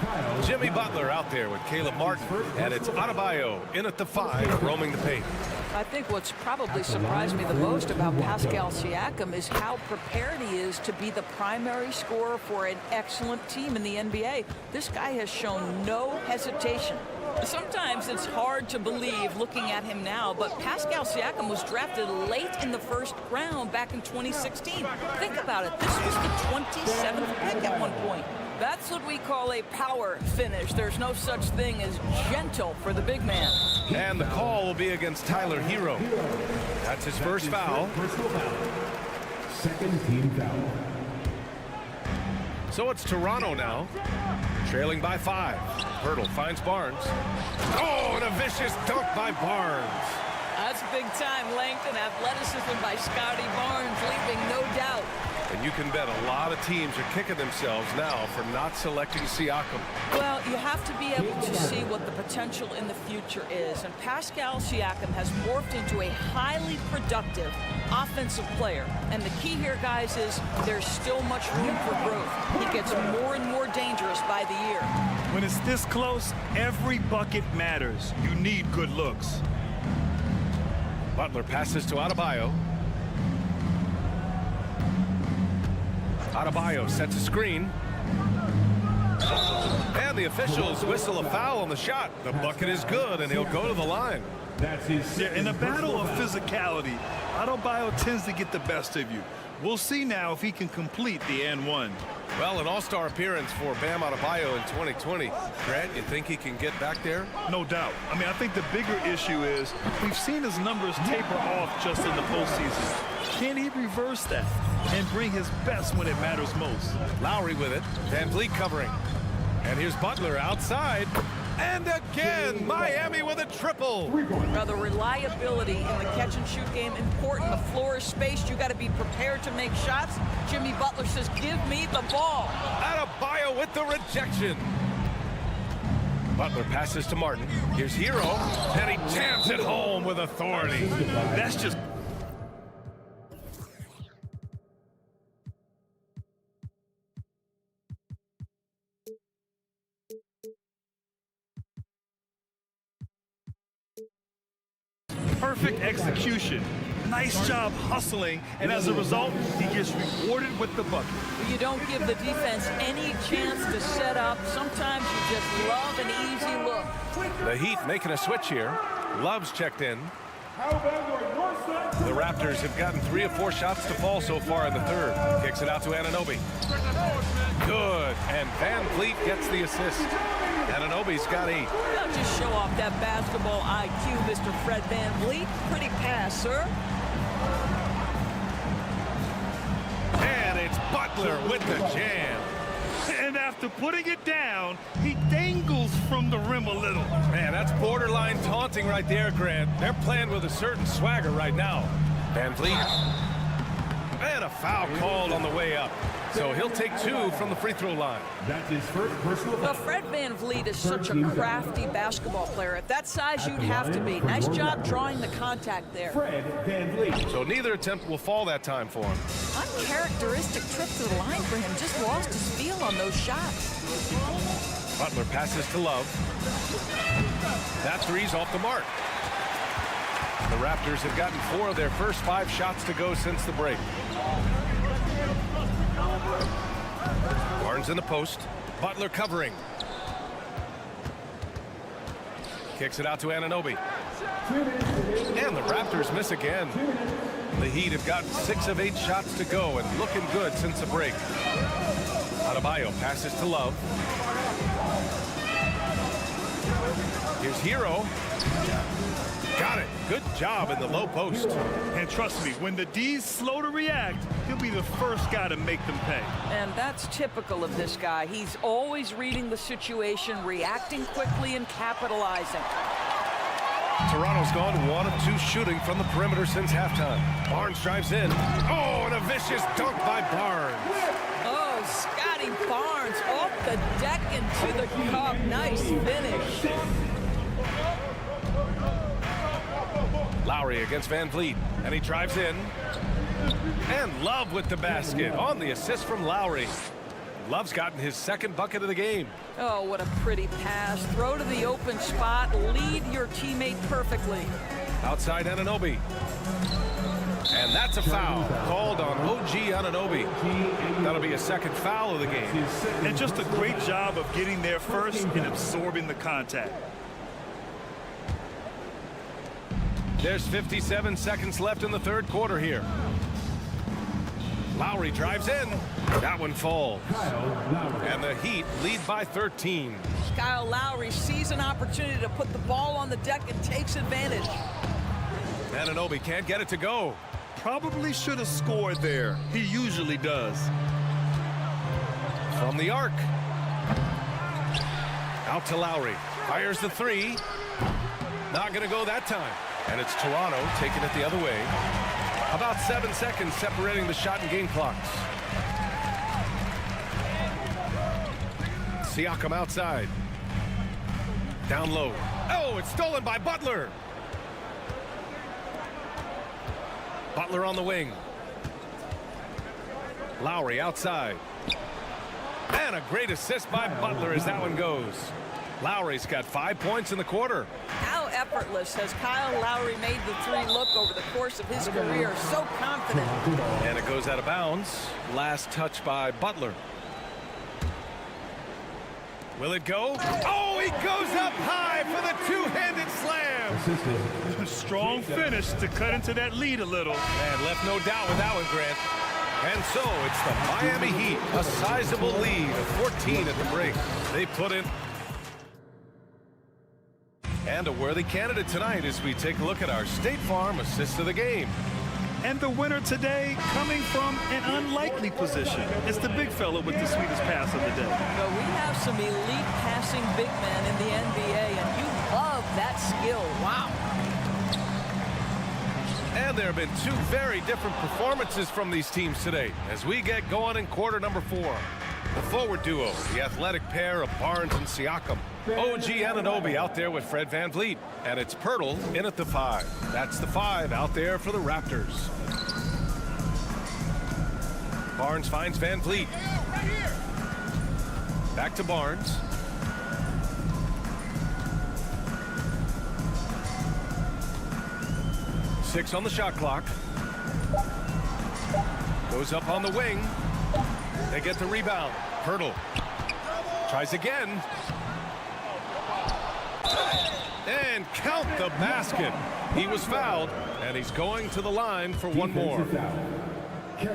Jimmy Butler out there with Caleb Martin. And it's Adebayo in at the 5, roaming the paint. I think what's probably surprised me the most about Pascal Siakam is how prepared he is to be the primary scorer for an excellent team in the NBA. This guy has shown no hesitation. Sometimes it's hard to believe looking at him now, but Pascal Siakam was drafted late in the first round back in 2016. Think about it. This was the 27th pick at one point. That's what we call a power finish. There's no such thing as gentle for the big man. And the call will be against Tyler Hero. That's his first foul. Second team foul. So it's Toronto now, trailing by 5. Hurdle finds Barnes. Oh, and a vicious dunk by Barnes. That's big-time length and athleticism by Scotty Barnes, leaving no doubt. And you can bet a lot of teams are kicking themselves now for not selecting Siakam. Well, you have to be able to see what the potential in the future is. And Pascal Siakam has morphed into a highly productive offensive player. And the key here, guys, is there's still much room for growth. He gets more and more dangerous by the year. When it's this close, every bucket matters. You need good looks. Butler passes to Adebayo. Adebayo sets a screen. And the officials whistle a foul on the shot. The bucket is good, and he'll go to the line. In a battle of physicality, Adebayo tends to get the best of you. We'll see now if he can complete the and one. Well, an all-star appearance for Bam Adebayo in 2020. Grant, you think he can get back there? No doubt. I mean, I think the bigger issue is we've seen his numbers taper off just in the postseason. Can he reverse that and bring his best when it matters most? Lowry with it. Van Vliet covering. And here's Butler outside. And again, Miami with a triple. Now, the reliability in the catch-and-shoot game, important. The floor is spaced. You got to be prepared to make shots. Jimmy Butler says, give me the ball. Adebayo with the rejection. Butler passes to Martin. Here's Hero. And he jams it home with authority. That's just... perfect execution. Nice job hustling, and as a result, he gets rewarded with the bucket. You don't give the defense any chance to set up. Sometimes you just love an easy look. The Heat making a switch here. Love's checked in. The Raptors have gotten 3 of 4 shots to fall so far in the third. Kicks it out to Anunoby. Good, and Van Vliet gets the assist. Anunoby's got 8. Don't just show off that basketball IQ, Mr. Fred Van Vliet. Pretty pass, sir. And it's Butler with the jam. And after putting it down, he dangles from the rim a little. Man, that's borderline taunting right there, Grant. They're playing with a certain swagger right now. Van Vliet. And a foul called on the way up. So he'll take 2 from the free throw line. That's his first personal foul. Well, Fred Van Vliet is such a crafty basketball player. At that size, you'd have to be. Nice job drawing the contact there. Fred Van Vliet. So neither attempt will fall that time for him. Uncharacteristic trip to the line for him. Just lost his feel on those shots. Butler passes to Love. That three's off the mark. The Raptors have gotten 4 of their first 5 shots to go since the break. Barnes in the post. Butler covering. Kicks it out to Anunoby. And the Raptors miss again. The Heat have gotten 6 of 8 shots to go and looking good since the break. Adebayo passes to Love. Here's Hero. Got it. Good job in the low post. And trust me, when the D's slow to react, he'll be the first guy to make them pay. And that's typical of this guy. He's always reading the situation, reacting quickly, and capitalizing. Toronto's gone 1 of 2 shooting from the perimeter since halftime. Barnes drives in. Oh, and a vicious dunk by Barnes. the deck into the cup. Nice finish. Lowry against Van Vliet, and he drives in. And Love with the basket on the assist from Lowry. Love's gotten his second bucket of the game. Oh, what a pretty pass. Throw to the open spot. Lead your teammate perfectly. Outside Anunoby. And that's a foul called on OG Anunoby. That'll be a second foul of the game. And just a great job of getting there first and absorbing the contact. There's 57 seconds left in the third quarter here. Lowry drives in. That one falls. And the Heat lead by 13. Kyle Lowry sees an opportunity to put the ball on the deck and takes advantage. Anunoby can't get it to go. Probably should have scored there. He usually does. From the arc. Out to Lowry. Fires the three. Not going to go that time. And it's Toronto taking it the other way. About 7 seconds separating the shot and game clocks. Siakam outside. Down low. Oh, it's stolen by Butler. Butler on the wing. Lowry outside. And a great assist by Butler as that one goes. Lowry's got 5 points in the quarter. How effortless has Kyle Lowry made the three look over the course of his career? So confident. And it goes out of bounds. Last touch by Butler. Will it go? Oh, he goes up high for the two-handed slam. Strong finish to cut into that lead a little. And left no doubt with that one, Grant. And so it's the Miami Heat, a sizable lead of 14 at the break. They put in. And a worthy candidate tonight as we take a look at our State Farm assist of the game. And the winner today coming from an unlikely position. It's the big fella with the sweetest pass of the day. But we have some elite passing big men in the NBA, and you love that skill. Wow. And there have been two very different performances from these teams today as we get going in quarter number 4. The forward duo, the athletic pair of Barnes and Siakam. OG Anunoby out there with Fred Van Vliet. And it's Pirtle in at the 5. That's the 5 out there for the Raptors. Barnes finds Van Vliet. Back to Barnes. Six on the shot clock. Goes up on the wing. They get the rebound. Pirtle tries again. And count the basket. He was fouled, and he's going to the line for one more.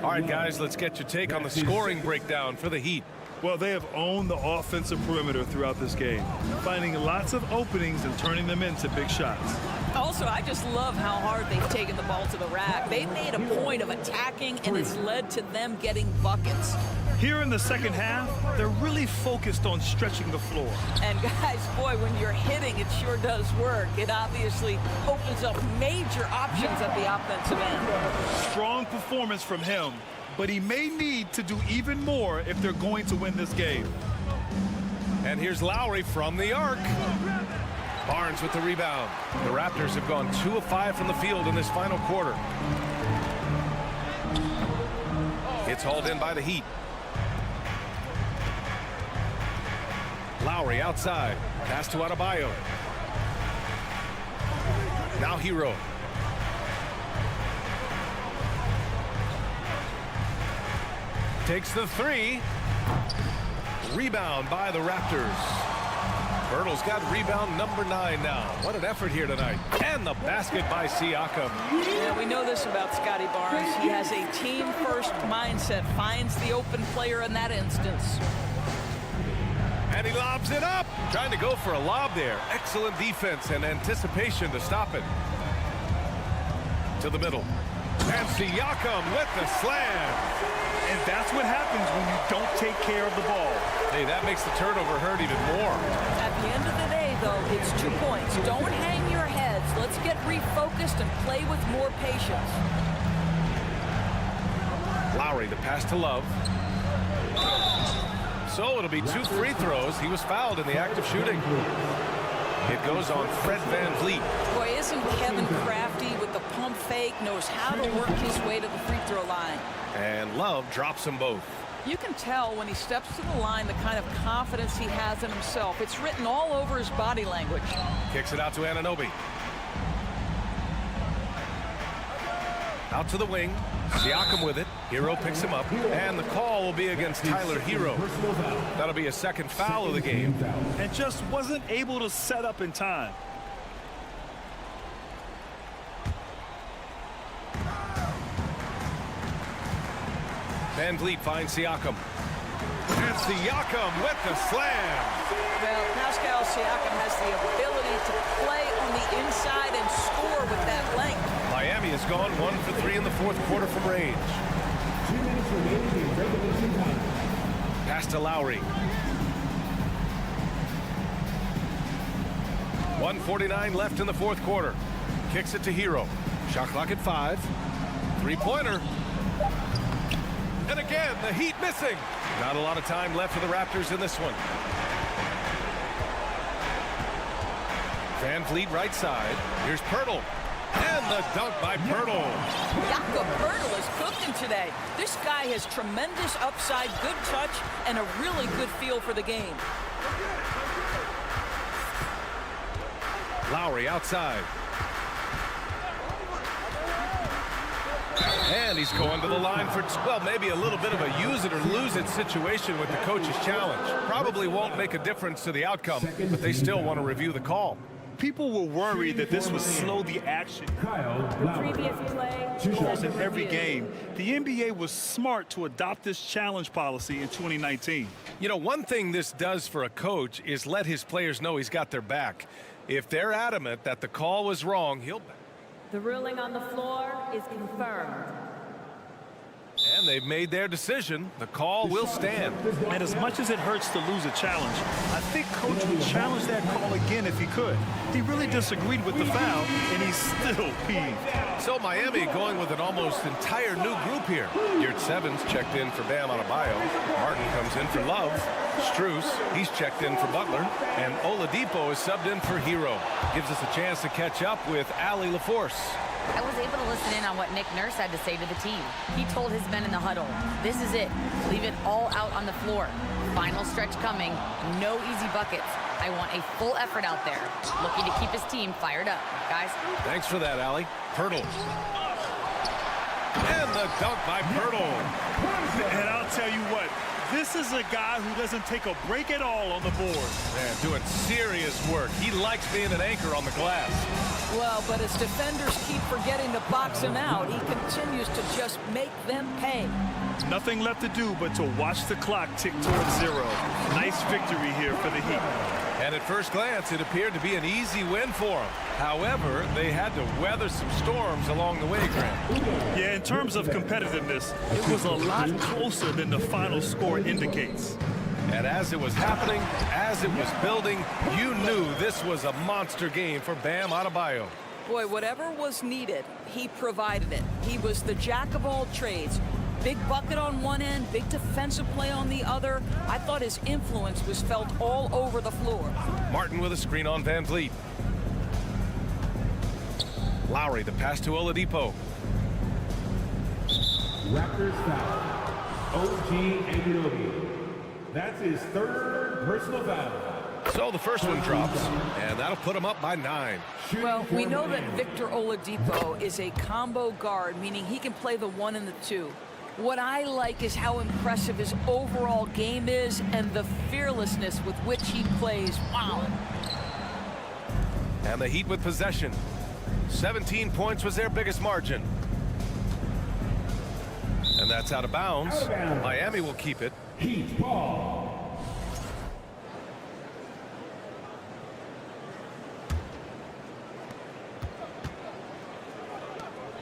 All right, guys, let's get your take on the scoring breakdown for the Heat. Well, they have owned the offensive perimeter throughout this game, finding lots of openings and turning them into big shots. Also, I just love how hard they've taken the ball to the rack. They've made a point of attacking, and it's led to them getting buckets. Here in the second half, they're really focused on stretching the floor. And guys, boy, when you're hitting, it sure does work. It obviously opens up major options at the offensive end. Strong performance from him, but he may need to do even more if they're going to win this game. And here's Lowry from the arc. Barnes with the rebound. The Raptors have gone 2 of 5 from the field in this final quarter. It's hauled in by the Heat. Lowry outside. Pass to Adebayo. Now Hero. Takes the 3. Rebound by the Raptors. Pirtle's got rebound number 9 now. What an effort here tonight. And the basket by Siakam. Yeah, we know this about Scotty Barnes. He has a team-first mindset. Finds the open player in that instance. And he lobs it up. Trying to go for a lob there. Excellent defense and anticipation to stop it. To the middle. And Siakam with the slam. And that's what happens when you don't take care of the ball. Hey, that makes the turnover hurt even more. At the end of the day, though, it's 2 points. Don't hang your heads. Let's get refocused and play with more patience. Lowry, the pass to Love. So it'll be 2 free throws. He was fouled in the act of shooting. It goes on Fred VanVleet. Boy, isn't Kevin crafty with the pump fake, knows how to work his way to the free throw line. And Love drops them both. You can tell when he steps to the line the kind of confidence he has in himself. It's written all over his body language. Kicks it out to Anunoby. Out to the wing. Siakam with it. Hero picks him up. And the call will be against Tyler Hero. That'll be a second foul of the game. And just wasn't able to set up in time. VanVleet finds Siakam. And Siakam with the slam. Well, Pascal Siakam has the ability to play on the inside and score with that length. Miami has gone 1 for 3 in the fourth quarter from range. 2 minutes remaining in regulation time. Pass to Lowry. 1:49 left in the fourth quarter. Kicks it to Hero. Shot clock at 5. Three-pointer. And again, the Heat missing. Not a lot of time left for the Raptors in this one. VanVleet right side. Here's Pirtle. And the dunk by Pirtle. Jakob Pirtle is cooking today. This guy has tremendous upside, good touch, and a really good feel for the game. Lowry outside. And he's going to the line for, well, maybe a little bit of a use it or lose it situation with the coach's challenge. Probably won't make a difference to the outcome, but they still want to review the call. People were worried that this would slow the action. The previous play. Calls in every game. The NBA was smart to adopt this challenge policy in 2019. You know, one thing this does for a coach is let his players know he's got their back. If they're adamant that the call was wrong, he'll... The ruling on the floor is confirmed. And they've made their decision. The call will stand. And as much as it hurts to lose a challenge, I think Coach would challenge that call again if he could. He really disagreed with the foul, and he's still peeved. So Miami going with an almost entire new group here. Geert Sevens checked in for Bam Adebayo. Martin comes in for Love. Strus, he's checked in for Butler. And Oladipo is subbed in for Hero. Gives us a chance to catch up with Allie LaForce. I was able to listen in on what Nick Nurse had to say to the team. He told his men in the huddle, this is it. Leave it all out on the floor. Final stretch coming. No easy buckets. I want a full effort out there. Looking to keep his team fired up. Guys. Thanks for that, Allie. Pirtle. And the dunk by Pirtle. And I'll tell you what, this is a guy who doesn't take a break at all on the board. Man, doing serious work. He likes being an anchor on the glass. Well, but as defenders keep forgetting to box him out, he continues to just make them pay. Nothing left to do but to watch the clock tick towards 0. Nice victory here for the Heat. And at first glance, it appeared to be an easy win for them. However, they had to weather some storms along the way, Grant. Yeah, in terms of competitiveness, it was a lot closer than the final score indicates. And as it was happening, as it was building, you knew this was a monster game for Bam Adebayo. Boy, whatever was needed, he provided it. He was the jack of all trades. Big bucket on one end, big defensive play on the other. I thought his influence was felt all over the floor. Martin with a screen on VanVleet. Lowry, the pass to Oladipo. Raptors foul. OG Anunoby. That's his 3rd personal foul. So the first one drops, and that'll put him up by 9. Well, we know that Victor Oladipo is a combo guard, meaning he can play the 1 and the 2. What I like is how impressive his overall game is and the fearlessness with which he plays. Wow. And the Heat with possession. 17 points was their biggest margin. And that's out of bounds. Miami will keep it. Heat ball.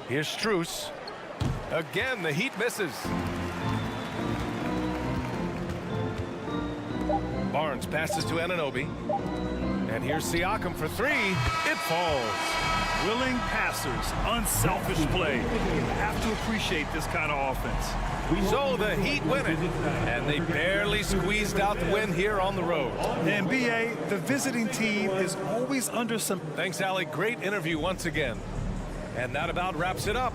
Here's Strus. Again, the Heat misses. Barnes passes to Anunoby. And here's Siakam for three. It falls. Willing passers, unselfish play. You have to appreciate this kind of offense. So the Heat win it, and they barely squeezed out the win here on the road. NBA, the visiting team is always under some... Thanks, Allie. Great interview once again. And that about wraps it up.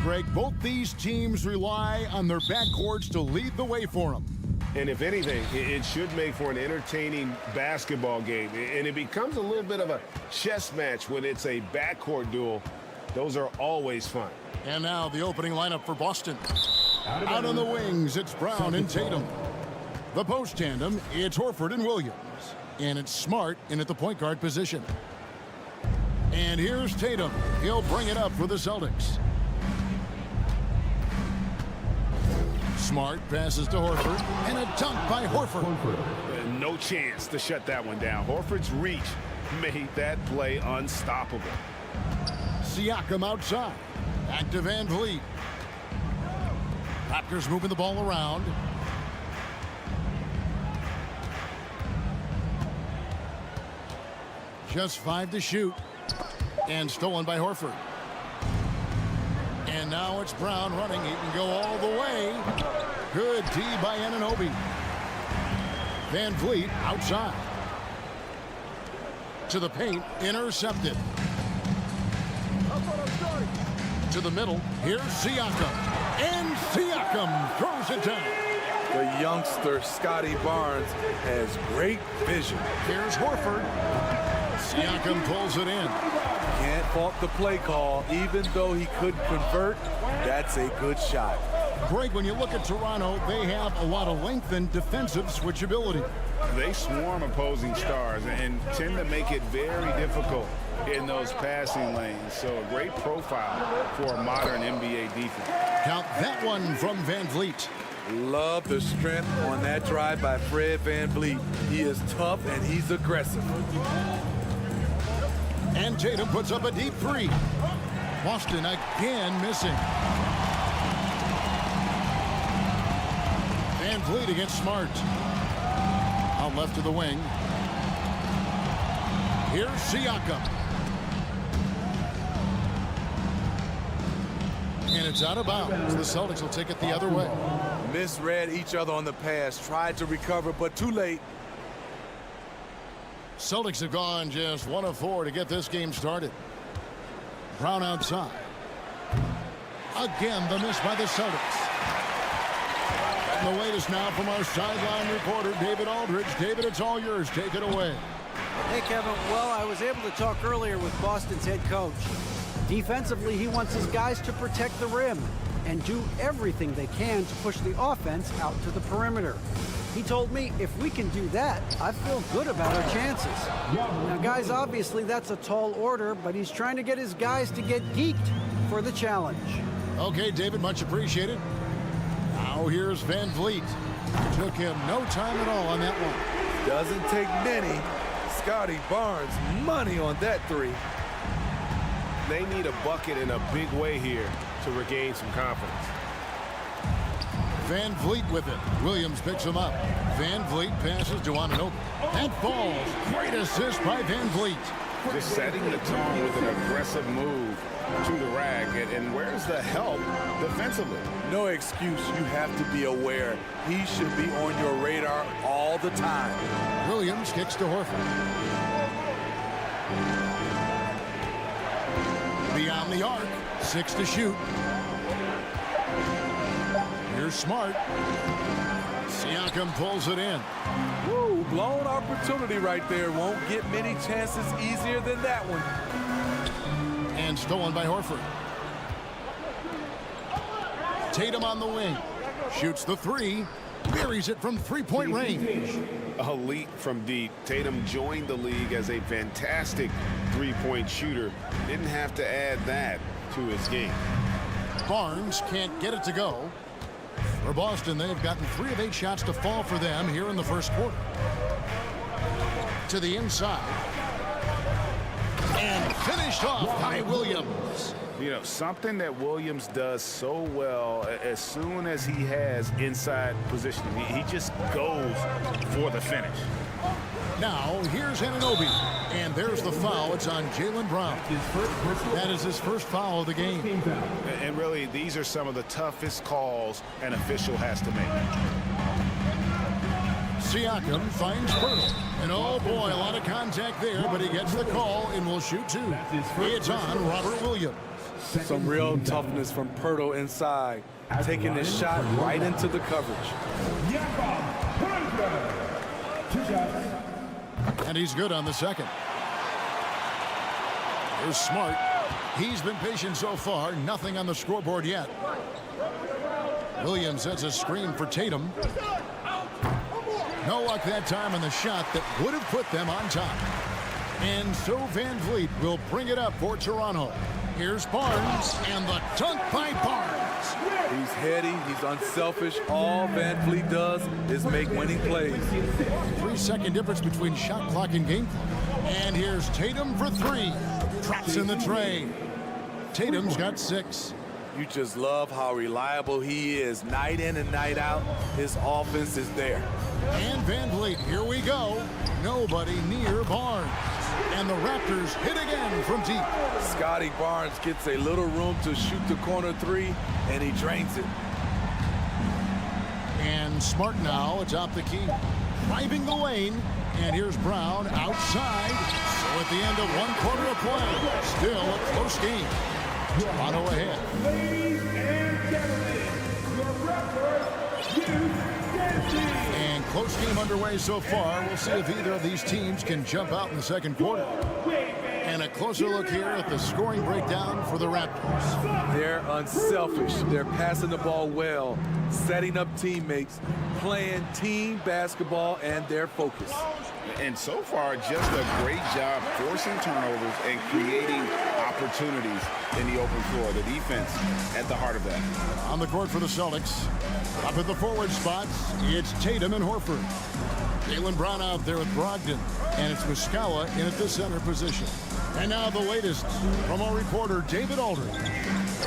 Greg, both these teams rely on their backcourts to lead the way for them. And if anything, it should make for an entertaining basketball game. And it becomes a little bit of a chess match when it's a backcourt duel. Those are always fun. And now the opening lineup for Boston. Out on the wings, it's Brown and Tatum. The post tandem, it's Horford and Williams. And it's Smart in at the point guard position. And here's Tatum. He'll bring it up for the Celtics. Smart passes to Horford, and a dunk by Horford. No chance to shut that one down. Horford's reach made that play unstoppable. Siakam outside. Back to Van Vliet. Raptors moving the ball around. Just 5 to shoot. And stolen by Horford. And now it's Brown running. He can go all the way. Good D by Anunoby. Van Vliet outside. To the paint. Intercepted. To the middle. Here's Siakam. And Siakam throws it down. The youngster, Scotty Barnes, has great vision. Here's Horford. Siakam pulls it in. Can't fault the play call. Even though he couldn't convert, that's a good shot. Greg, when you look at Toronto, they have a lot of length and defensive switchability. They swarm opposing stars and tend to make it very difficult in those passing lanes. So a great profile for a modern NBA defense. Count that one from Van Vliet. Love the strength on that drive by Fred Van Vliet. He is tough and he's aggressive. And Tatum puts up a deep three. Boston again missing. Van Vliet against Smart. Out left to the wing. Here's Siakam. And it's out of bounds. The Celtics will take it the other way. Misread each other on the pass. Tried to recover, but too late. Celtics have gone just 1 of 4 to get this game started. Brown outside. Again, the miss by the Celtics. And the latest now from our sideline reporter, David Aldridge. David, it's all yours. Take it away. Hey, Kevin. Well, I was able to talk earlier with Boston's head coach. Defensively, he wants his guys to protect the rim and do everything they can to push the offense out to the perimeter. He told me if we can do that, I feel good about our chances. Now, guys, obviously that's a tall order, but he's trying to get his guys to get geeked for the challenge. Okay, David, much appreciated. Now here's Van Vliet. Took him no time at all on that one. Doesn't take many. Scotty Barnes, money on that three. They need a bucket in a big way here to regain some confidence. Van Vliet with it. Williams picks him up. Van Vliet passes to Anunoby. That falls. Great assist by Van Vliet. Just setting the tone with an aggressive move to the rack. And where's the help defensively? No excuse. You have to be aware. He should be on your radar all the time. Williams kicks to Horford. Beyond the arc. 6 to shoot. Here's Smart. Siakam pulls it in. Woo, blown opportunity right there. Won't get many chances easier than that one. And stolen by Horford. Tatum on the wing. Shoots the three. Buries it from three-point range. A leap from deep. Tatum joined the league as a fantastic three-point shooter. Didn't have to add that to his game. Barnes can't get it to go. For Boston, they've gotten 3 of 8 shots to fall for them here in the first quarter. To the inside. And finished off by Williams. You know, something that Williams does so well as soon as he has inside positioning, he just goes for the finish. Now, here's Anunoby. And there's the foul. It's on Jaylen Brown. That is his first foul of the game. And really, these are some of the toughest calls an official has to make. Siakam finds Pirtle. And oh boy, a lot of contact there, but he gets the call and will shoot 2. It's on Robert Williams. Some real toughness from Pirtle inside, taking his shot right into the coverage. And he's good on the second. Here's Smart. He's been patient so far. Nothing on the scoreboard yet. Williams sets a screen for Tatum. No luck that time on the shot that would have put them on top. And so Van Vliet will bring it up for Toronto. Here's Barnes, and the dunk by Barnes. He's heady, he's unselfish. All Van Vliet does is make winning plays. 3-second difference between shot clock and game clock. And here's Tatum for three. Drops in the tray. Tatum's got 6. You just love how reliable he is. Night in and night out, his offense is there. And Van Vliet, here we go. Nobody near Barnes. And the Raptors hit again from deep. Scotty Barnes gets a little room to shoot the corner 3, and he drains it. And Smart now atop the key. Driving the lane. And here's Brown outside. So at the end of 1 quarter of play, still a close game. Toronto ahead. Ladies and gentlemen, your Raptors, and close game underway so far. We'll see if either of these teams can jump out in the second quarter. And a closer look here at the scoring breakdown for the Raptors. They're unselfish. They're passing the ball well, setting up teammates, playing team basketball, and they're focused. And so far, just a great job forcing turnovers and creating opportunities in the open floor. The defense at the heart of that. On the court for the Celtics, up at the forward spots, it's Tatum and Horford. Jaylen Brown out there with Brogdon, and it's Muscala in at the center position. And now the latest from our reporter, David Aldridge.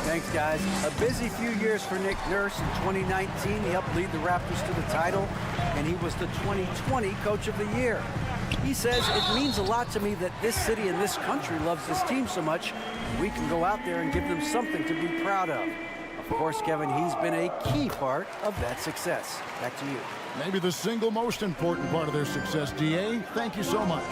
Thanks, guys. A busy few years for Nick Nurse. In 2019, he helped lead the Raptors to the title, and he was the 2020 Coach of the Year. He says, it means a lot to me that this city and this country loves this team so much, and we can go out there and give them something to be proud of. Of course, Kevin, he's been a key part of that success. Back to you. Maybe the single most important part of their success, D.A. Thank you so much.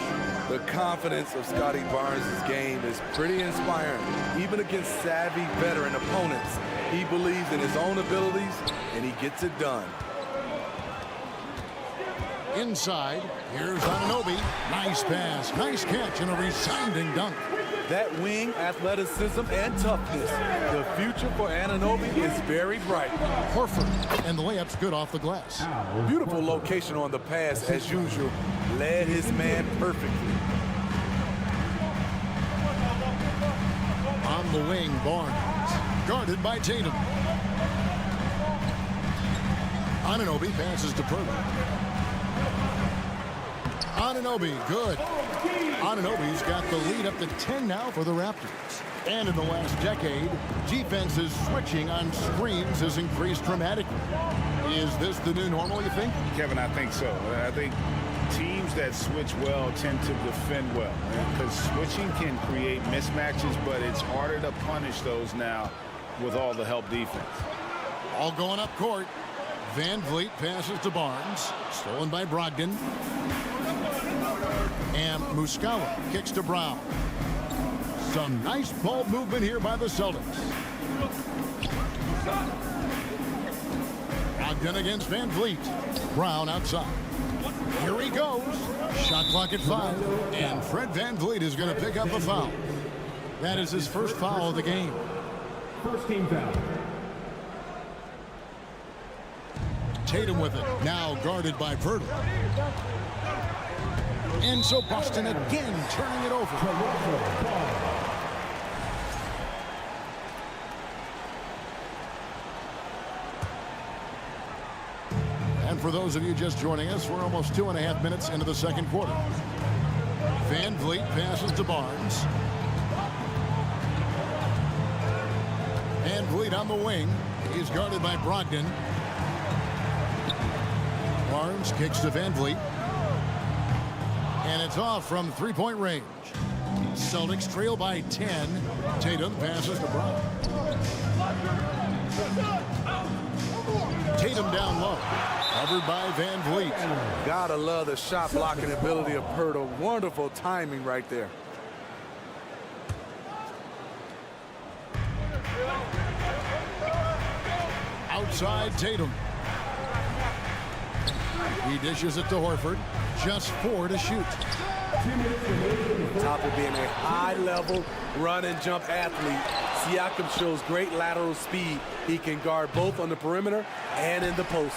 The confidence of Scotty Barnes' game is pretty inspiring. Even against savvy veteran opponents, he believes in his own abilities, and he gets it done. Inside, here's Anunoby. Nice pass, nice catch, and a resounding dunk. That wing athleticism and toughness. The future for Anunoby is very bright. Horford, and the layup's good off the glass. Beautiful location on the pass, as usual. Led his man perfectly. On the wing, Barnes, guarded by Tatum. Anunoby passes to Pirtle. Anunoby, good. Anunoby's got the lead up to 10 now for the Raptors. And in the last decade, defenses switching on screens has increased dramatically. Is this the new normal, you think? Kevin, I think so. I think teams that switch well tend to defend well, because switching can create mismatches, but it's harder to punish those now with all the help defense. All going up court. Van Vliet passes to Barnes. Stolen by Brogdon. And Muscala kicks to Brown. Some nice ball movement here by the Celtics. Brogdon against Van Vliet. Brown outside. Here he goes. Shot clock at 5. And Fred Van Vliet is going to pick up a foul. That is his first foul of the game. First team foul. Tatum with it. Now guarded by Pirtle. And so Boston again turning it over. And for those of you just joining us, we're almost 2.5 minutes into the second quarter. Van Vliet passes to Barnes. Van Vliet on the wing. He's guarded by Brogdon. Barnes kicks to Van Vliet. And it's off from three-point range. Celtics trail by 10. Tatum passes to Brown. Tatum down low. Covered by Van Vliet. Gotta love the shot blocking ability of Pirtle. Wonderful timing right there. Left side, Tatum. He dishes it to Horford. Just 4 to shoot. On top of being a high-level run-and-jump athlete, Siakam shows great lateral speed. He can guard both on the perimeter and in the post.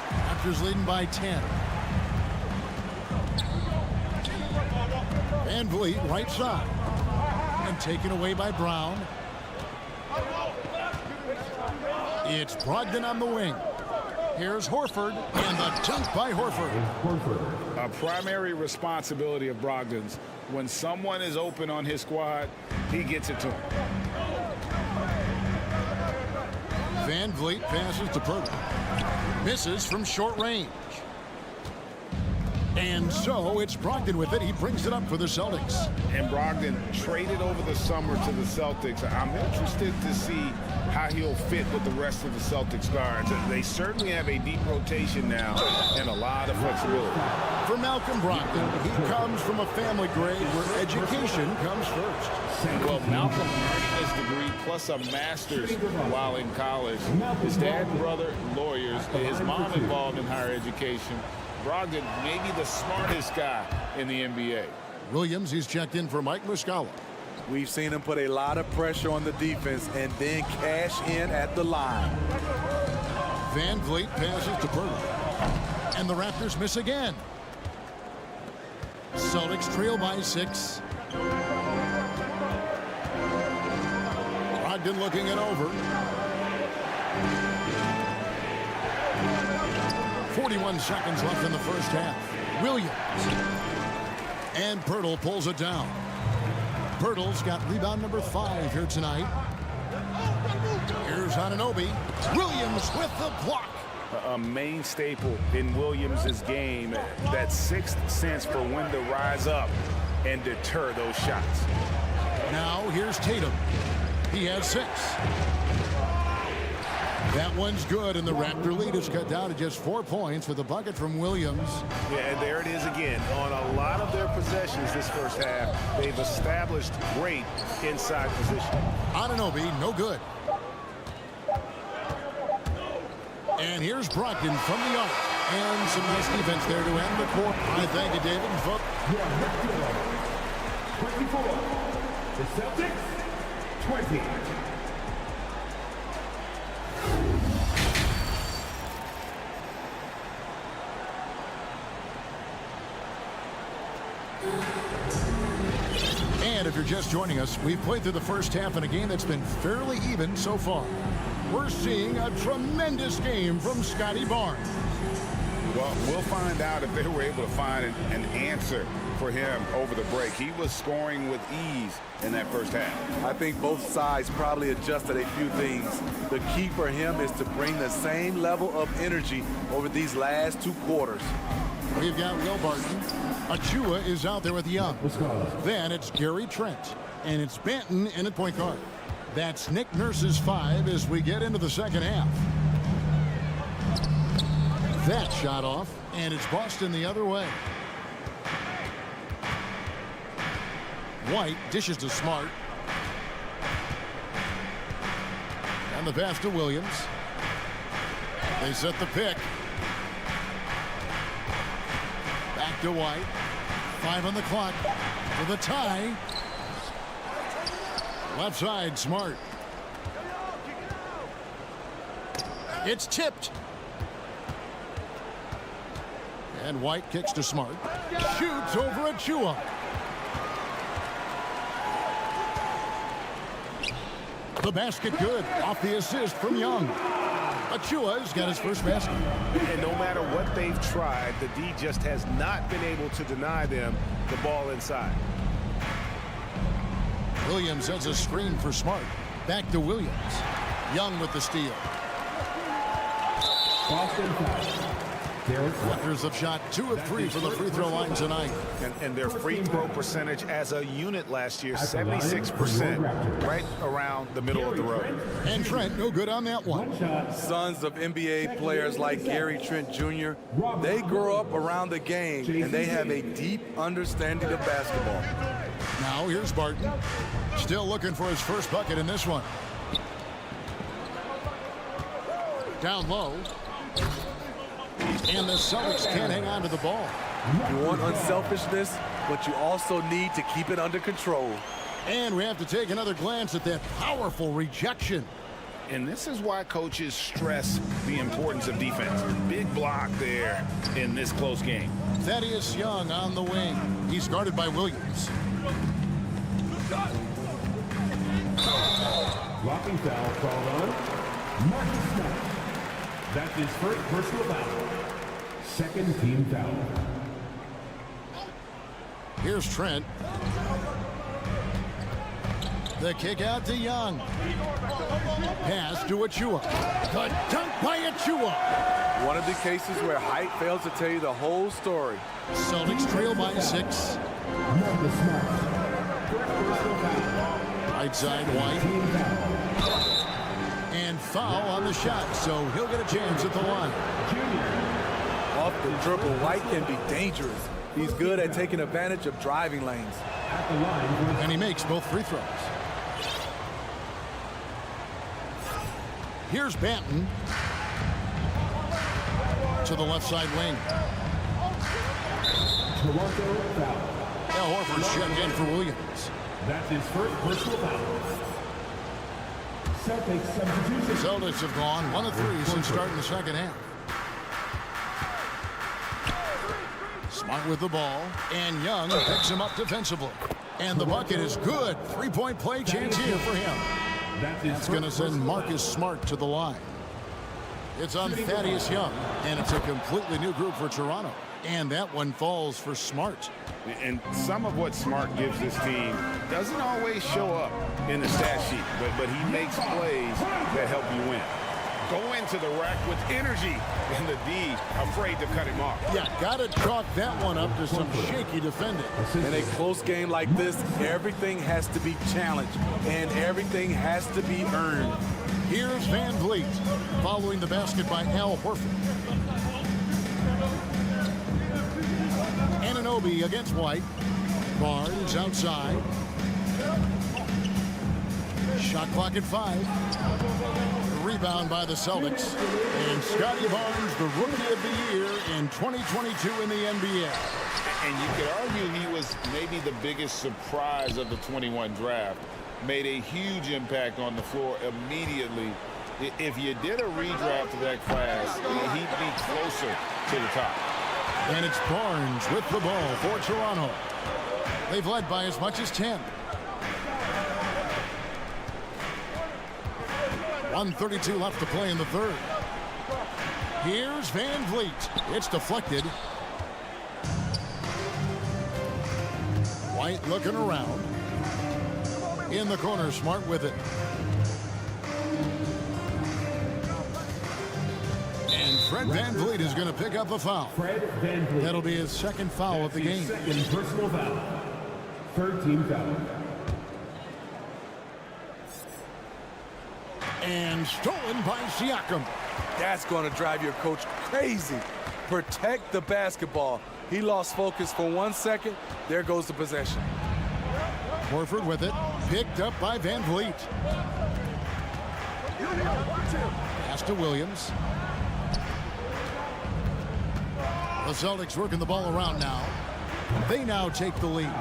Raptors leading by 10. Van Vliet, right side. And taken away by Brown. It's Brogdon on the wing. Here's Horford, and the dunk by Horford. A primary responsibility of Brogdon's. When someone is open on his squad, he gets it to him. Van Vliet passes to Pirtle. Misses from short range. And so it's Brogdon with it. He brings it up for the Celtics. And Brogdon traded over the summer to the Celtics. I'm interested to see how he'll fit with the rest of the Celtics guards. They certainly have a deep rotation now and a lot of flexibility. For Malcolm Brogdon, he comes from a family grade where education comes first. Well, Malcolm earned his degree plus a master's while in college. His dad and brother, lawyers. His mom involved in higher education. Brogdon may be the smartest guy in the NBA. Williams, he's checked in for Mike Muscala. We've seen him put a lot of pressure on the defense and then cash in at the line. Van Vliet passes to Pirtle. And the Raptors miss again. Celtics trail by 6. Brogdon looking it over. 41 seconds left in the first half. Williams. And Pirtle pulls it down. Pirtle's got rebound number 5 here tonight. Here's Anunoby. Williams with the block. A main staple in Williams' game, that sixth sense for when to rise up and deter those shots. Now here's Tatum. He has 6. That one's good, and the Raptor lead is cut down to just 4 points with a bucket from Williams. Yeah, and there it is again. On a lot of their possessions this first half, they've established great inside position. Anunoby, no good. And here's Brogdon from the arc. And some nice defense there to end the quarter. I thank you, David. 24. The Celtics, 20. And if you're just joining us, we've played through the first half in a game that's been fairly even so far. We're seeing a tremendous game from Scotty Barnes. Well, we'll find out if they were able to find an answer for him over the break. He was scoring with ease in that first half. I think both sides probably adjusted a few things. The key for him is to bring the same level of energy over these last 2 quarters. We've got Will Barton. Achua is out there with Young. Then it's Gary Trent. And it's Banton in at point guard. That's Nick Nurse's 5 as we get into the second half. That shot off, and it's Boston the other way. White dishes to Smart. And the pass to Williams. They set the pick. Back to White. 5 on the clock for the tie. Left side, Smart. It's tipped. And White kicks to Smart. Shoots over Achua. The basket good. Off the assist from Young. Achua's got his first basket. And no matter what they've tried, the D just has not been able to deny them the ball inside. Williams has a screen for Smart. Back to Williams. Young with the steal. Raptors have shot 2 of 3 for the free throw line tonight. And their free throw percentage as a unit last year, 76%, right around the middle of the road. And Trent, no good on that one. Sons of NBA players like Gary Trent Jr., they grow up around the game, and they have a deep understanding of basketball. Now here's Barton. Still looking for his first bucket in this one. Down low. And the Celtics can't hang on to the ball. You want unselfishness, but you also need to keep it under control. And we have to take another glance at that powerful rejection. And this is why coaches stress the importance of defense. Big block there in this close game. Thaddeus Young on the wing. He's guarded by Williams. Blocking foul called on Marcus Smart. That's his first personal foul. Second team foul. Here's Trent. The kick out to Young. Pass to Achua. The dunk by Achua. One of the cases where height fails to tell you the whole story. Celtics trail by 6. Marcus Smart. First personal foul. Right side, White. And foul on the shot, so he'll get a chance at the line. Off the dribble, White can be dangerous. He's good at taking advantage of driving lanes. And he makes both free throws. Here's Banton. To the left side wing. Toronto foul. Al Horford's checked in for Williams. That's his first personal foul. Celtics substitution. Celtics have gone 1 of 3 since starting the second half. Smart with the ball, and Young picks him up defensively. And the bucket is good. 3-point play chance here for him. That's going to send Marcus Smart to the line. It's on Thaddeus Young, and it's a completely new group for Toronto. And that one falls for Smart. And some of what Smart gives this team doesn't always show up in the stat sheet, but he makes plays that help you win. Go into the rack with energy, and the D afraid to cut him off. Yeah, got to chalk that one up to some shaky defending. In a close game like this, everything has to be challenged, and everything has to be earned. Here's Van Vliet, following the basket by Al Horford. Anunoby against White. Barnes outside. Shot clock at 5. Rebound by the Celtics. And Scotty Barnes, the Rookie of the Year in 2022 in the NBA. And you could argue he was maybe the biggest surprise of the 21 draft. Made a huge impact on the floor immediately. If you did a redraft of that class, he'd be closer to the top. And it's Barnes with the ball for Toronto. They've led by as much as 10. 1:32 left to play in the third. Here's Van Vliet. It's deflected. White looking around. In the corner, Smart with it. And Fred Van Vliet is going to pick up a foul. Fred Van Vliet. That'll be his second foul of the game. Second personal foul. Third team foul. And stolen by Siakam. That's going to drive your coach crazy. Protect the basketball. He lost focus for 1 second. There goes the possession. Horford with it. Picked up by Van Vliet. Pass to Williams. The Celtics working the ball around now. They now take the lead.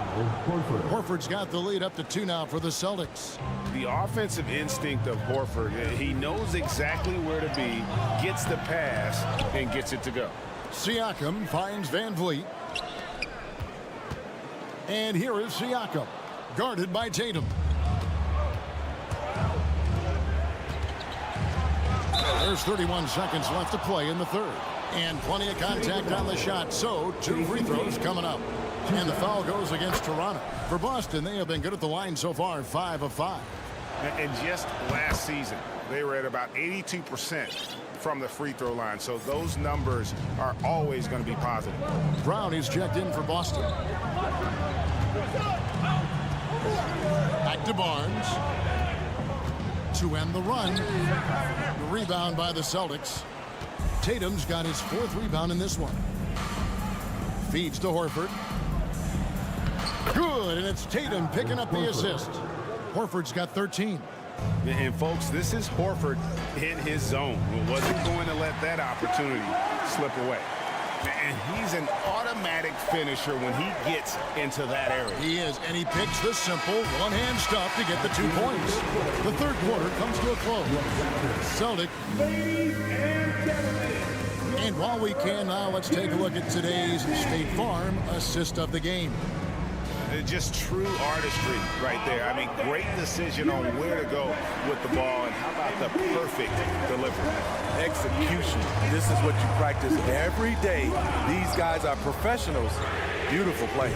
Horford's got the lead up to 2 now for the Celtics. The offensive instinct of Horford, he knows exactly where to be, gets the pass, and gets it to go. Siakam finds Van Vliet. And here is Siakam, guarded by Tatum. There's 31 seconds left to play in the third. And plenty of contact on the shot, so 2 free throws coming up. And the foul goes against Toronto. For Boston, they have been good at the line so far, 5 of 5. And just last season, they were at about 82% from the free throw line, so those numbers are always going to be positive. Brown is checked in for Boston. Back to Barnes. To end the run. The rebound by the Celtics. Tatum's got his 4th rebound in this one. Feeds to Horford. Good, and it's Tatum picking up the assist. Horford's got 13. And folks, this is Horford in his zone. He wasn't going to let that opportunity slip away. And he's an automatic finisher when he gets into that area. He is, and he picks the simple one-hand stuff to get the 2 points. The third quarter comes to a close. Celtic. And while we can now, let's take a look at today's State Farm assist of the game. Just true artistry right there. I mean, great decision on where to go with the ball, and how about the perfect delivery? Execution. This is what you practice every day. These guys are professionals. Beautiful play.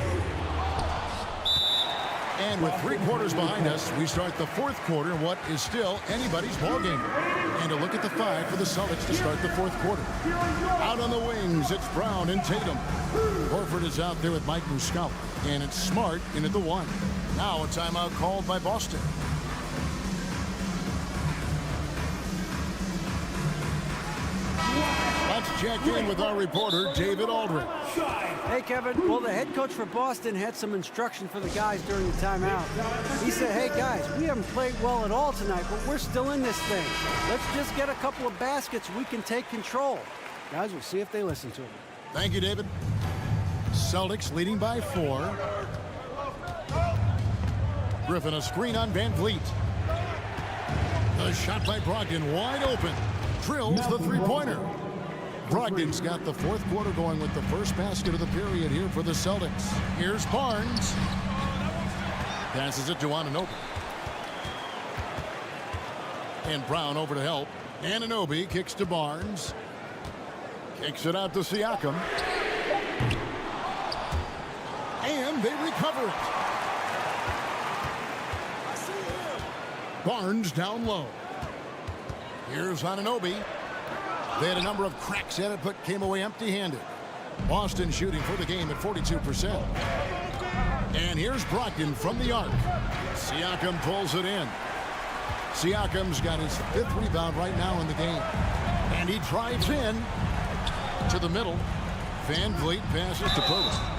And with 3 quarters behind us, we start the fourth quarter in what is still anybody's ball game. And a look at the 5 for the Celtics to start the fourth quarter. Out on the wings, it's Brown and Tatum. Horford is out there with Mike Muscala. And it's Smart in at the 1. Now a timeout called by Boston. Let's check in with our reporter, David Aldridge. Hey, Kevin. Well, the head coach for Boston had some instruction for the guys during the timeout. He said, hey, guys, we haven't played well at all tonight, but we're still in this thing. Let's just get a couple of baskets. We can take control. Guys, we'll see if they listen to him. Thank you, David. Celtics leading by 4. Griffin, a screen on Van Vliet. The shot by Brogdon, wide open. Drills the three-pointer. Brogdon's got the fourth quarter going with the first basket of the period here for the Celtics. Here's Barnes. Passes it to Anunoby. And Brown over to help. Anunoby kicks to Barnes. Kicks it out to Siakam. And they recover it. Barnes down low. Here's Anunoby. They had a number of cracks at it, but came away empty-handed. Boston shooting for the game at 42%. And here's Brogdon from the arc. Siakam pulls it in. Siakam's got his 5th rebound right now in the game. And he drives in to the middle. Van Vliet passes to Poeltl.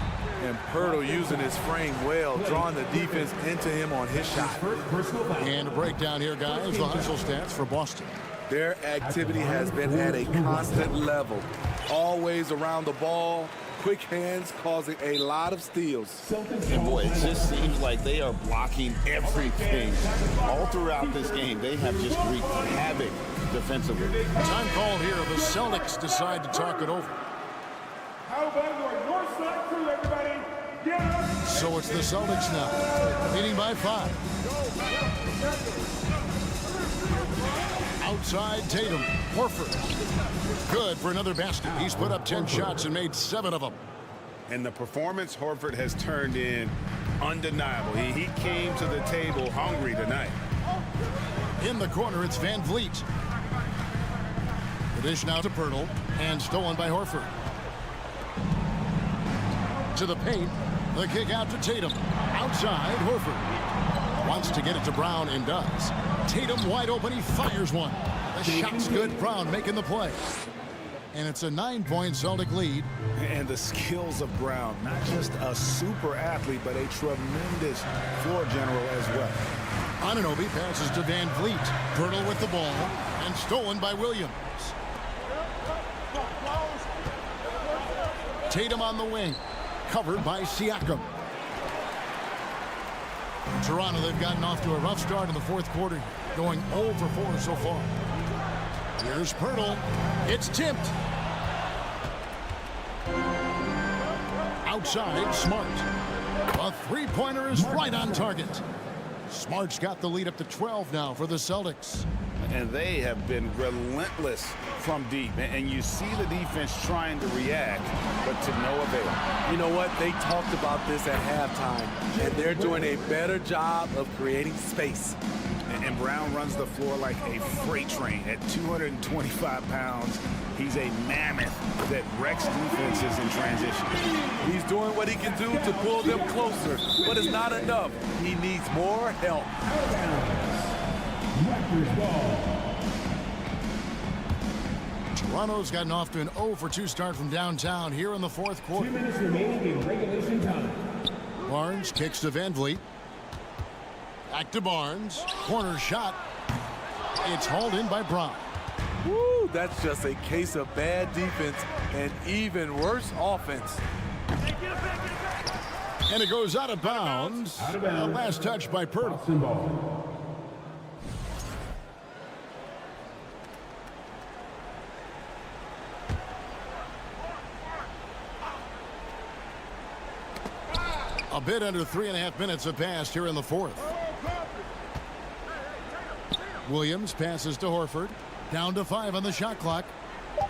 And Poeltl using his frame well, drawing the defense into him on his shot. And a breakdown here, guys. The hustle stats for Boston. Their activity has been at a constant level. Always around the ball. Quick hands causing a lot of steals. And boy, it just seems like they are blocking everything. All throughout this game, they have just wreaked havoc defensively. Time called here. The Celtics decide to talk it over. How about your north side crew, everybody? Get up! So it's the Celtics now, leading by 5. Outside Tatum. Horford. Good for another basket. He's put up 10 shots and made 7 of them. And the performance Horford has turned in undeniable. He came to the table hungry tonight. In the corner, it's Van Vliet. The dish now to Poeltl, and stolen by Horford. To the paint. The kick out to Tatum. Outside, Horford. Wants to get it to Brown and does. Tatum wide open. He fires one. The shot's good. Brown making the play. And it's a 9-point Celtic lead. And the skills of Brown. Not just a super athlete, but a tremendous floor general as well. Anunoby passes to Van Vliet. Poeltl with the ball. And stolen by Williams. Tatum on the wing. Covered by Siakam. Toronto, they've gotten off to a rough start in the fourth quarter, going 0 for 4 so far. Here's Poeltl. It's tipped. Outside, Smart. A three-pointer is right on target. Smart's got the lead up to 12 now for the Celtics. And they have been relentless from deep. And you see the defense trying to react, but to no avail. You know what? They talked about this at halftime, and they're doing a better job of creating space. And Brown runs the floor like a freight train. At 225 pounds, he's a mammoth that wrecks defenses in transition. He's doing what he can do to pull them closer, but it's not enough. He needs more help. Toronto's gotten off to an 0 for 2 start from downtown here in the fourth quarter. 2 minutes remaining in regulation time. Barnes kicks to Van Vliet. Back to Barnes. Corner shot. It's hauled in by Brown. Woo, that's just a case of bad defense and even worse offense. And it goes out of bounds. Last touch by Pirtle. A bit under 3.5 minutes have passed here in the fourth. Williams passes to Horford. Down to 5 on the shot clock.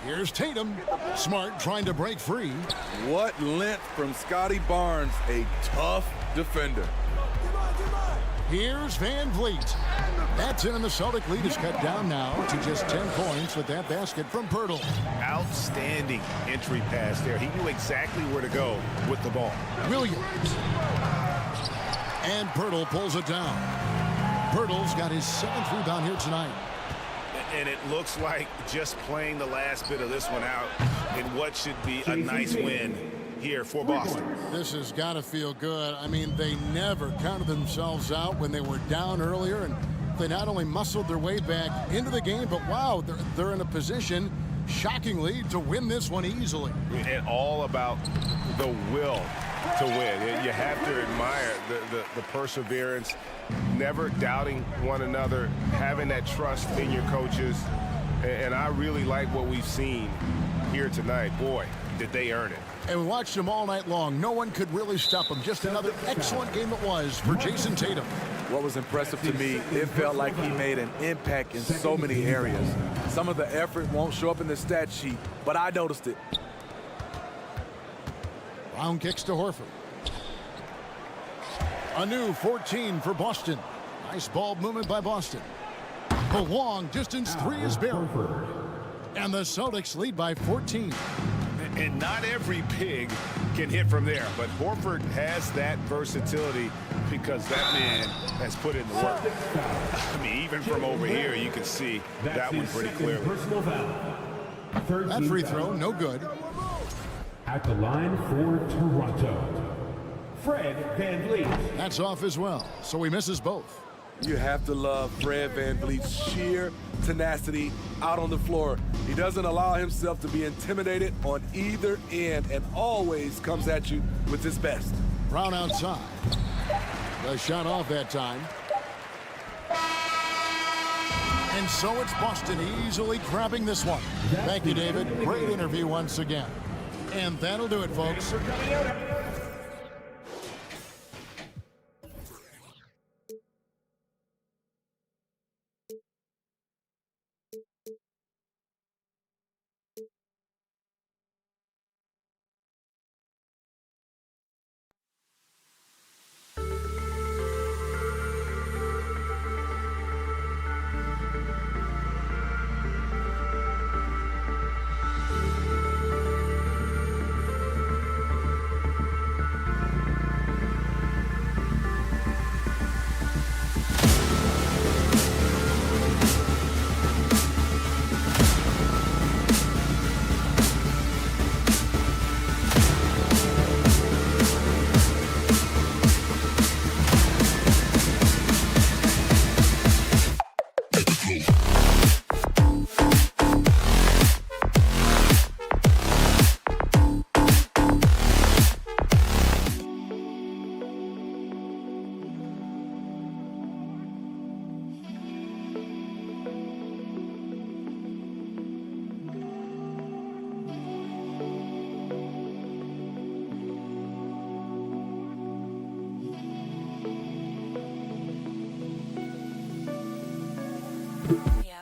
Here's Tatum. Smart trying to break free. What length from Scotty Barnes, a tough defender. Here's Van Vliet. That's in, and the Celtic lead is cut down now to just 10 points with that basket from Pirtle. Outstanding entry pass there. He knew exactly where to go with the ball. Williams. And Pirtle pulls it down. Pirtle's got his 7th rebound here tonight. And it looks like just playing the last bit of this one out in what should be a nice win here for Boston. This has got to feel good. I mean, they never counted themselves out when they were down earlier, and they not only muscled their way back into the game, but wow, they're in a position, shockingly, to win this one easily. And all about the will to win. You have to admire the perseverance, never doubting one another, having that trust in your coaches. And I really like what we've seen here tonight. Boy, did they earn it. And we watched them all night long. No one could really stop them. Just another excellent game it was for Jason Tatum. What was impressive to me, it felt like he made an impact in so many areas. Some of the effort won't show up in the stat sheet, but I noticed it. Brown kicks to Horford. A new 14 for Boston. Nice ball movement by Boston. The long distance three is buried. And the Celtics lead by 14. And not every pig can hit from there, but Horford has that versatility because that man has put in the work. I mean, even from over here, you can see that one pretty clearly. That free throw, no good. At the line for Toronto, Fred VanVleet. That's off as well, so he misses both. You have to love Fred VanVleet's sheer tenacity out on the floor. He doesn't allow himself to be intimidated on either end and always comes at you with his best. Brown outside. The shot off that time. And so it's Boston easily grabbing this one. Thank you, David. Great interview once again. And that'll do it, folks. Yeah.